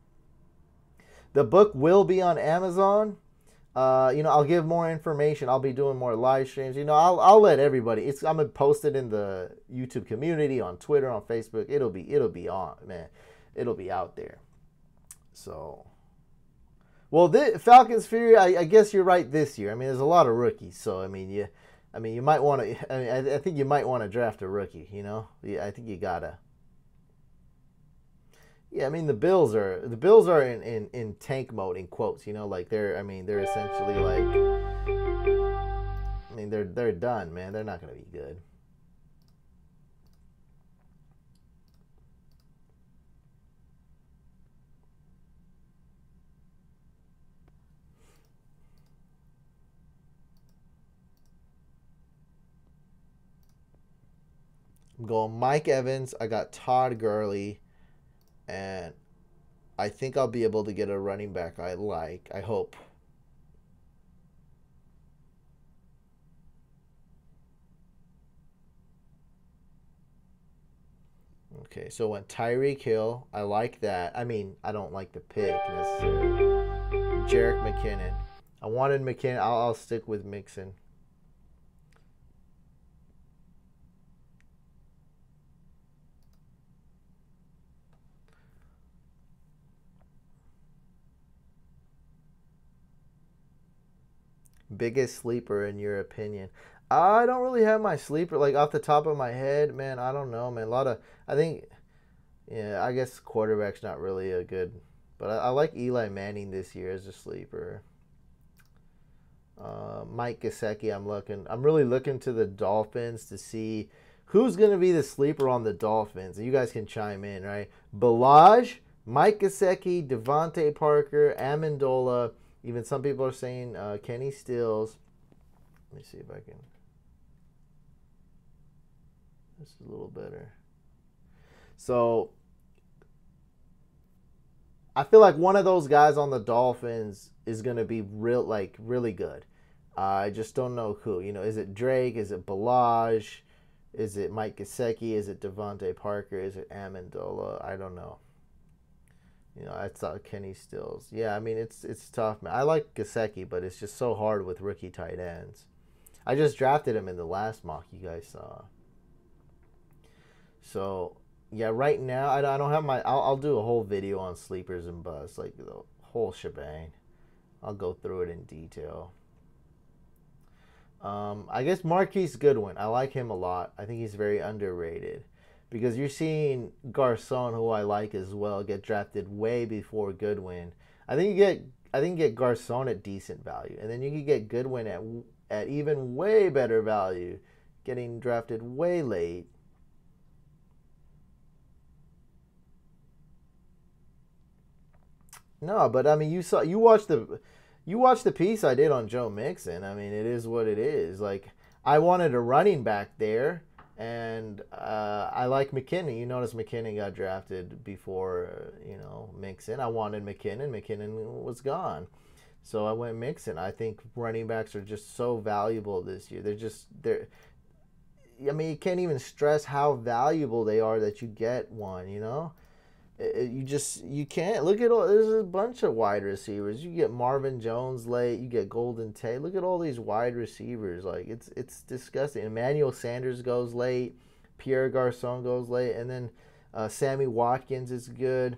The book will be on Amazon. You know, I'll give more information. I'll be doing more live streams. You know, I'll let everybody. I'm gonna post it in the YouTube community, on Twitter, on Facebook. It'll be on, man. It'll be out there. So, well, Falcons Fury. I guess you're right this year. I mean, there's a lot of rookies. So I mean, you might want to. I think you might want to draft a rookie. You know, I think you gotta. Yeah, I mean the Bills are in tank mode, in quotes, you know, like they're essentially like, I mean they're done, man. They're not going to be good. I'm going Mike Evans. I got Todd Gurley. And I think I'll be able to get a running back I like. I hope. Okay, so went Tyreek Hill. I like that. I mean, I don't like the pick necessarily. Jerick McKinnon. I wanted McKinnon. I'll stick with Mixon. Biggest sleeper in your opinion? I don't really have my sleeper like off the top of my head, man. I don't know, man. A lot of I think, yeah. I guess quarterback's not really a good, but I like Eli Manning this year as a sleeper. Mike Gesicki, I'm really looking to the Dolphins to see who's going to be the sleeper on the Dolphins. You guys can chime in, right? Balaj, Mike Gesicki, Devontae Parker, Amendola. Even some people are saying Kenny Stills. Let me see if I can. This is a little better. So I feel like one of those guys on the Dolphins is going to be really good. I just don't know who. You know, is it Drake? Is it Balaj? Is it Mike Gesicki? Is it Devontae Parker? Is it Amendola? I don't know. You know, I thought Kenny Stills. Yeah, I mean, it's tough, man. I like Gesicki, but it's just so hard with rookie tight ends. I just drafted him in the last mock you guys saw. So, yeah, right now, I don't have my... I'll do a whole video on sleepers and busts, like the whole shebang. I'll go through it in detail. I guess Marquise Goodwin. I like him a lot. I think he's very underrated. Because you're seeing Garcon, who I like as well, get drafted way before Goodwin. I think you get Garcon at decent value, and then you can get Goodwin at even way better value, getting drafted way late. No, but I mean, you watched the piece I did on Joe Mixon. I mean, it is what it is. Like, I wanted a running back there. And I like McKinnon. You notice McKinnon got drafted before, Mixon. I wanted McKinnon. McKinnon was gone. So I went Mixon. I think running backs are just so valuable this year. They're I mean, you can't even stress how valuable they are that you get one, You can't. Look at all, there's a bunch of wide receivers. You get Marvin Jones late, you get Golden Tate. Look at all these wide receivers. Like, it's disgusting. Emmanuel Sanders goes late, Pierre Garcon goes late, and then Sammy Watkins is good.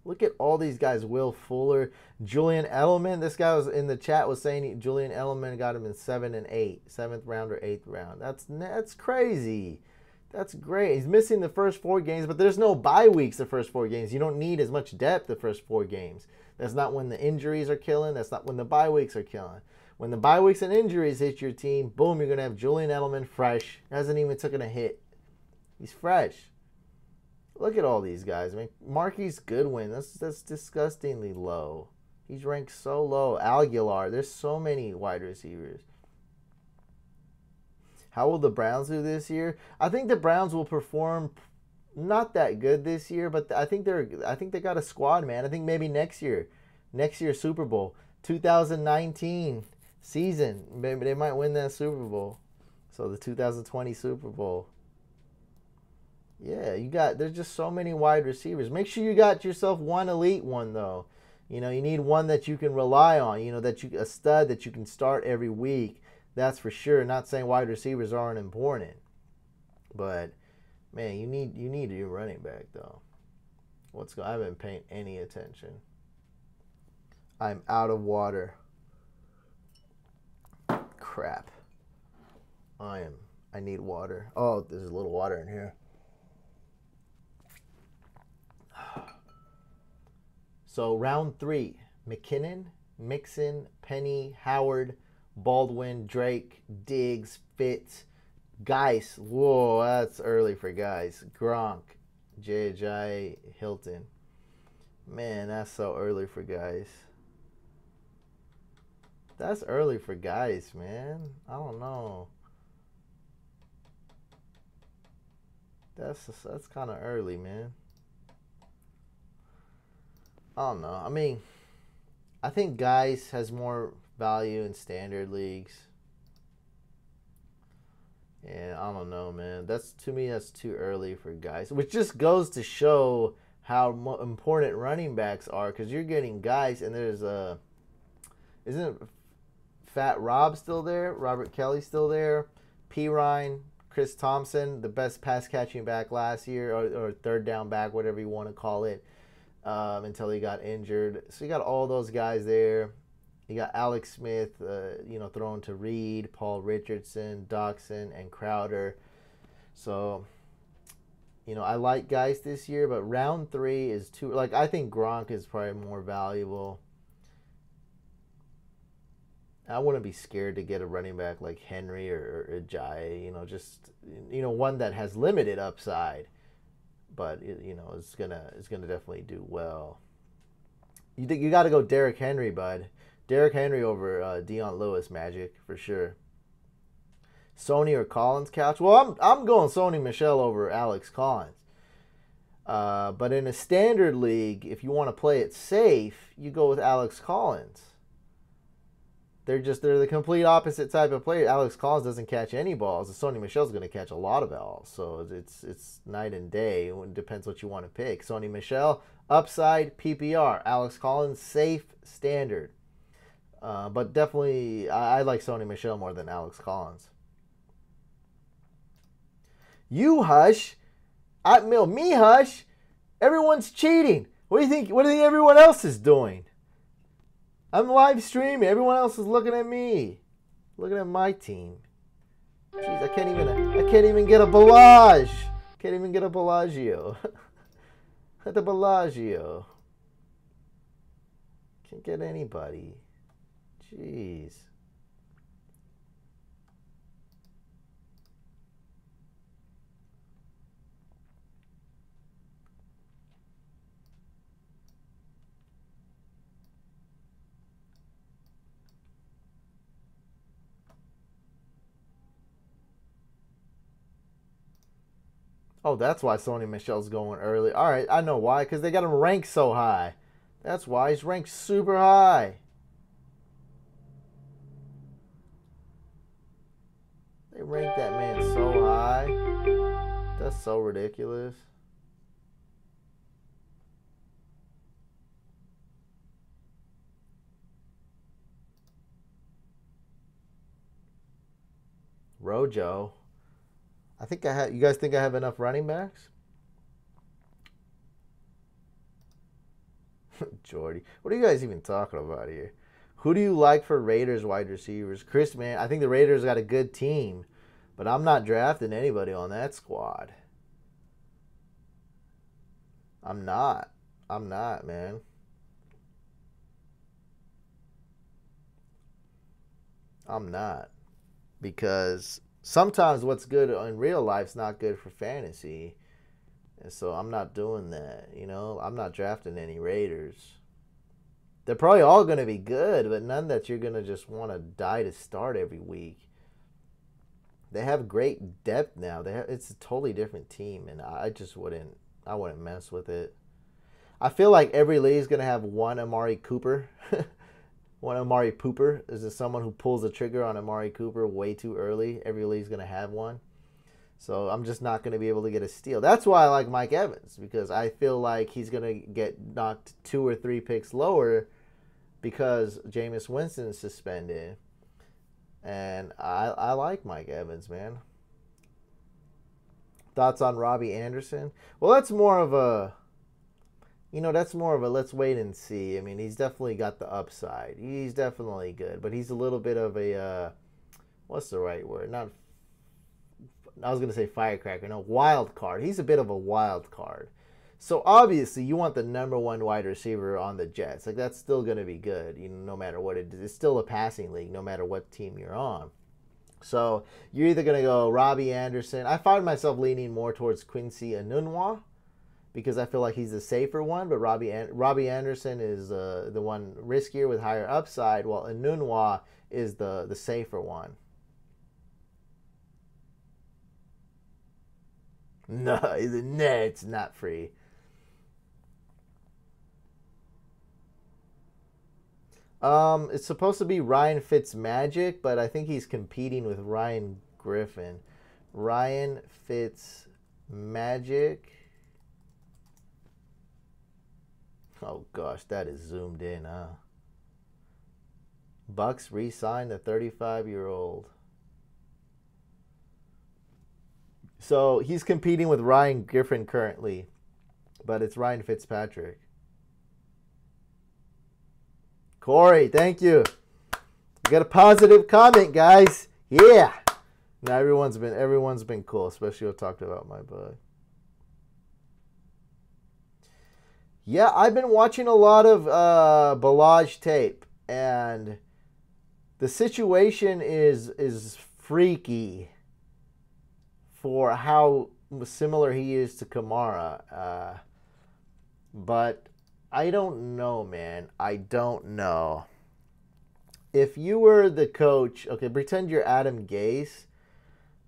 Look at all these guys. Will Fuller, Julian Edelman. This guy was in the chat was saying Julian Edelman got him in 7 and 8, 7th round or 8th round. That's crazy. That's great. He's missing the first 4 games, but there's no bye weeks the first 4 games. You don't need as much depth the first 4 games. That's not when the injuries are killing. That's not when the bye weeks are killing. When the bye weeks and injuries hit your team, boom, you're going to have Julian Edelman fresh. Hasn't even taken a hit. He's fresh. Look at all these guys. I mean, Marquise Goodwin, that's disgustingly low. He's ranked so low. Aguilar, there's so many wide receivers. How will the Browns do this year? I think the Browns will perform not that good this year, but I think they got a squad, man. I think maybe next year Super Bowl, 2019 season, maybe they might win that Super Bowl. So the 2020 Super Bowl. Yeah, there's just so many wide receivers. Make sure you got yourself one elite one though. You need one that you can rely on, a stud that you can start every week. That's for sure. Not saying wide receivers aren't important. But man, you need your running back though. I haven't paid any attention. I'm out of water. Crap. I need water. Oh, there's a little water in here. So round 3, McKinnon, Mixon, Penny, Howard, Baldwin, Drake, Diggs, Fitz, Geis. Whoa, that's early for Geis. Gronk, J.J. Hilton. Man, that's so early for Geis. That's early for Geis, man. I don't know. That's kind of early, man. I don't know. I mean, I think Guice has more value in standard leagues. And I don't know, man. That's to me, that's too early for Guice, which just goes to show how important running backs are. Because you're getting Guice, and there's isn't Fat Rob still there? Robert Kelly still there? P. Ryan, Chris Thompson, the best pass catching back last year, or third down back, whatever you want to call it, until he got injured. So you got all those guys there. You got Alex Smith, thrown to Reed, Paul Richardson, Doxson, and Crowder. So, I like Guice this year, but round 3 is too. Like, I think Gronk is probably more valuable. I wouldn't be scared to get a running back like Henry or Ajayi, one that has limited upside, but is gonna definitely do well. You got to go Derrick Henry, bud. Derrick Henry over Dion Lewis, Magic for sure. Sony or Collins couch? Well, I'm going Sony Michel over Alex Collins. But in a standard league, if you want to play it safe, you go with Alex Collins. They're the complete opposite type of player. Alex Collins doesn't catch any balls. Sony Michel's going to catch a lot of balls. So it's night and day. It depends what you want to pick. Sony Michel, upside, PPR. Alex Collins, safe, standard. But definitely, I like Sony Michel more than Alex Collins. You hush. Me hush. Everyone's cheating. What do you think everyone else is doing? I'm live streaming. Everyone else is looking at me. Looking at my team. Jeez, I can't even get a Balaj. Can't even get a Bellagio. At the Bellagio. Can't get anybody. Jeez. Oh, that's why Sony Michel's going early. All right, I know why. Because they got him ranked so high. That's why he's ranked super high. They ranked that man so high. That's so ridiculous. Rojo. I think I have. You guys think I have enough running backs? Jordy. What are you guys even talking about here? Who do you like for Raiders wide receivers? Chris, man, I think the Raiders got a good team, but I'm not drafting anybody on that squad. I'm not, man. I'm not. Because sometimes what's good in real life is not good for fantasy. And so I'm not doing that, I'm not drafting any Raiders. They're probably all going to be good, but none that you're going to just want to die to start every week. They have great depth now. It's a totally different team, and I wouldn't mess with it. I feel like every league is going to have one Amari Cooper. One Amari Pooper. Is this someone who pulls the trigger on Amari Cooper way too early? Every league's going to have one. So I'm just not going to be able to get a steal. That's why I like Mike Evans, because I feel like he's going to get knocked 2 or 3 picks lower because Jameis Winston is suspended. And I like Mike Evans, man. Thoughts on Robbie Anderson? Well, that's more of a let's wait and see. I mean, he's definitely got the upside. He's definitely good, but he's a little bit of a, what's the right word? I was going to say firecracker. No, wild card. He's a bit of a wild card. So obviously you want the number 1 wide receiver on the Jets. Like, that's still going to be good, no matter what it is. It's still a passing league, no matter what team you're on. So you're either going to go Robbie Anderson. I find myself leaning more towards Quincy Enunwa because I feel like he's the safer one, but Robbie Anderson is the one riskier with higher upside, while Enunwa is the safer one. No, it's not free. It's supposed to be Ryan Fitzmagic, but I think he's competing with Ryan Griffin. Ryan Fitzmagic. Oh gosh, that is zoomed in, huh? Bucks re-signed the 35-year-old. So he's competing with Ryan Griffin currently, but it's Ryan Fitzpatrick. Corey, thank you. We got a positive comment, guys. Yeah. Now everyone's been cool, especially who talked about my bug. Yeah, I've been watching a lot of Balaj tape, and the situation is freaky for how similar he is to Kamara. But I don't know, man. I don't know. If you were the coach, okay, pretend you're Adam Gase.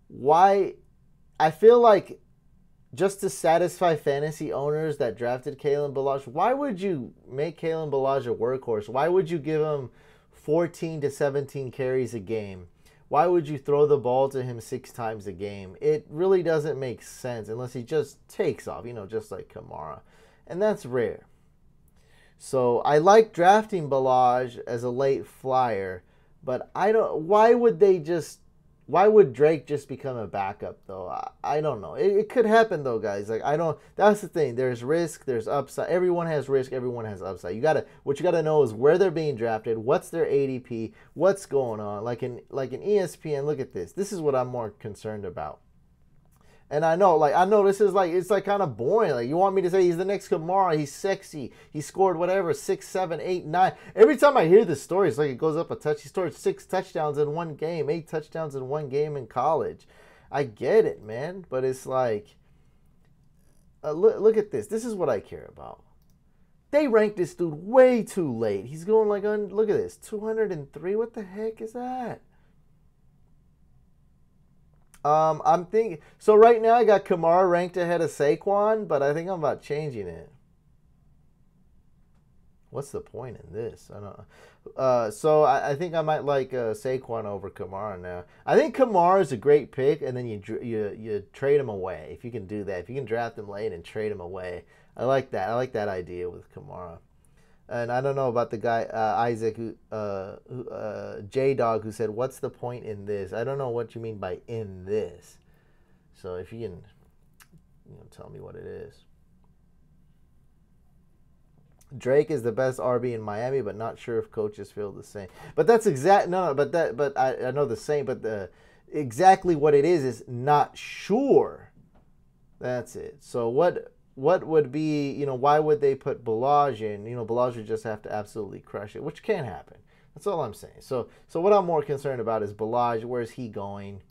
Why? I feel like just to satisfy fantasy owners that drafted Kalen Ballage, why would you make Kalen Ballage a workhorse? Why would you give him 14 to 17 carries a game? Why would you throw the ball to him 6 times a game? It really doesn't make sense unless he just takes off, just like Kamara. And that's rare. So I like drafting Ballage as a late flyer, but why would Drake just become a backup though? I don't know. It could happen though, guys. That's the thing. There's risk, there's upside. Everyone has risk, everyone has upside. What you gotta know is where they're being drafted, what's their ADP, what's going on. Like in ESPN, look at this. This is what I'm more concerned about. And I know this is it's kind of boring. You want me to say he's the next Kamara, he's sexy, he scored whatever, 6, 7, 8, 9. Every time I hear this story, it's like it goes up a touch. He scored 6 touchdowns in one game, 8 touchdowns in one game in college. I get it, man, but it's like, look at this. This is what I care about. They ranked this dude way too late. He's going look at this, 203. What the heck is that? I'm thinking. So right now I got Kamara ranked ahead of Saquon, but I think I'm about changing it. What's the point in this? I don't know. So I think I might like Saquon over Kamara now. I think Kamara is a great pick, and then you trade him away if you can do that. If you can draft him late and trade him away, I like that. I like that idea with Kamara. And I don't know about the guy Isaac, J Dog, who said, "What's the point in this?" I don't know what you mean by "in this." So if you can, tell me what it is. Drake is the best RB in Miami, but not sure if coaches feel the same. But that's But I know the same. But exactly what it is not sure. That's it. So what would be, why would they put Ballage in? Ballage would just have to absolutely crush it, which can happen. That's all I'm saying. So what I'm more concerned about is Ballage. Where's he going?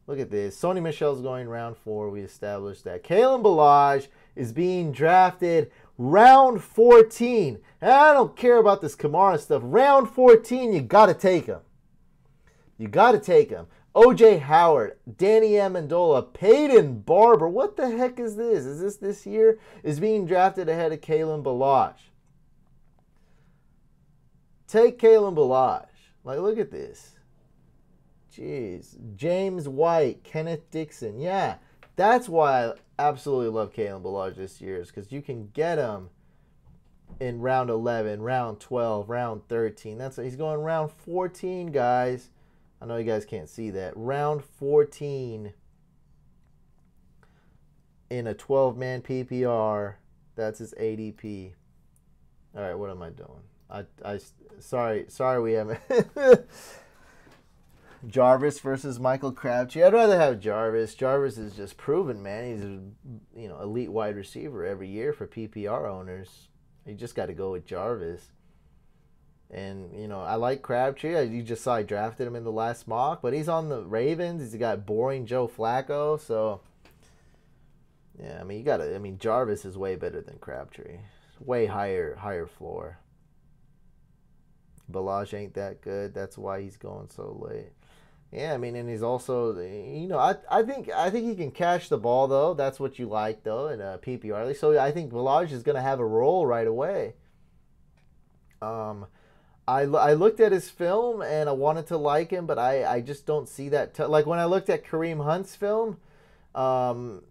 Look at this. Sony Michel's going round 4. We established that. Kalen Ballage is being drafted round 14. And I don't care about this Kamara stuff. Round 14, you got to take him. You got to take him. O.J. Howard, Danny Amendola, Peyton Barber. What the heck is this? Is this year? Is being drafted ahead of Kalen Ballage. Take Kalen Ballage. Look at this. Jeez. James White, Kenneth Dixon. Yeah, that's why I absolutely love Kalen Ballage this year, is because you can get him in round 11, round 12, round 13. He's going round 14, guys. I know you guys can't see that. Round 14 in a 12-man PPR. That's his ADP. All right, what am I doing? Sorry we haven't. Jarvis versus Michael Crabtree. I'd rather have Jarvis. Jarvis is just proven, man. He's elite wide receiver every year for PPR owners. You just got to go with Jarvis. And, I like Crabtree. You just saw I drafted him in the last mock. But he's on the Ravens. He's got boring Joe Flacco. So, yeah, Jarvis is way better than Crabtree. Way higher floor. Ballage ain't that good. That's why he's going so late. Yeah, I mean, and he's also, I think he can catch the ball though. That's what you like though in a PPR league. So I think Balaj is going to have a role right away. Um, I looked at his film and I wanted to like him, but I just don't see that. Like when I looked at Kareem Hunt's film,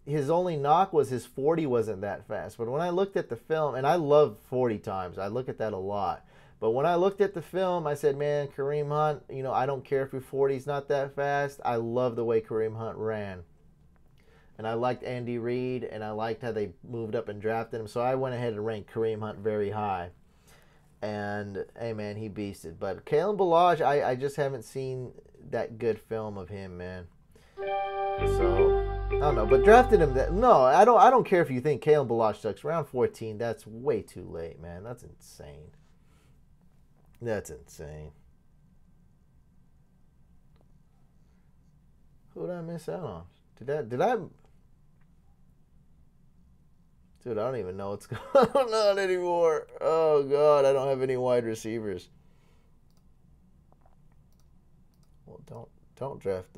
his only knock was his 40 wasn't that fast. But when I looked at the film, and I love 40 times, I look at that a lot. But when I looked at the film, I said, man, Kareem Hunt, I don't care if your 40 is not that fast. I love the way Kareem Hunt ran. And I liked Andy Reid, and I liked how they moved up and drafted him. So I went ahead and ranked Kareem Hunt very high. And, hey, man, he beasted. But Kalen Balaj, I just haven't seen that good film of him, man. So I don't know, but drafted him. No, I don't care if you think Kalen Balaj sucks. Round 14, that's way too late, man. That's insane. That's insane. Who did I miss out on? Did I? Dude, I don't even know what's going on anymore. Oh God, I don't have any wide receivers. Well, don't draft.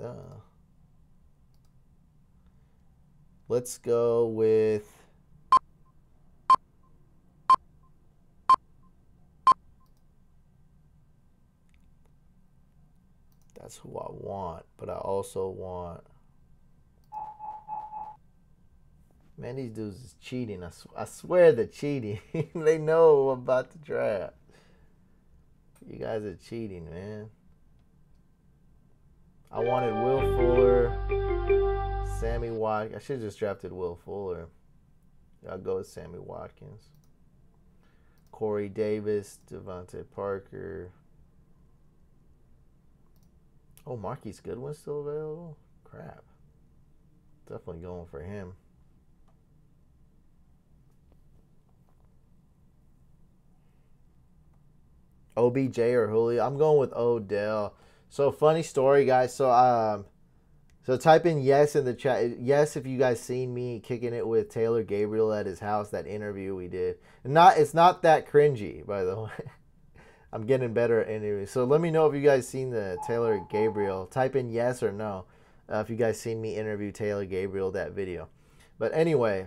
Let's go with. That's who I want, but I also want. Man, these dudes is cheating. I swear they're cheating. They know I'm about to draft. You guys are cheating, man. I wanted Will Fuller, Sammy Watkins. I should have just drafted Will Fuller. I'll go with Sammy Watkins. Corey Davis, Devontae Parker. Oh, Marquise Goodwin's still available? Crap. Definitely going for him. OBJ or Julio? I'm going with Odell. So funny story, guys. So type in yes in the chat. Yes, if you guys seen me kicking it with Taylor Gabriel at his house, that interview we did. It's not that cringy, by the way. I'm getting better at interviews. So let me know if you guys seen the Taylor Gabriel. Type in yes or no if you guys seen me interview Taylor Gabriel, that video. But anyway,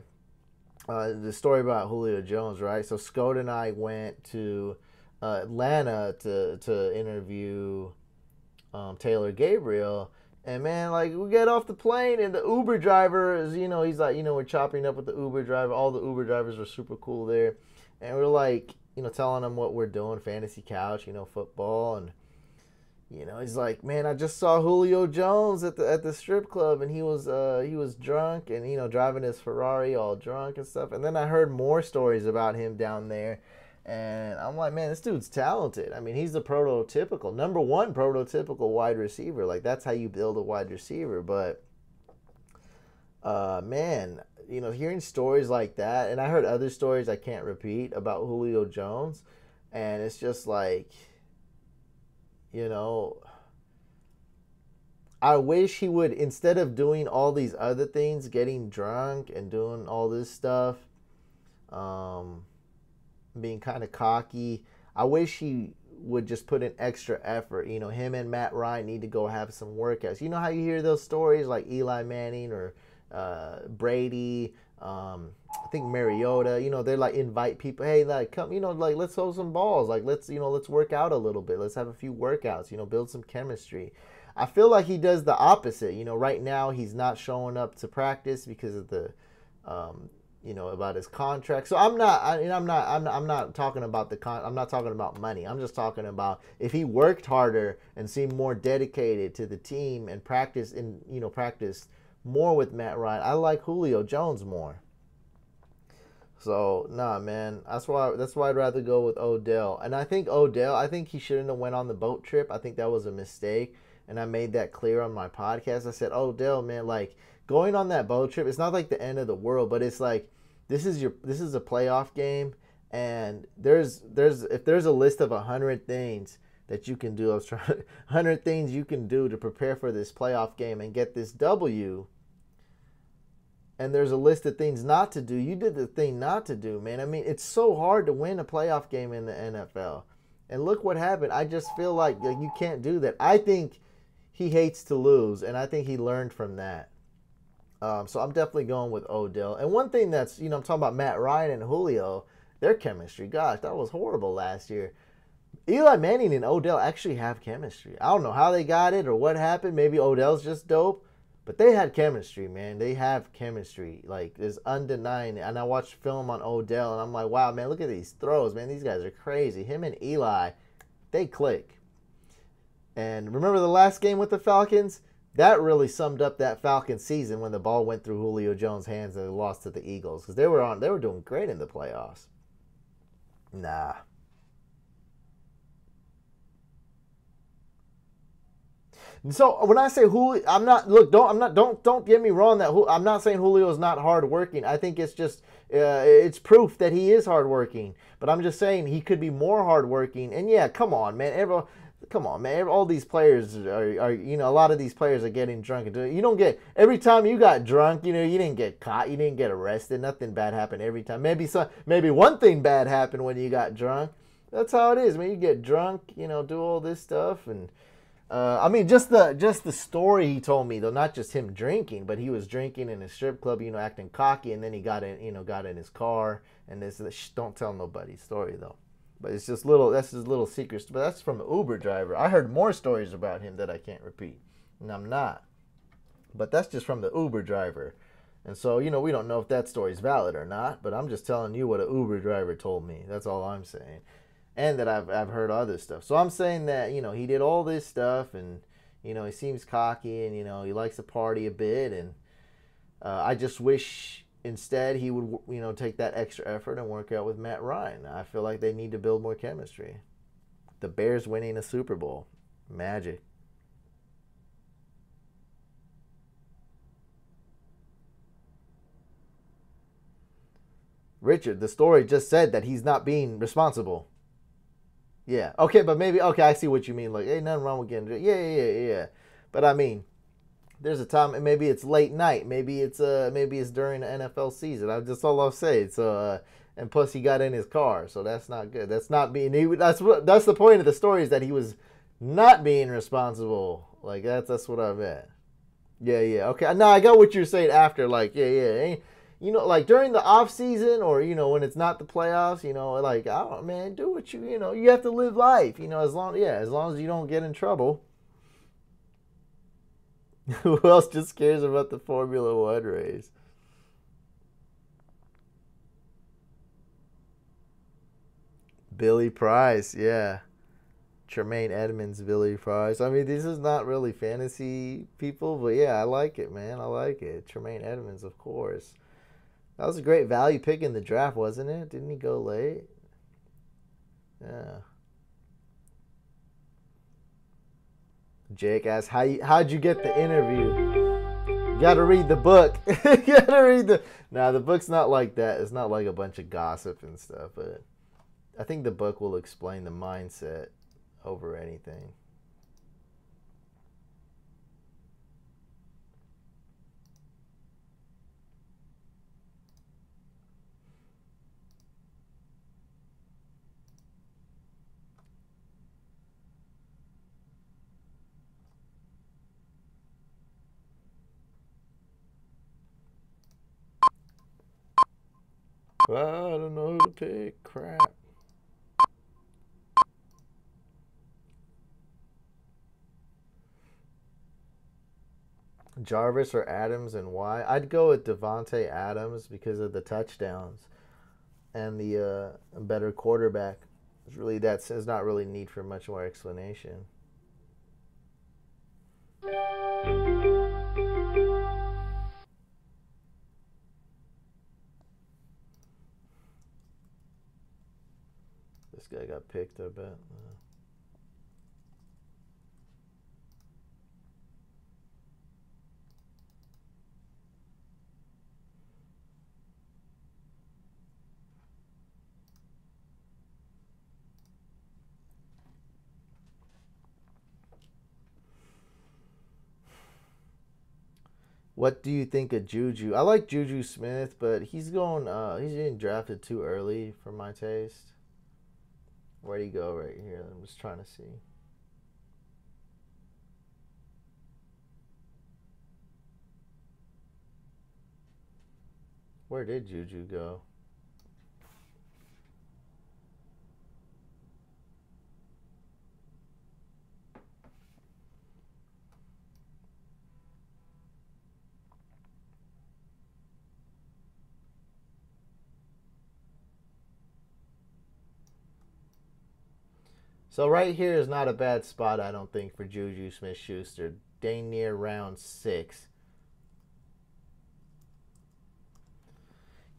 the story about Julio Jones, right? So Scott and I went to Atlanta to interview Taylor Gabriel. And man, like we get off the plane and the Uber driver is, he's like, we're chopping up with the Uber driver. All the Uber drivers were super cool there. And we're like, telling them what we're doing, fantasy couch, football. And, he's like, man, I just saw Julio Jones at the strip club and he was drunk and, driving his Ferrari all drunk and stuff. And then I heard more stories about him down there. And I'm like, man, this dude's talented. I mean, he's the prototypical, number one prototypical wide receiver. Like, that's how you build a wide receiver. But, man, hearing stories like that, and I heard other stories I can't repeat about Julio Jones, and it's just like, I wish he would, instead of doing all these other things, getting drunk and doing all this stuff, being kind of cocky, I wish he would just put in extra effort. Him and Matt Ryan need to go have some workouts. You know how you hear those stories like Eli Manning or Brady, I think Mariota, they're like invite people, hey, like come, like let's throw some balls, like let's work out a little bit, let's have a few workouts, build some chemistry. I feel like he does the opposite. Right now he's not showing up to practice because of the about his contract. So I'm not talking about I'm not talking about money. I'm just talking about if he worked harder and seemed more dedicated to the team and practiced more with Matt Ryan. I like Julio Jones more. So nah, man, that's why I'd rather go with Odell. And I think he shouldn't have went on the boat trip. I think that was a mistake, and I made that clear on my podcast. I said, Odell, man, like going on that boat trip, it's not like the end of the world, but it's like this is a playoff game, and if there's a list of 100 things that you can do, 100 things you can do to prepare for this playoff game and get this W. And there's a list of things not to do. You did the thing not to do, man. I mean, it's so hard to win a playoff game in the NFL. And look what happened. I just feel like you can't do that. I think he hates to lose, and I think he learned from that. So I'm definitely going with Odell. And one thing that's, I'm talking about Matt Ryan and Julio, their chemistry. Gosh, that was horrible last year. Eli Manning and Odell actually have chemistry. I don't know how they got it or what happened. Maybe Odell's just dope. But they had chemistry, man. They have chemistry. Like, it's undeniable. And I watched film on Odell, and I'm like, wow, man, look at these throws, man. These guys are crazy. Him and Eli, they click. And remember the last game with the Falcons? That really summed up that Falcons season when the ball went through Julio Jones' hands and they lost to the Eagles. Because they were doing great in the playoffs. Nah. So when I say Julio, don't get me wrong. I'm not saying Julio is not hardworking. I think it's just it's proof that he is hardworking. But I'm just saying he could be more hardworking. And yeah, come on, man. All these players are a lot of these players are getting drunk. You don't get every time you got drunk. You didn't get caught. You didn't get arrested. Nothing bad happened every time. Maybe one thing bad happened when you got drunk. That's how it is. When you get drunk, do all this stuff and. I mean, just the story he told me though, not just him drinking, but he was drinking in a strip club, acting cocky, and then he got in his car, and this don't tell nobody story though. But it's just that's his little secret. But that's from an Uber driver. I heard more stories about him that I can't repeat, and I'm not. But that's just from the Uber driver, and so we don't know if that story is valid or not. But I'm just telling you what an Uber driver told me. That's all I'm saying. And that I've heard other stuff. So I'm saying that, he did all this stuff and, he seems cocky and, he likes to party a bit. And I just wish instead he would, take that extra effort and work out with Matt Ryan. I feel like they need to build more chemistry. The Bears winning a Super Bowl. Magic. Richard, the story just said that he's not being responsible. Yeah. Okay, but maybe I see what you mean. Like, hey, nothing wrong with getting drunk. Yeah. But I mean, there's a time. Maybe it's late night. Maybe it's during the NFL season. That's all I'll say. So and plus he got in his car, so that's not good. That's not being. That's the point of the story is that he was not being responsible. Like that's what I meant. Yeah. Okay. No, I got what you're saying after. Like, yeah. Like during the off season or, when it's not the playoffs, like, oh man, do what you have to live life, as long as you don't get in trouble. Who else just cares about the Formula One race? Billy Price, yeah. Tremaine Edmonds, Billy Price. I mean, this is not really fantasy people, but yeah, I like it, man. I like it. Tremaine Edmonds, of course. That was a great value pick in the draft, wasn't it? Didn't he go late? Yeah. Jake asks, how'd you get the interview? You gotta read the book. You gotta read the book's not like that. It's not like a bunch of gossip and stuff, but I think the book will explain the mindset over anything. Well, I don't know who to pick. Crap. Jarvis or Adams and why? I'd go with Devontae Adams because of the touchdowns and the better quarterback. There's not really need for much more explanation. This guy got picked, I bet. What do you think of Juju? I like Juju Smith, but he's getting drafted too early for my taste. Where'd he go right here? I'm just trying to see. Where did Juju go? So right here is not a bad spot, I don't think, for Juju Smith-Schuster. Dang near round 6.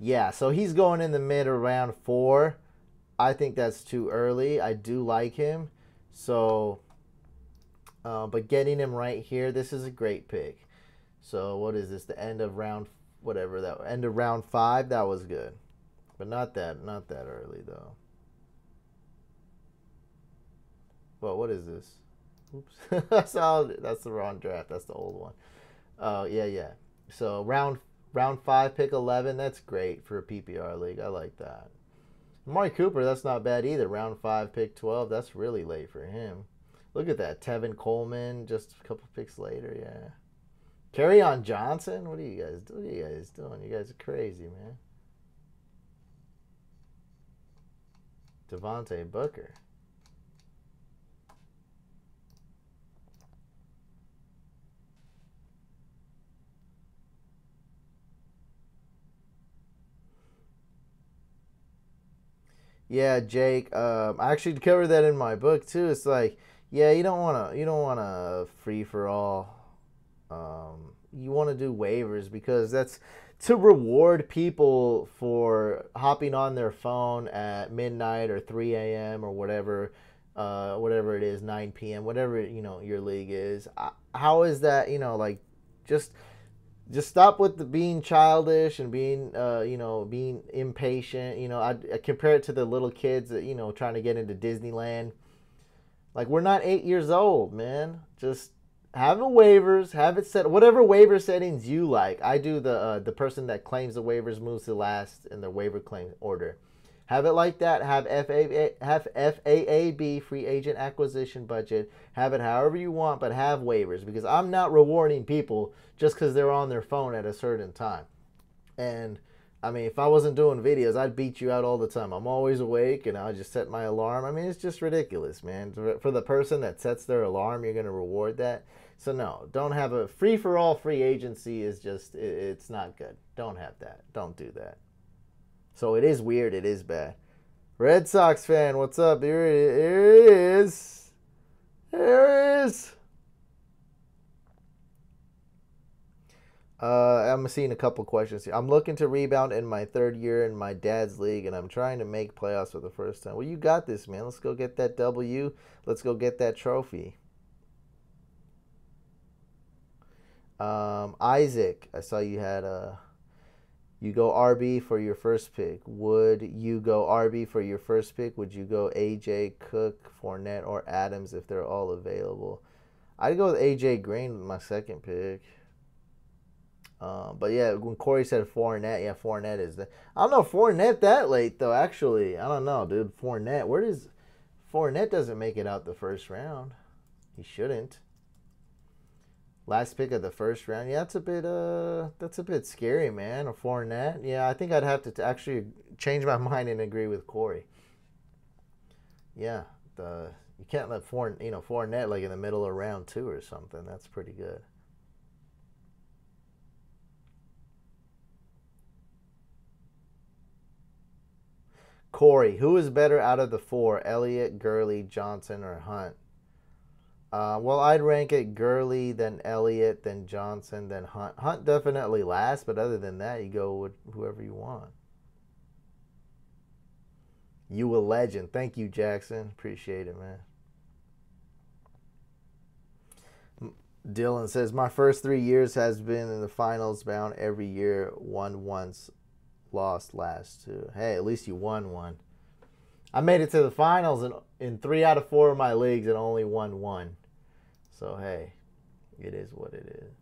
Yeah, so he's going in the mid of round 4. I think that's too early. I do like him. So, but getting him right here, this is a great pick. So what is this? The end of round, whatever that, end of round 5. That was good, but not that early though. Well, what is this? Oops, that's the wrong draft. That's the old one. Oh yeah. So round 5, pick 11. That's great for a PPR league. I like that. Amari Cooper, that's not bad either. Round 5, pick 12. That's really late for him. Look at that. Tevin Coleman, just a couple picks later. Yeah. Kerryon Johnson. What are you guys doing? You guys are crazy, man. Devontae Booker. Yeah, Jake. I actually covered that in my book too. It's like, yeah, you don't want to free for all. You want to do waivers because that's to reward people for hopping on their phone at midnight or 3 a.m. or whatever it is, 9 p.m. whatever your league is. How is that? Like just stop with the being childish and being being impatient. I compare it to the little kids that trying to get into Disneyland. Like, we're not 8 years old, man. Just have the waivers, have it set whatever waiver settings you like. I do the person that claims the waivers moves to last in the waiver claim order. Have it like that. Have FAAB, free agent acquisition budget. Have it however you want, but have waivers, because I'm not rewarding people just because they're on their phone at a certain time. And I mean, if I wasn't doing videos, I'd beat you out all the time. I'm always awake, and I just set my alarm. I mean, it's just ridiculous, man. For the person that sets their alarm, you're going to reward that. So no, don't have a free-for-all free agency. Is just, it's not good. Don't have that. Don't do that. So it is weird. It is bad. Red Sox fan, what's up? Here it is. Here it is. I'm seeing a couple questions here. I'm looking to rebound in my 3rd year in my dad's league, and I'm trying to make playoffs for the first time. Well, you got this, man. Let's go get that W. Let's go get that trophy. Isaac, I saw you had you go RB for your first pick. Would you go RB for your first pick? Would you go AJ, Cook, Fournette, or Adams if they're all available? I'd go with AJ Green with my second pick. But yeah, when Corey said Fournette, yeah, Fournette is the. I don't know Fournette that late though. Actually, I don't know, dude. Fournette doesn't make it out the first round. He shouldn't. Last pick of the first round. Yeah, that's a bit scary, man. A Fournette. Yeah, I think I'd have to actually change my mind and agree with Corey. Yeah, you can't let Fournette like in the middle of round 2 or something. That's pretty good. Corey, who is better out of the 4? Elliott, Gurley, Johnson, or Hunt? Well, I'd rank it Gurley, then Elliott, then Johnson, then Hunt. Hunt definitely last, but other than that, you go with whoever you want. You a legend. Thank you, Jackson. Appreciate it, man. Dylan says, my first 3 years has been in the finals bound every year. Won once, lost last 2. Hey, at least you won one. I made it to the finals in 3 out of 4 of my leagues and only won 1. So, hey, it is what it is.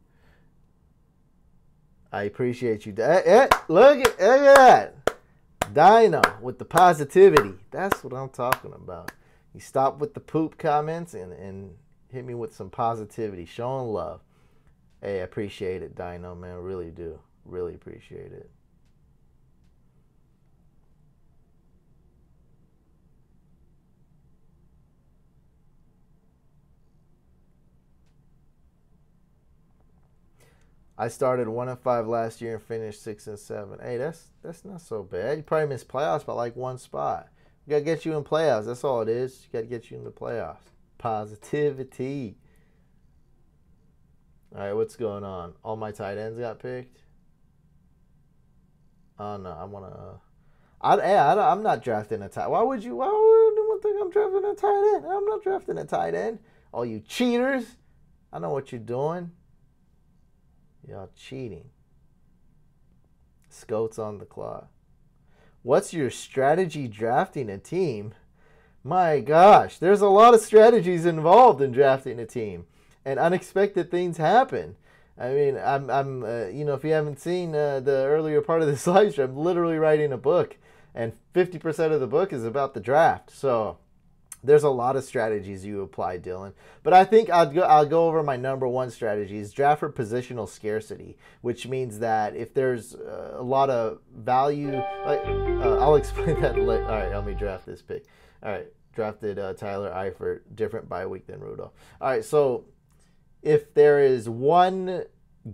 I appreciate you. Look at that. Dino with the positivity. That's what I'm talking about. You stop with the poop comments and hit me with some positivity. Showing love. Hey, I appreciate it, Dino, man. Really do. Really appreciate it. I started 1-5 last year and finished 6-7. Hey, that's not so bad. You probably missed playoffs by like one spot. We gotta get you in playoffs. That's all it is. You gotta get you in the playoffs. Positivity. All right, what's going on? All my tight ends got picked. Oh no, I wanna. I'm not drafting a tight. Why would you? Why would anyone think I'm drafting a tight end? I'm not drafting a tight end. All you cheaters! I know what you're doing. Y'all cheating. Scoats on the clock. What's your strategy drafting a team? My gosh, there's a lot of strategies involved in drafting a team, and unexpected things happen. I mean, I'm you know, if you haven't seen the earlier part of this live stream, I'm literally writing a book, and 50% of the book is about the draft. So there's a lot of strategies you apply, Dylan. But I think I'll go over my number one strategy is draft for positional scarcity, which means that if there's a lot of value, like I'll explain that later. All right, let me draft this pick. All right, drafted Tyler Eifert, different bye week than Rudolph. All right, so if there is one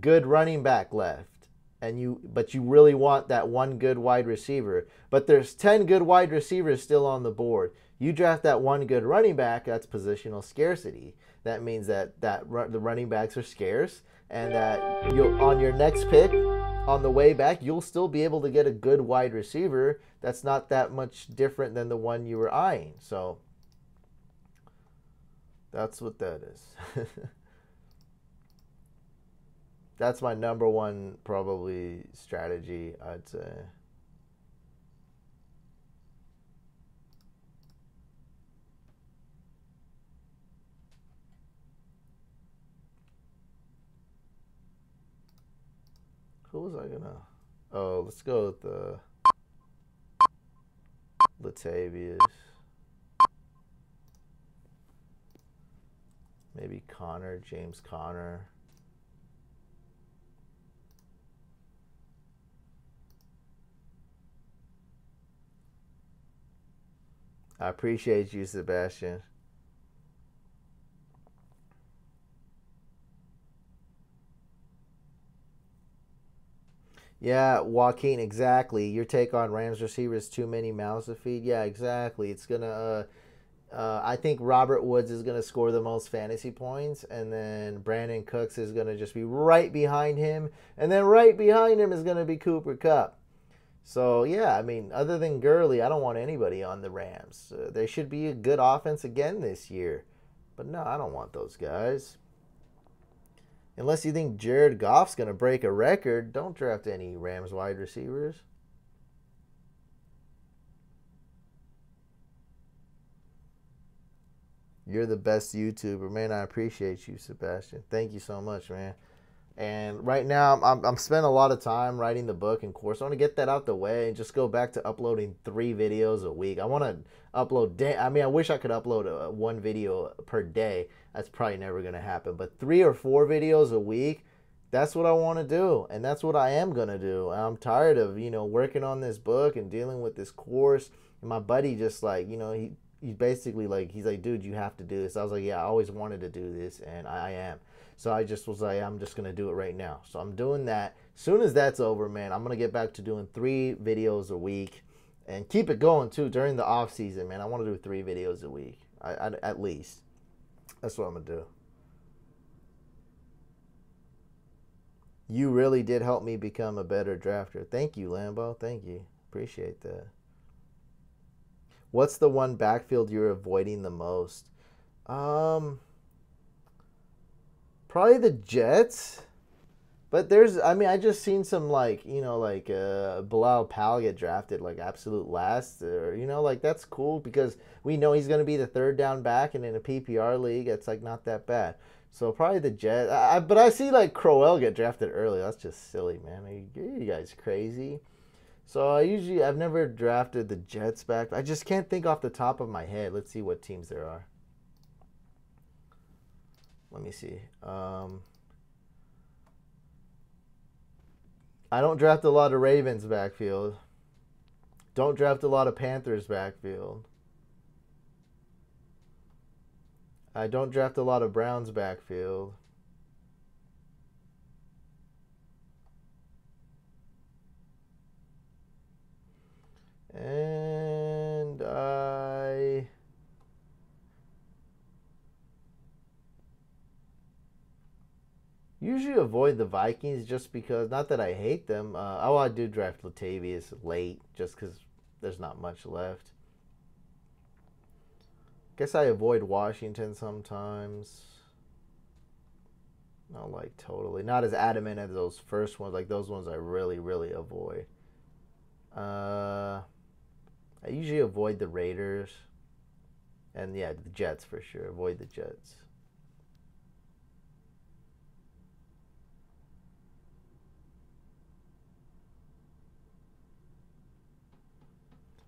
good running back left, but you really want that one good wide receiver, but there's 10 good wide receivers still on the board. You draft that one good running back, that's positional scarcity. That means that the running backs are scarce, and that on your next pick, on the way back, you'll still be able to get a good wide receiver that's not that much different than the one you were eyeing. So that's what that is. That's my number one probably strategy, I'd say. Who was I gonna? Oh, let's go with the Latavius. Maybe Connor, James Conner. I appreciate you, Sebastian. Yeah, Joaquin, exactly. Your take on Rams receivers, too many mouths to feed. Yeah, exactly. It's gonna. I think Robert Woods is gonna score the most fantasy points, and then Brandon Cooks is gonna just be right behind him, and then right behind him is gonna be Cooper Kupp. So yeah, I mean, other than Gurley, I don't want anybody on the Rams. They should be a good offense again this year, but no, I don't want those guys. Unless you think Jared Goff's going to break a record, don't draft any Rams wide receivers. You're the best YouTuber, man. I appreciate you, Sebastian. Thank you so much, man. And right now, I'm spending a lot of time writing the book and course. I want to get that out the way and just go back to uploading 3 videos a week. I want to upload. I wish I could upload one video per day. That's probably never going to happen. But 3 or 4 videos a week, that's what I want to do, and that's what I am going to do. I'm tired of working on this book and dealing with this course. And my buddy just like he basically like he's like, dude, you have to do this. I was like, yeah, I always wanted to do this, and I am. So I just was like, I'm just going to do it right now. So I'm doing that. As soon as that's over, man, I'm going to get back to doing 3 videos a week and keep it going, too, during the off season, man. I want to do 3 videos a week, at least. That's what I'm going to do. You really did help me become a better drafter. Thank you, Lambo. Thank you. Appreciate that. What's the one backfield you're avoiding the most? Probably the Jets. But I just seen some Bilal Powell get drafted like absolute last. Or, that's cool because we know he's going to be the 3rd down back, and in a PPR league, it's like not that bad. So probably the Jets. But I see like Crowell get drafted early. That's just silly, man. You guys crazy. So I've never drafted the Jets back. I just can't think off the top of my head. Let's see what teams there are. Let me see. I don't draft a lot of Ravens backfield. Don't draft a lot of Panthers backfield. I don't draft a lot of Browns backfield. usually avoid the Vikings just because, not that I hate them. I do draft Latavius late just because there's not much left. Guess I avoid Washington sometimes. Not like totally. Not as adamant as those first ones. Like those ones I really, really avoid. I usually avoid the Raiders. And yeah, the Jets for sure. Avoid the Jets.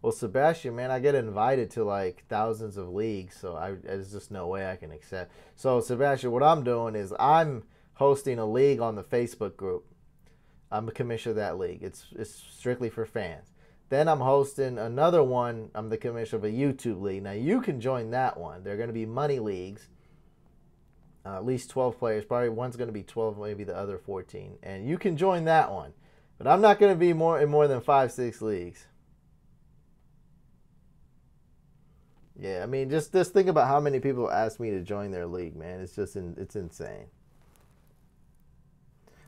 Well, Sebastian, man, I get invited to like thousands of leagues, so there's just no way I can accept. So, Sebastian, what I'm doing is I'm hosting a league on the Facebook group. I'm the commissioner of that league. It's strictly for fans. Then I'm hosting another one. I'm the commissioner of a YouTube league. Now you can join that one. They're going to be money leagues. At least 12 players. Probably one's going to be 12, maybe the other 14. And you can join that one. But I'm not going to be in more than 5-6 leagues. Yeah, I mean, just think about how many people ask me to join their league, man. It's insane.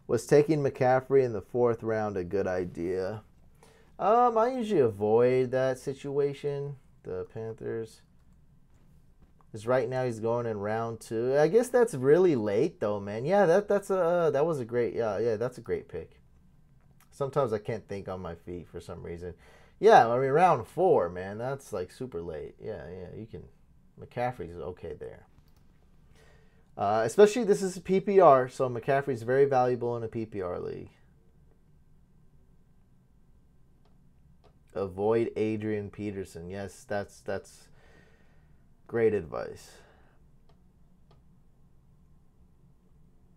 Was taking McCaffrey in the 4th round a good idea? I usually avoid that situation. The Panthers. Because right now he's going in round 2. I guess that's really late though, man. Yeah, that was a great that's a great pick. Sometimes I can't think on my feet for some reason. Yeah, I mean round 4, man. That's like super late. Yeah, you can. McCaffrey's okay there. Especially this is a PPR, so McCaffrey's very valuable in a PPR league. Avoid Adrian Peterson. Yes, that's great advice.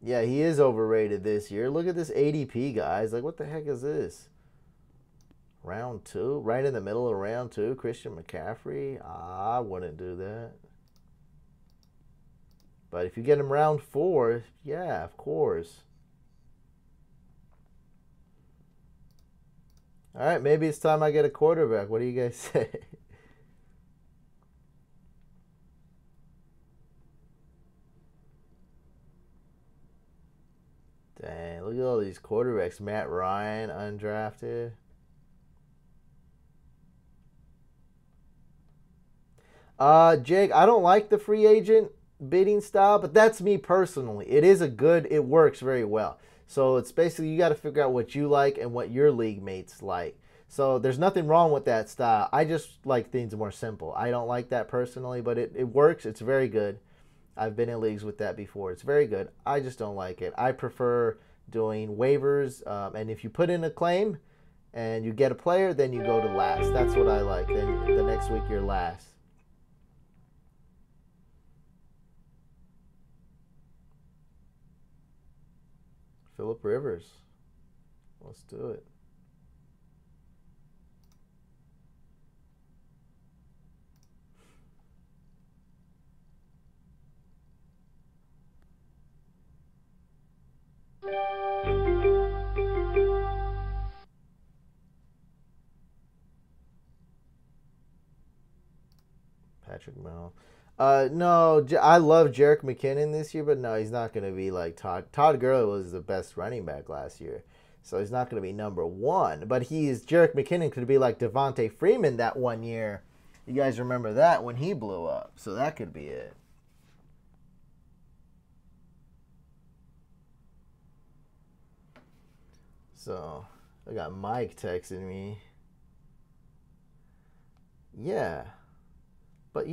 Yeah, he is overrated this year. Look at this ADP, guys. Like, what the heck is this? Round 2? Right in the middle of round 2? Christian McCaffrey? I wouldn't do that. But if you get him round 4, yeah, of course. All right, maybe it's time I get a quarterback. What do you guys say? Dang, look at all these quarterbacks. Matt Ryan, undrafted. Jake, I don't like the free agent bidding style, but that's me personally. It works very well. So it's basically you got to figure out what you like and what your league mates like. So there's nothing wrong with that style. I just like things more simple. I don't like that personally, but it works. It's very good. I've been in leagues with that before. It's very good. I just don't like it. I prefer doing waivers, and if you put in a claim and you get a player, then you go to last. That's what I like. Then the next week you're last. Phillip Rivers. Let's do it. Patrick Mahomes. No, I love Jerick McKinnon this year, but no, he's not going to be like Todd. Todd Gurley was the best running back last year, so he's not going to be number 1. But Jerick McKinnon could be like Devontae Freeman that one year. You guys remember that when he blew up, so that could be it. So I got Mike texting me. Yeah, but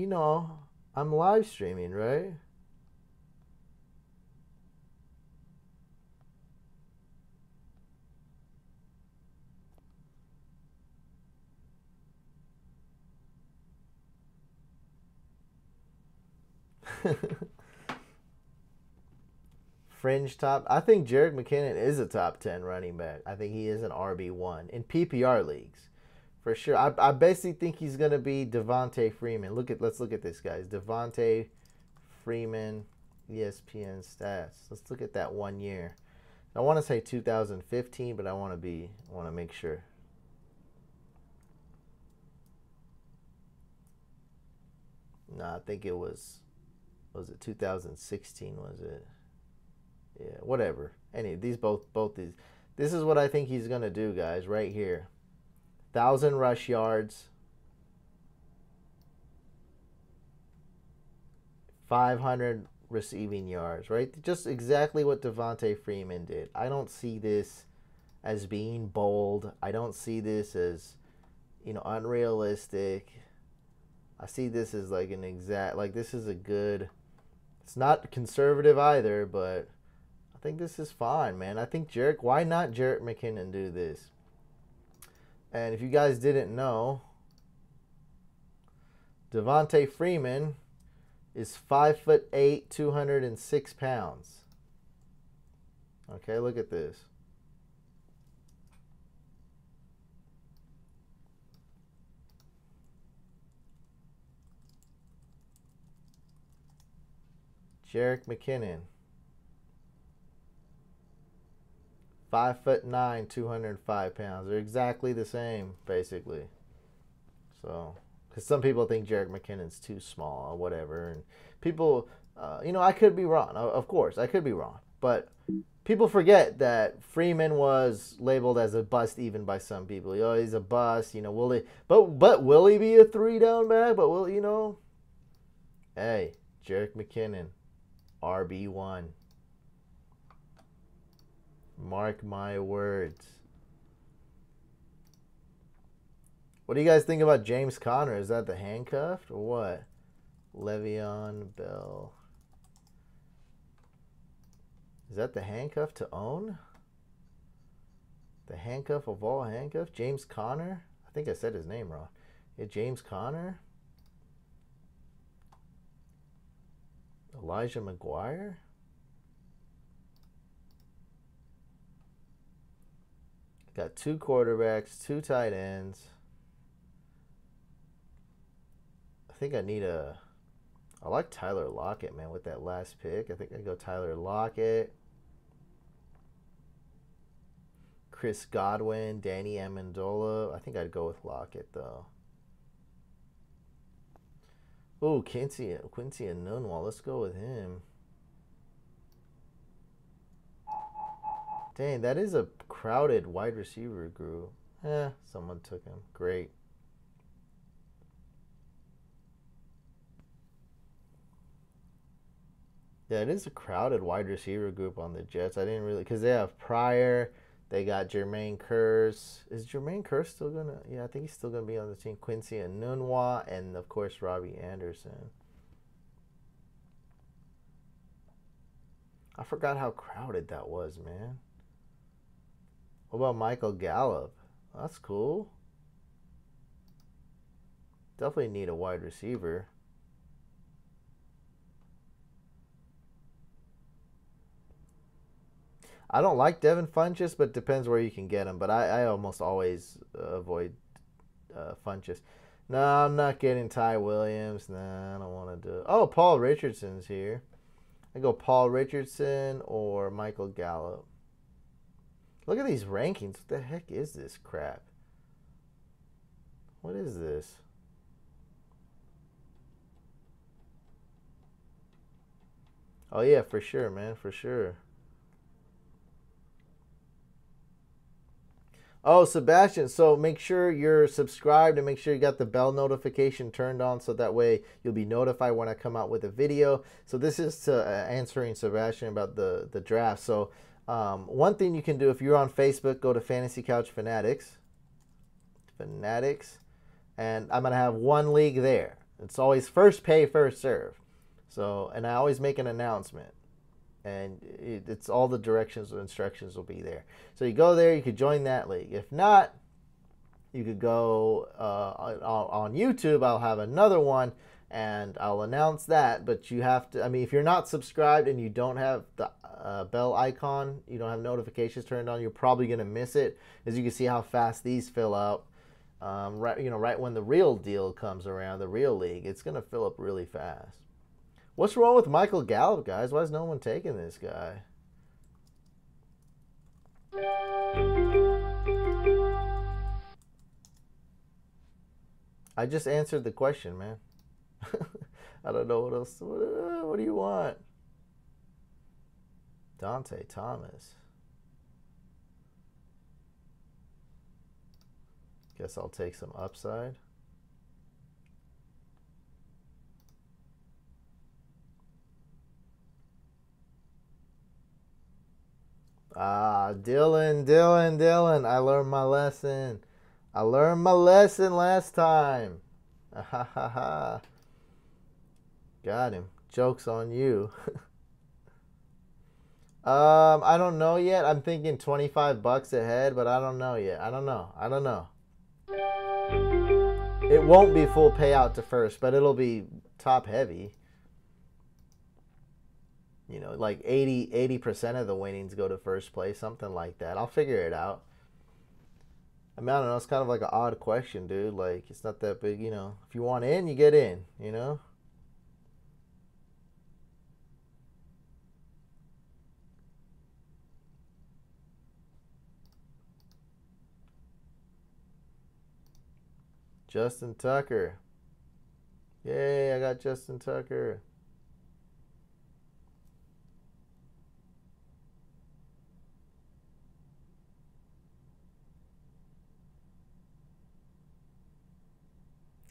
I'm live streaming, right? Fringe top. I think Jerick McKinnon is a top 10 running back. I think he is an RB1 in PPR leagues. For sure. I basically think he's going to be Devontae Freeman. Let's look at this, guys. Devontae Freeman, ESPN stats. Let's look at that one year. I want to say 2015, but I want to make sure. No, I think it was it 2016, was it? Yeah, whatever. Any these both these. This is what I think he's gonna do, guys. Right here, 1,000 rush yards, 500 receiving yards. Right, just exactly what Devonta Freeman did. I don't see this as being bold. I don't see this as, unrealistic. I see this as like an exact, like this is a good. It's not conservative either, but I think this is fine, man. I think why not Jerick McKinnon do this? And if you guys didn't know, Devonta Freeman is 5'8", 206 pounds. Okay, look at this. Jerick McKinnon, 5'9", 205 pounds. They're exactly the same, basically. So, because some people think Jerick McKinnon's too small or whatever, and people, I could be wrong. Of course, I could be wrong, but people forget that Freeman was labeled as a bust even by some people. Oh, he's a bust. Will he? But will he be a 3-down back? But will Hey, Jerick McKinnon, RB1. Mark my words. What do you guys think about James Conner? Is that the handcuffed or what? Le'Veon Bell. Is that the handcuff to own? The handcuff of all handcuffs? James Conner? I think I said his name wrong. Yeah, James Conner? Elijah McGuire? Got 2 quarterbacks, 2 tight ends. I think I need I like Tyler Lockett, man, with that last pick. I think I go Tyler Lockett. Chris Godwin, Danny Amendola. I think I'd go with Lockett, though. Oh, Quincy Enunwa. Let's go with him. Dang, that is a crowded wide receiver group. Someone took him. Great. Yeah, it is a crowded wide receiver group on the Jets. I didn't really, because they have Pryor. They got Jermaine Kearse. Is Jermaine Kearse still going to? Yeah, I think he's still going to be on the team. Quincy Enunwa, and, of course, Robbie Anderson. I forgot how crowded that was, man. What about Michael Gallup? That's cool. Definitely need a wide receiver. I don't like Devin Funchess, but it depends where you can get him. But I almost always avoid Funchess. No, I'm not getting Ty Williams. Nah, I don't want to do it. Oh, Paul Richardson's here. I go Paul Richardson or Michael Gallup. Look at these rankings. What the heck is this crap? What is this? Oh, yeah, for sure, man. For sure. Oh, Sebastian, so make sure you're subscribed and make sure you got the bell notification turned on so that way you'll be notified when I come out with a video. So this is to answering Sebastian about the draft. So one thing you can do if you're on Facebook, go to Fantasy Couch Fanatics. And I'm going to have one league there. It's always first pay, first serve. So, and I always make an announcement. And it's all the directions or instructions will be there. So you go there, you could join that league. If not, you could go on YouTube. I'll have another one, and I'll announce that. But you have to, if you're not subscribed and you don't have the bell icon, you don't have notifications turned on, you're probably going to miss it. As you can see how fast these fill out. Right when the real deal comes around, the real league, it's going to fill up really fast. What's wrong with Michael Gallup, guys? Why is no one taking this guy? I just answered the question, man. I don't know what else. What do you want? Dante Thomas. Guess I'll take some upside. Ah, Dylan. I learned my lesson. I learned my lesson last time. Ha ha ha. Got him. Joke's on you. I don't know yet. I'm thinking 25 bucks ahead, but I don't know yet. I don't know. It won't be full payout to first, but it'll be top heavy. You know, like 80% of the winnings go to first place, something like that. I'll figure it out. I mean, I don't know. It's kind of like an odd question, dude. Like, it's not that big, you know. If you want in, you get in, you know. Justin Tucker. Yay, I got Justin Tucker.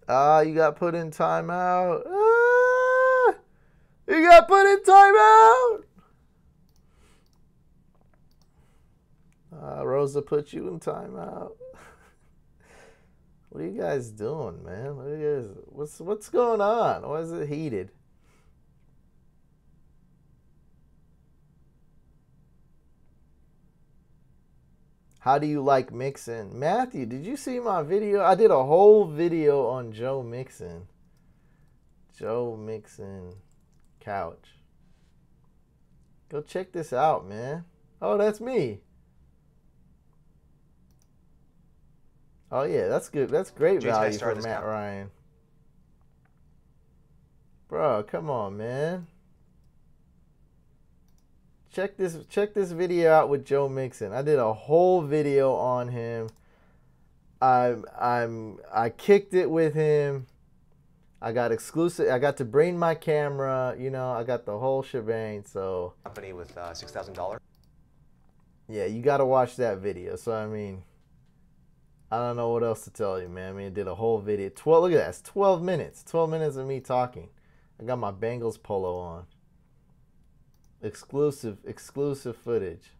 Ah, you got put in timeout. Ah, you got put in timeout. Rosa put you in timeout. What are you guys doing, man? What are you guys, what's going on? Why is it heated? How do you like Mixon? Matthew, did you see my video? I did a whole video on Joe Mixon. Joe Mixon couch. Go check this out, man. Oh, that's me. Oh, yeah, that's good. That's great value for Matt Ryan. Bro, come on, man. Check this video out with Joe Mixon. I did a whole video on him. I kicked it with him. I got exclusive. I got to bring my camera. You know, I got the whole shebang. So company with $6,000. Yeah, you got to watch that video. So I mean, I don't know what else to tell you, man. I mean, I did a whole video. 12. Look at that. It's 12 minutes. 12 minutes of me talking. I got my Bengals polo on. Exclusive footage.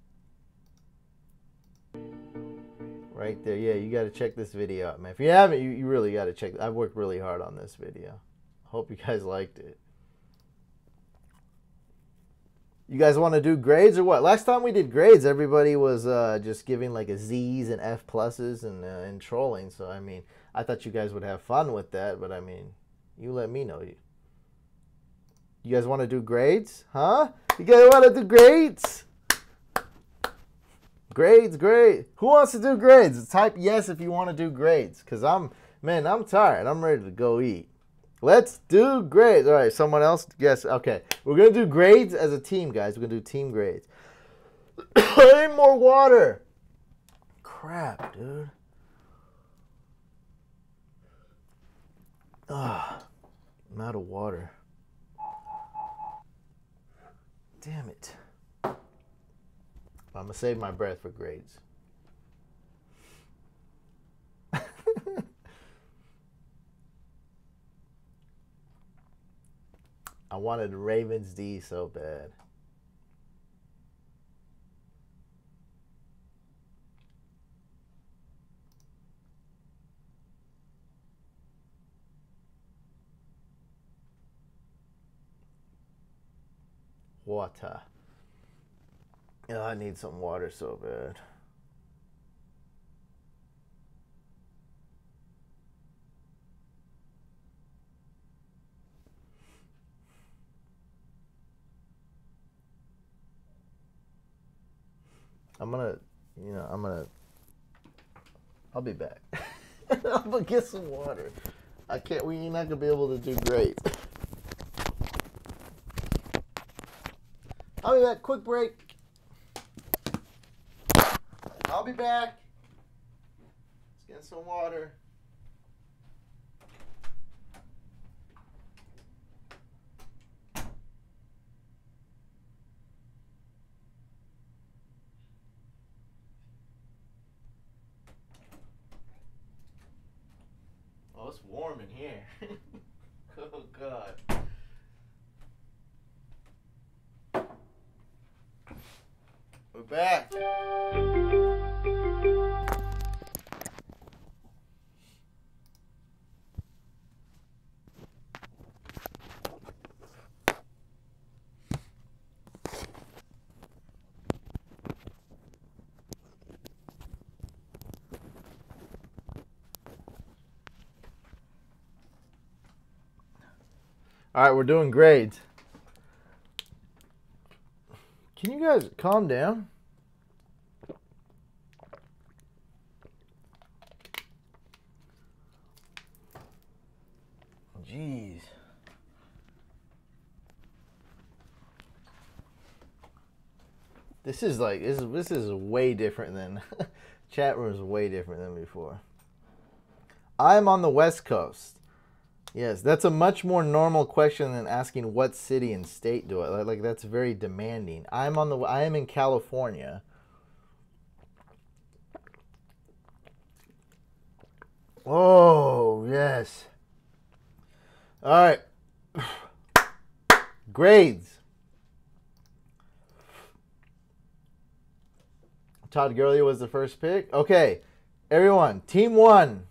Right there. Yeah, you got to check this video out, man. If you haven't, you really got to check. I've worked really hard on this video. Hope you guys liked it. You guys want to do grades or what? Last time we did grades, everybody was just giving like a Z's and F pluses and trolling. So, I mean, I thought you guys would have fun with that. But, I mean, you let me know. You guys want to do grades? Huh? You guys want to do grades? Grades, great. Who wants to do grades? Type yes if you want to do grades. Because I'm tired. I'm ready to go eat. Let's do grades. All right, someone else? Yes, okay. We're going to do grades as a team, guys. We're going to do team grades. I need more water. Crap, dude. I'm out of water. Damn it. I'm going to save my breath for grades. I wanted Ravens D so bad. Water. Yeah, I need some water so bad. I'll be back. I'm gonna get some water. We're not gonna be able to do great. I'll be back. Quick break. I'll be back. Let's get some water. it's warm in here. Oh, God. We're back. All right, we're doing grades. Can you guys calm down? Jeez. This is way different than chat room is way different than before. I'm on the West Coast. Yes, that's a much more normal question than asking what city and state do I like. That's very demanding. I am in California. Oh, yes. All right. Grades. Todd Gurley was the first pick. Okay, everyone, team 1.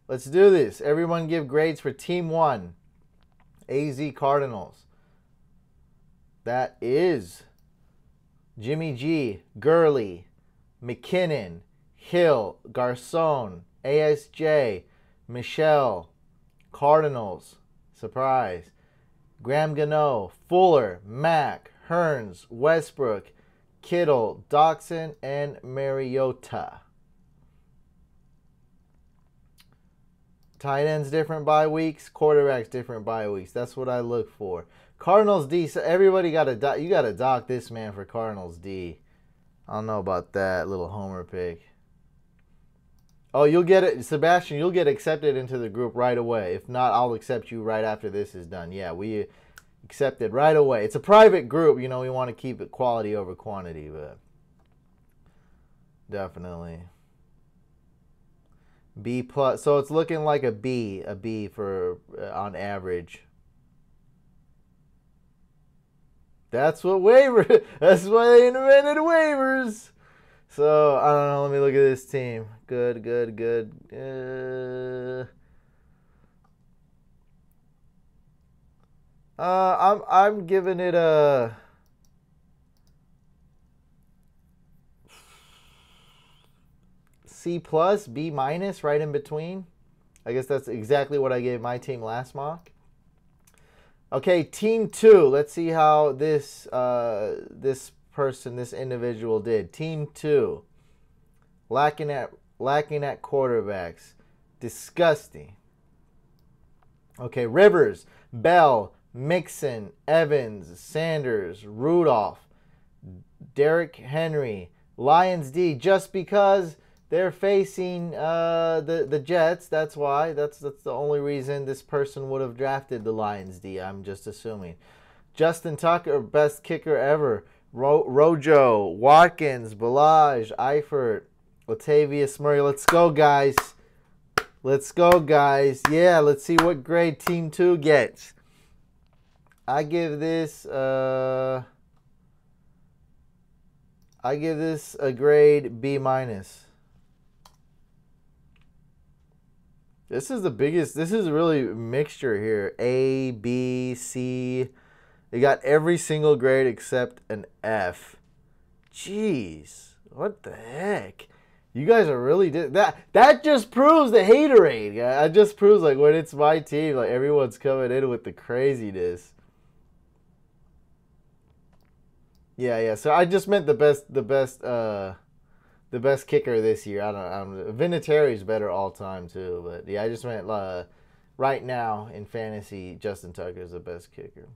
Let's do this. Everyone give grades for Team 1. AZ Cardinals. That is Jimmy G, Gurley, McKinnon, Hill, Garcon, ASJ, Michelle, Cardinals. Surprise. Graham Gano, Fuller, Mack, Hearns, Westbrook, Kittle, Doxson, and Mariota. Tight ends different bye weeks. Quarterbacks different bye weeks. That's what I look for. Cardinals D. So everybody got to you got to dock this man for Cardinals D. I don't know about that little homer pick. Oh, you'll get it, Sebastian. You'll get accepted into the group right away. If not, I'll accept you right after this is done. Yeah, we accepted right away. It's a private group. You know, we want to keep it quality over quantity, but definitely. B plus, so it's looking like a B for on average. That's what that's why they invented waivers. So I don't know. Let me look at this team. Good. I'm giving it a C plus, B minus, right in between. I guess that's exactly what I gave my team last mock. Okay, team 2. Let's see how this this individual did. Team 2. Lacking at quarterbacks. Disgusting. Okay, Rivers, Bell, Mixon, Evans, Sanders, Rudolph, Derrick Henry, Lions D, just because they're facing the Jets. That's why. That's the only reason this person would have drafted the Lions D. I'm just assuming. Justin Tucker, best kicker ever. Rojo, Watkins, Balaj, Eifert, Latavius Murray. Let's go, guys. Let's go, guys. Yeah, let's see what grade Team 2 gets. I give this a grade B minus. This is the biggest. This is really a mixture here. A, B, C. They got every single grade except an F. Jeez. What the heck? You guys are really... That just proves the haterade. That just proves, like, when it's my team, like, everyone's coming in with the craziness. Yeah. So I just meant the best kicker this year. I don't know. Vinatieri's better all time too, but yeah, I just meant right now in fantasy, Justin Tucker is the best kicker.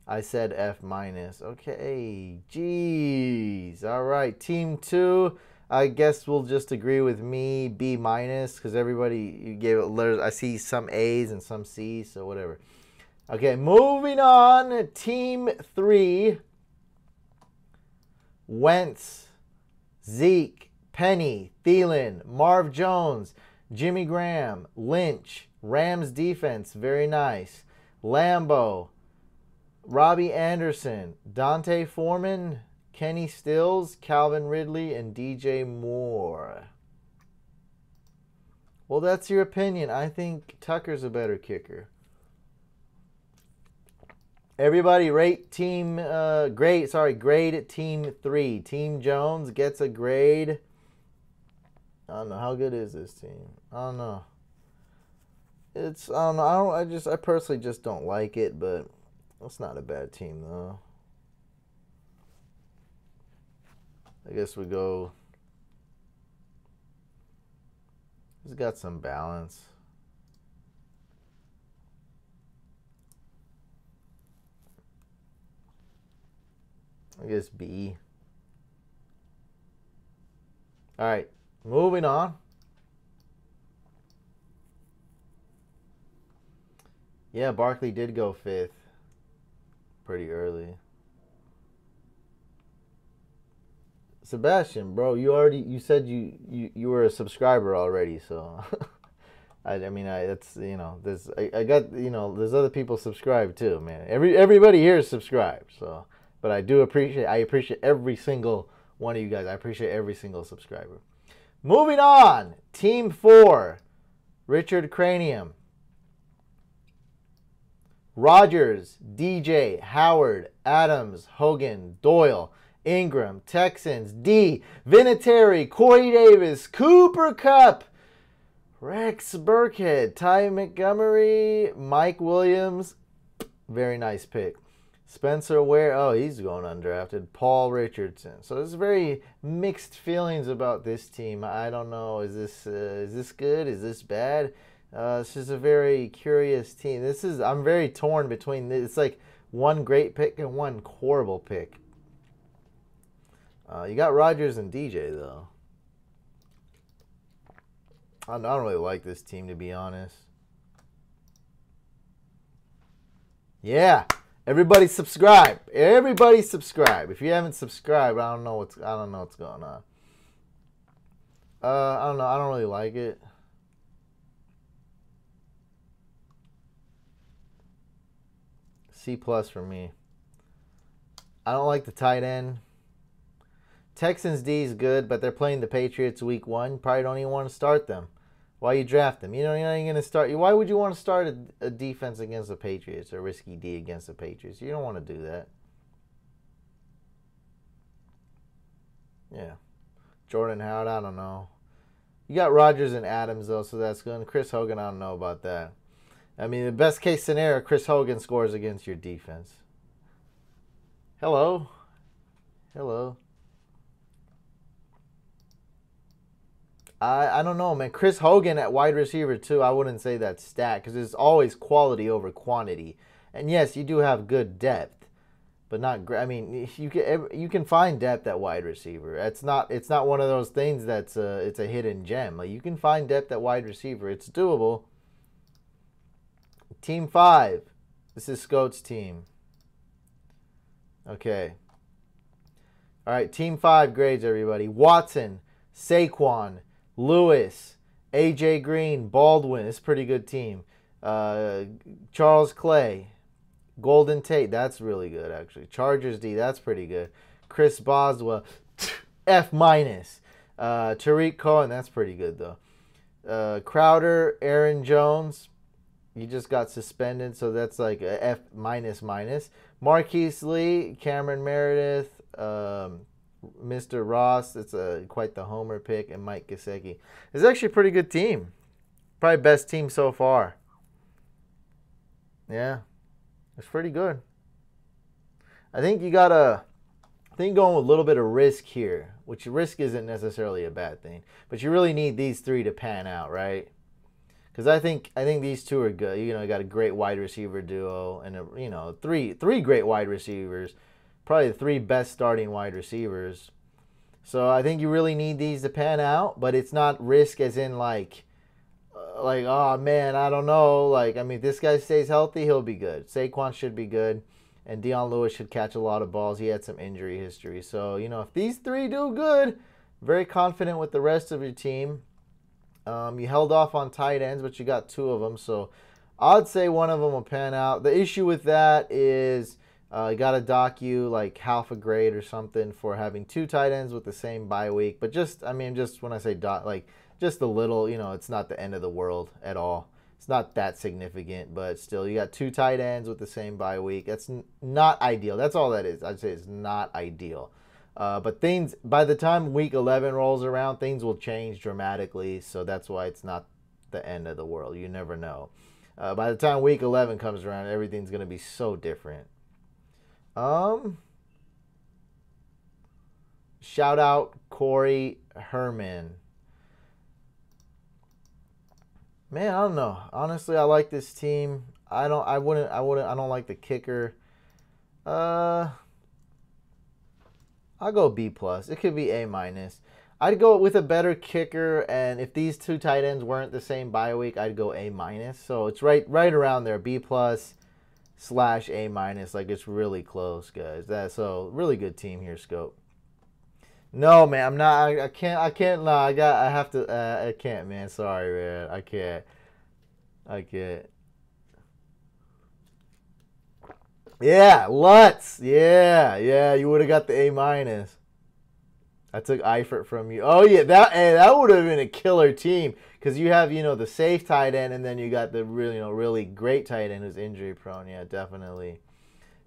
I said F minus. Okay, jeez. All right, Team 2. I guess we'll just agree with me, B minus, because everybody gave it letters. I see some A's and some C's, so whatever. Okay, moving on. Team 3. Wentz, Zeke, Penny, Thielen, Marv Jones, Jimmy Graham, Lynch, Rams defense, very nice. Lambo, Robbie Anderson, Dante Foreman, Kenny Stills, Calvin Ridley, and DJ Moore. Well, that's your opinion. I think Tucker's a better kicker. Everybody rate grade Team 3. Team Jones gets a grade. I don't know. How good is this team? I don't know. I don't know. I personally just don't like it, but it's not a bad team, though. I guess we go. It's got some balance. I guess B. All right, moving on. Yeah, Barkley did go 5th pretty early. Sebastian, bro, you said you were a subscriber already, so I that's I got there's other people subscribed too, man. Everybody here is subscribed, so but I appreciate every single one of you guys. I appreciate every single subscriber. Moving on, Team 4, Richard Cranium. Rodgers, DJ, Howard, Adams, Hogan, Doyle, Ingram, Texans, D, Vinatieri, Corey Davis, Cooper Kupp, Rex Burkhead, Ty Montgomery, Mike Williams. Very nice pick. Spencer Ware. Oh, he's going undrafted. Paul Richardson. So there's very mixed feelings about this team. I don't know. Is this good? Is this bad? This is a very curious team. I'm very torn between this. It's like one great pick and one horrible pick. You got Rodgers and DJ, though. I don't really like this team, to be honest. Yeah. Everybody subscribe. Everybody subscribe. If you haven't subscribed, I don't know what's going on. I don't know. I don't really like it. C+ for me. I don't like the tight end. Texans D is good, but they're playing the Patriots week 1. Probably don't even want to start them. Why you draft them? You're not even going to start. Why would you want to start a defense against the Patriots, or risky D against the Patriots? You don't want to do that. Yeah. Jordan Howard, I don't know. You got Rodgers and Adams, though, so that's good. Chris Hogan, I don't know about that. I mean, the best case scenario, Chris Hogan scores against your defense. Hello. Hello. I don't know, man. Chris Hogan at wide receiver, too, I wouldn't say that's stat, because it's always quality over quantity. And, yes, you do have good depth, but not great. I mean, you can find depth at wide receiver. It's not one of those things that's it's a hidden gem. Like, you can find depth at wide receiver. It's doable. Team 5. This is Scott's team. Okay. All right, Team 5 grades, everybody. Watson, Saquon, Lewis, A.J. Green, Baldwin. It's a pretty good team. Charles Clay, Golden Tate. That's really good, actually. Chargers D. That's pretty good. Chris Boswell, F-. Tariq Cohen. That's pretty good, though. Crowder, Aaron Jones. He just got suspended, so that's like a F-. Marquise Lee, Cameron Meredith, Mr. Ross, it's quite the homer pick, and Mike Gesicki. It's actually a pretty good team. Probably best team so far. Yeah, it's pretty good. I think you gotta, going with a little bit of risk here, which risk isn't necessarily a bad thing, but you really need these 3 to pan out, right? Because I think these 2 are good. You got a great wide receiver duo, and three great wide receivers. Probably the 3 best starting wide receivers. So I think you really need these to pan out, but it's not risk as in like, oh man, I don't know. Like, I mean, if this guy stays healthy, he'll be good. Saquon should be good, and Dion Lewis should catch a lot of balls. He had some injury history. So, if these 3 do good, very confident with the rest of your team. You held off on tight ends, but you got 2 of them, so I'd say one of them will pan out. The issue with that is you got to dock you like half a grade or something for having 2 tight ends with the same bye week. But just, I mean, just when I say dock, like just a little, you know, it's not the end of the world at all. It's not that significant, but still, you got 2 tight ends with the same bye week. That's not ideal. That's all that is. I'd say it's not ideal. But things, by the time week 11 rolls around, things will change dramatically. So that's why it's not the end of the world. You never know. By the time week 11 comes around, everything's going to be so different. Shout out Corey Herman. Man, I don't know. Honestly, I like this team. I don't like the kicker. I'll go B+. It could be A-. I'd go with a better kicker, and if these 2 tight ends weren't the same bye week, I'd go A-. So it's right around there, B+ / A-. Like, it's really close, guys. So really good team here, Scope. No, man, I'm not. I can't. No, I have to. I can't, man. Sorry, man. I can't. Yeah, Lutz. Yeah. You would have got the A-. I took Eifert from you. Oh yeah, that would have been a killer team because you have, you know, the safe tight end, and then you got the really, you know, really great tight end who's injury prone. Yeah, definitely.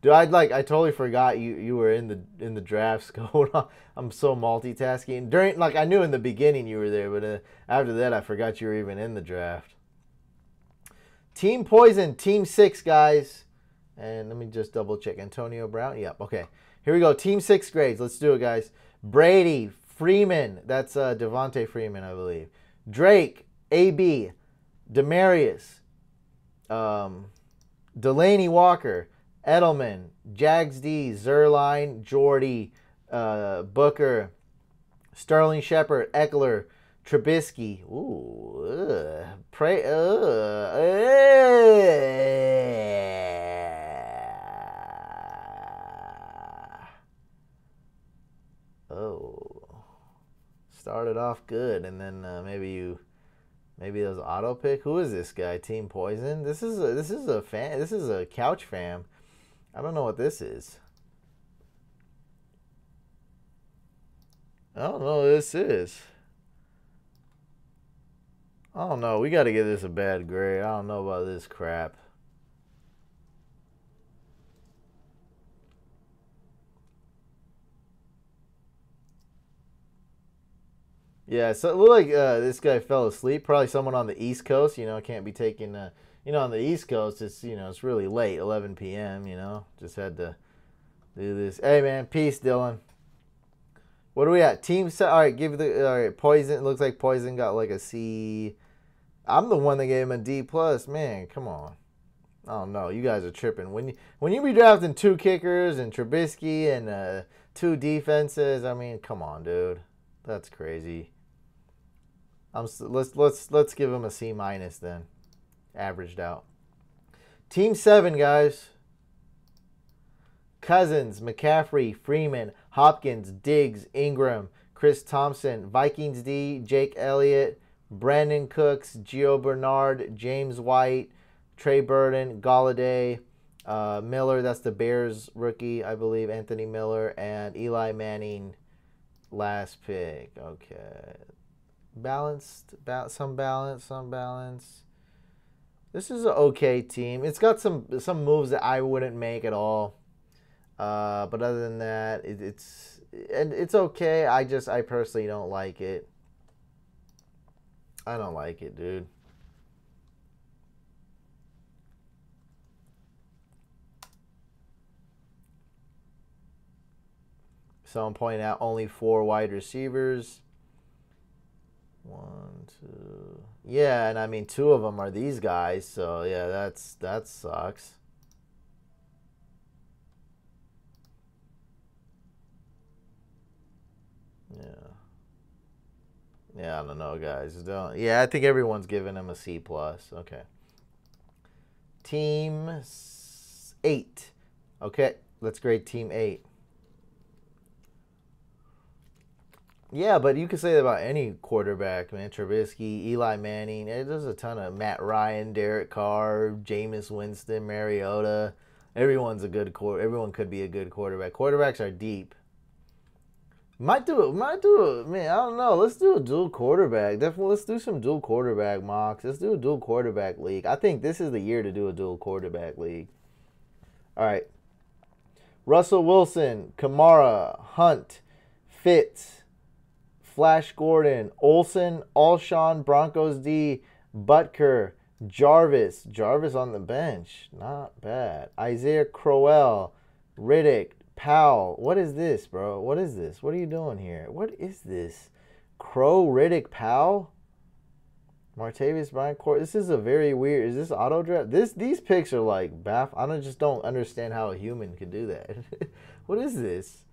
Dude, I totally forgot you were in the drafts going on. I'm so multitasking. During, like, I knew in the beginning you were there, but after that I forgot you were even in the draft. Team Poison, Team 6, guys. And let me just double check. Antonio Brown. Yep. Okay. Here we go. Team 6 grades. Let's do it, guys. Brady Freeman. That's Devontae Freeman, I believe. Drake, AB, Demarius, Delaney Walker, Edelman, Jags D, Zerline, Jordy, Booker, Sterling Shepard, Eckler, Trubisky. Ooh, Oh, started off good, and then maybe it was auto pick. Who is this guy? Team Poison. This is a fan. This is a couch fam. I don't know what this is. I don't know what this is. I don't know. We got to give this a bad grade. I don't know about this crap. Yeah, so it looked like this guy fell asleep. Probably someone on the East Coast. You know, can't be taking. You know, on the East Coast, it's, you know, it's really late, 11 p.m. You know, just had to do this. Hey man, peace, Dylan. What are we at? Team set. All right, all right. Poison. It looks like Poison got like a C. I'm the one that gave him a D+. Man, come on. Oh no, you guys are tripping. When you be drafting 2 kickers and Trubisky and 2 defenses, I mean, come on, dude. That's crazy. Let's give him a C- then. Averaged out. Team 7, guys. Cousins, McCaffrey, Freeman, Hopkins, Diggs, Ingram, Chris Thompson, Vikings D, Jake Elliott, Brandon Cooks, Gio Bernard, James White, Trey Burton, Galladay, Miller, that's the Bears rookie, I believe, Anthony Miller, and Eli Manning, last pick. Okay. Balanced, some balance. This is an okay team. It's got some moves that I wouldn't make at all. But other than that, it's okay. I personally don't like it. I don't like it, dude. Someone pointed out only 4 wide receivers. 1, 2. Yeah, and I mean 2 of them are these guys, so yeah, that sucks. Yeah, I don't know, guys. Yeah, I think everyone's giving him a C+. Okay. Team 8. Okay, let's grade Team 8. Yeah, but you could say that about any quarterback, man. Trubisky, Eli Manning. There's a ton of Matt Ryan, Derek Carr, Jameis Winston, Mariota. Everyone's a good Everyone could be a good quarterback. Quarterbacks are deep. Might do it. Man, I don't know. Let's do a dual quarterback. Definitely, let's do some dual quarterback mocks. Let's do a dual quarterback league. I think this is the year to do a dual quarterback league. All right. Russell Wilson, Kamara, Hunt, Fitz, Flash Gordon, Olsen, Alshon, Broncos D, Butker, Jarvis. Jarvis on the bench. Not bad. Isaiah Crowell, Riddick, Powell. What is this, bro? What is this? What are you doing here? What is this? Crow, Riddick, Powell? Martavis Bryant Court. This is a very weird. Is this auto draft? These picks are like I just don't understand how a human could do that. What is this?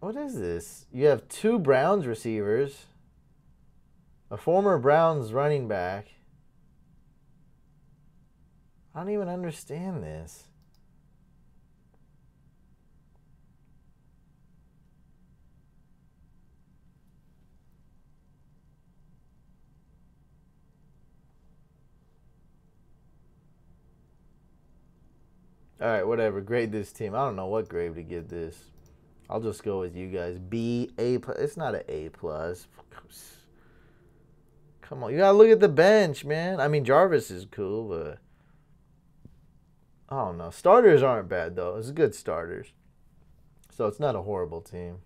What is this? You have 2 Browns receivers, a former Browns running back. I don't even understand this. All right, whatever. Grade this team. I don't know what grade to give this. I'll just go with you guys. B, A+. It's not an A+. Come on. You got to look at the bench, man. I mean, Jarvis is cool, but I don't know. Starters aren't bad, though. It's good starters. So it's not a horrible team.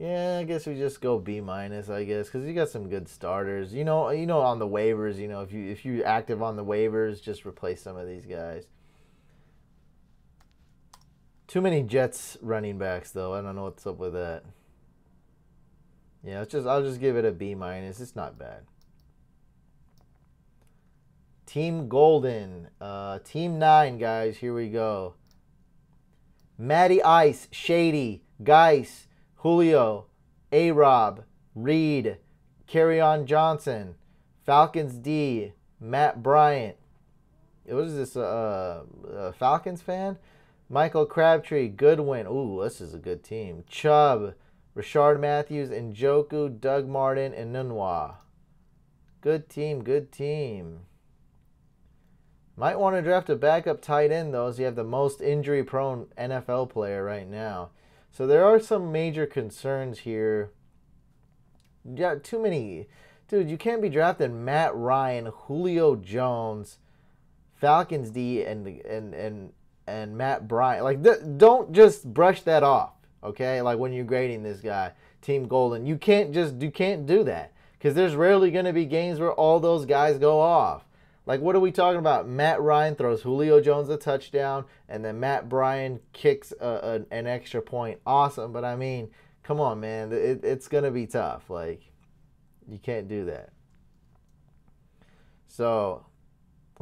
Yeah, I guess we just go B-, I guess, because you got some good starters. You know, on the waivers, if you're active on the waivers, just replace some of these guys. Too many Jets running backs, though. I don't know what's up with that. Yeah, I'll just give it a B-. It's not bad. Team Golden, Team 9, guys. Here we go. Matty Ice, Shady, Geis, Julio, A-Rob, Reed, Kerryon Johnson, Falcons D, Matt Bryant. What is this? A Falcons fan? Michael Crabtree, Goodwin. Ooh, this is a good team. Chubb, Rashard Matthews, Njoku, Doug Martin, and Nunwa. Good team, good team. Might want to draft a backup tight end, though, as you have the most injury-prone NFL player right now. So there are some major concerns here. Yeah, too many. Dude, you can't be drafting Matt Ryan, Julio Jones, Falcons D, and Matt Bryant. Like, don't just brush that off, okay? Like, when you're grading this guy, Team Golden, you can't do that, because there's rarely going to be games where all those guys go off. Like, what are we talking about? Matt Ryan throws Julio Jones a touchdown, and then Matt Bryant kicks an extra point. Awesome, but I mean, come on, man. It's going to be tough. Like, you can't do that. So,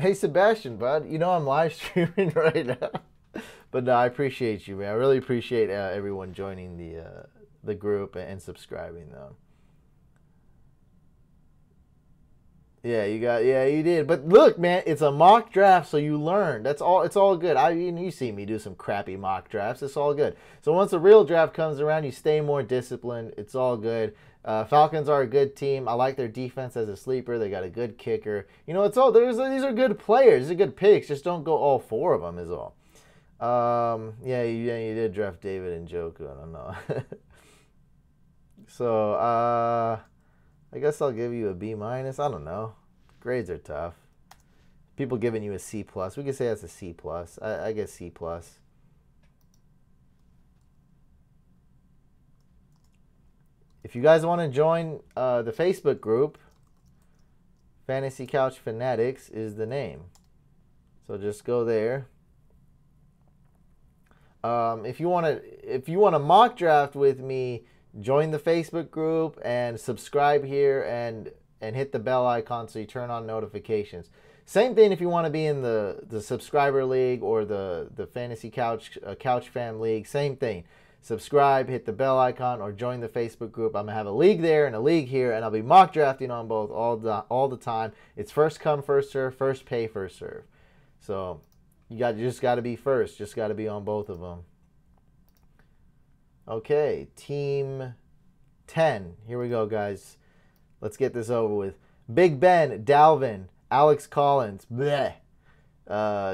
hey, Sebastian, bud. I'm live streaming right now. But no, I appreciate you, man. I really appreciate everyone joining the group and subscribing, though. Yeah, you did. But look, man, it's a mock draft, so you learn. That's all. It's all good. You see me do some crappy mock drafts. It's all good. So once the real draft comes around, you stay more disciplined. It's all good. Falcons are a good team. I like their defense as a sleeper. They got a good kicker. It's all. These are good players. These are good picks. Just don't go all 4 of them is all. Yeah, you did draft David Njoku. I don't know. So, I guess I'll give you a B-. I don't know. Grades are tough. People giving you a C+. We could say that's a C+. I guess C+. If you guys want to join the Facebook group, Fantasy Couch Fanatics is the name. So just go there. If you want to mock draft with me, join the Facebook group and subscribe here and hit the bell icon so you turn on notifications. Same thing if you want to be in the subscriber league or the Fantasy Couch Couch Fam League. Same thing. Subscribe, hit the bell icon, or join the Facebook group. I'm going to have a league there and a league here, and I'll be mock drafting on both all the time. It's first come, first serve, first pay, first serve. So You just got to be first. Just got to be on both of them. Okay, team 10. Here we go, guys. Let's get this over with. Big Ben, Dalvin, Alex Collins, bleh.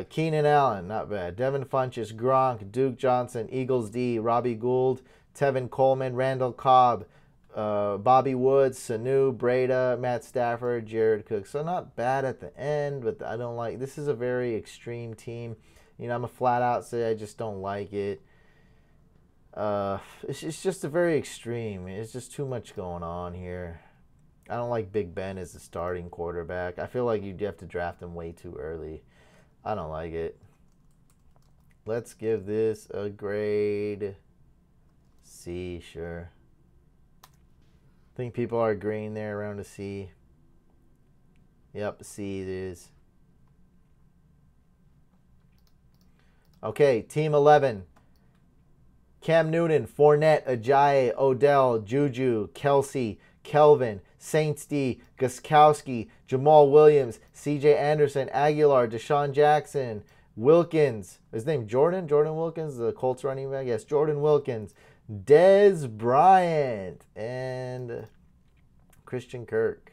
Keenan Allen, not bad. Devin Funchess, Gronk, Duke Johnson, Eagles D, Robbie Gould, Tevin Coleman, Randall Cobb, Bobby Woods, Sanu, Breda, Matt Stafford, Jared Cook. So not bad at the end, but I don't like. This is a very extreme team. You know, I'm a flat out say I just don't like it. It's just a very extreme. It's just too much going on here. I don't like Big Ben as the starting quarterback. I feel like you'd have to draft him way too early. I don't like it. Let's give this a grade C, sure. I think people are agreeing there around a C. Yep, C it is. Okay, team 11. Cam Newton, Fournette, Ajayi, Odell, Juju, Kelsey, Kelvin, Saints D, Gostkowski, Jamal Williams, CJ Anderson, Aguilar, Deshaun Jackson, Wilkins. His name Jordan Wilkins, the Colts running back. Yes, Jordan Wilkins, Dez Bryant, and Christian Kirk.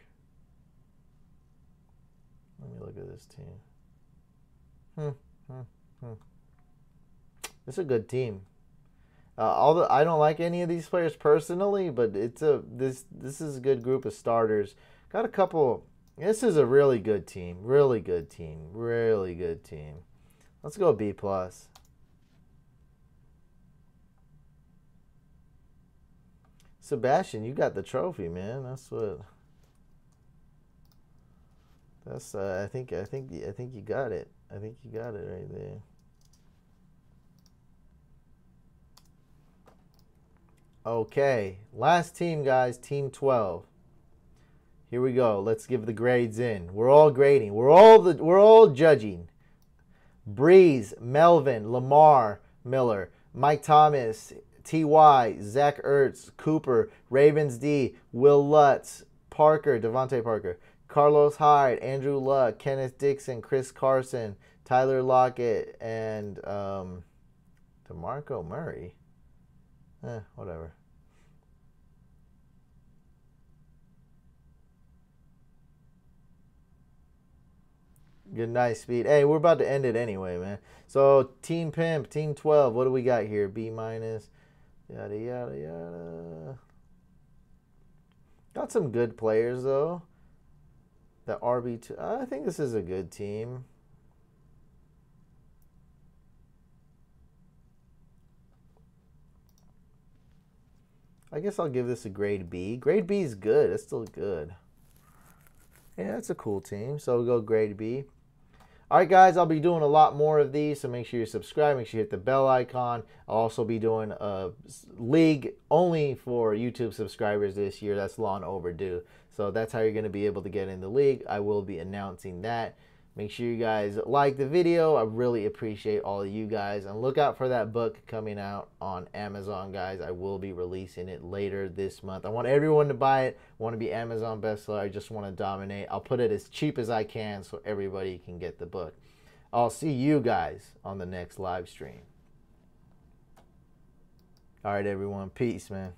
Let me look at this team. It's a good team. I don't like any of these players personally, but this is a good group of starters. Got a couple. This is a really good team. Really good team. Really good team. Let's go B+. Sebastian, you got the trophy, man. That's what. That's I think you got it. I think you got it right there. Okay, last team, guys, team 12. Here we go. Let's give the grades in. We're all grading. We're all judging. Breeze, Melvin, Lamar, Miller, Mike Thomas, T.Y., Zach Ertz, Cooper, Ravens D, Will Lutz, Parker, Devontae Parker, Carlos Hyde, Andrew Luck, Kenneth Dixon, Chris Carson, Tyler Lockett, and DeMarco Murray. Whatever. Good night, Speed. Hey, we're about to end it anyway, man. So, Team Pimp, Team 12, what do we got here? B-, yada, yada, yada. Got some good players, though. The RB2. I think this is a good team. I guess I'll give this a grade B. Grade B is good. It's still good. Yeah, that's a cool team. So we'll go grade B. All right, guys, I'll be doing a lot more of these, so make sure you subscribe. Make sure you hit the bell icon. I'll also be doing a league only for YouTube subscribers this year. That's long overdue. So that's how you're going to be able to get in the league. I will be announcing that. Make sure you guys like the video. I really appreciate all of you guys. And look out for that book coming out on Amazon, guys. I will be releasing it later this month. I want everyone to buy it. I want to be Amazon bestseller. I just want to dominate. I'll put it as cheap as I can so everybody can get the book. I'll see you guys on the next live stream. All right, everyone. Peace, man.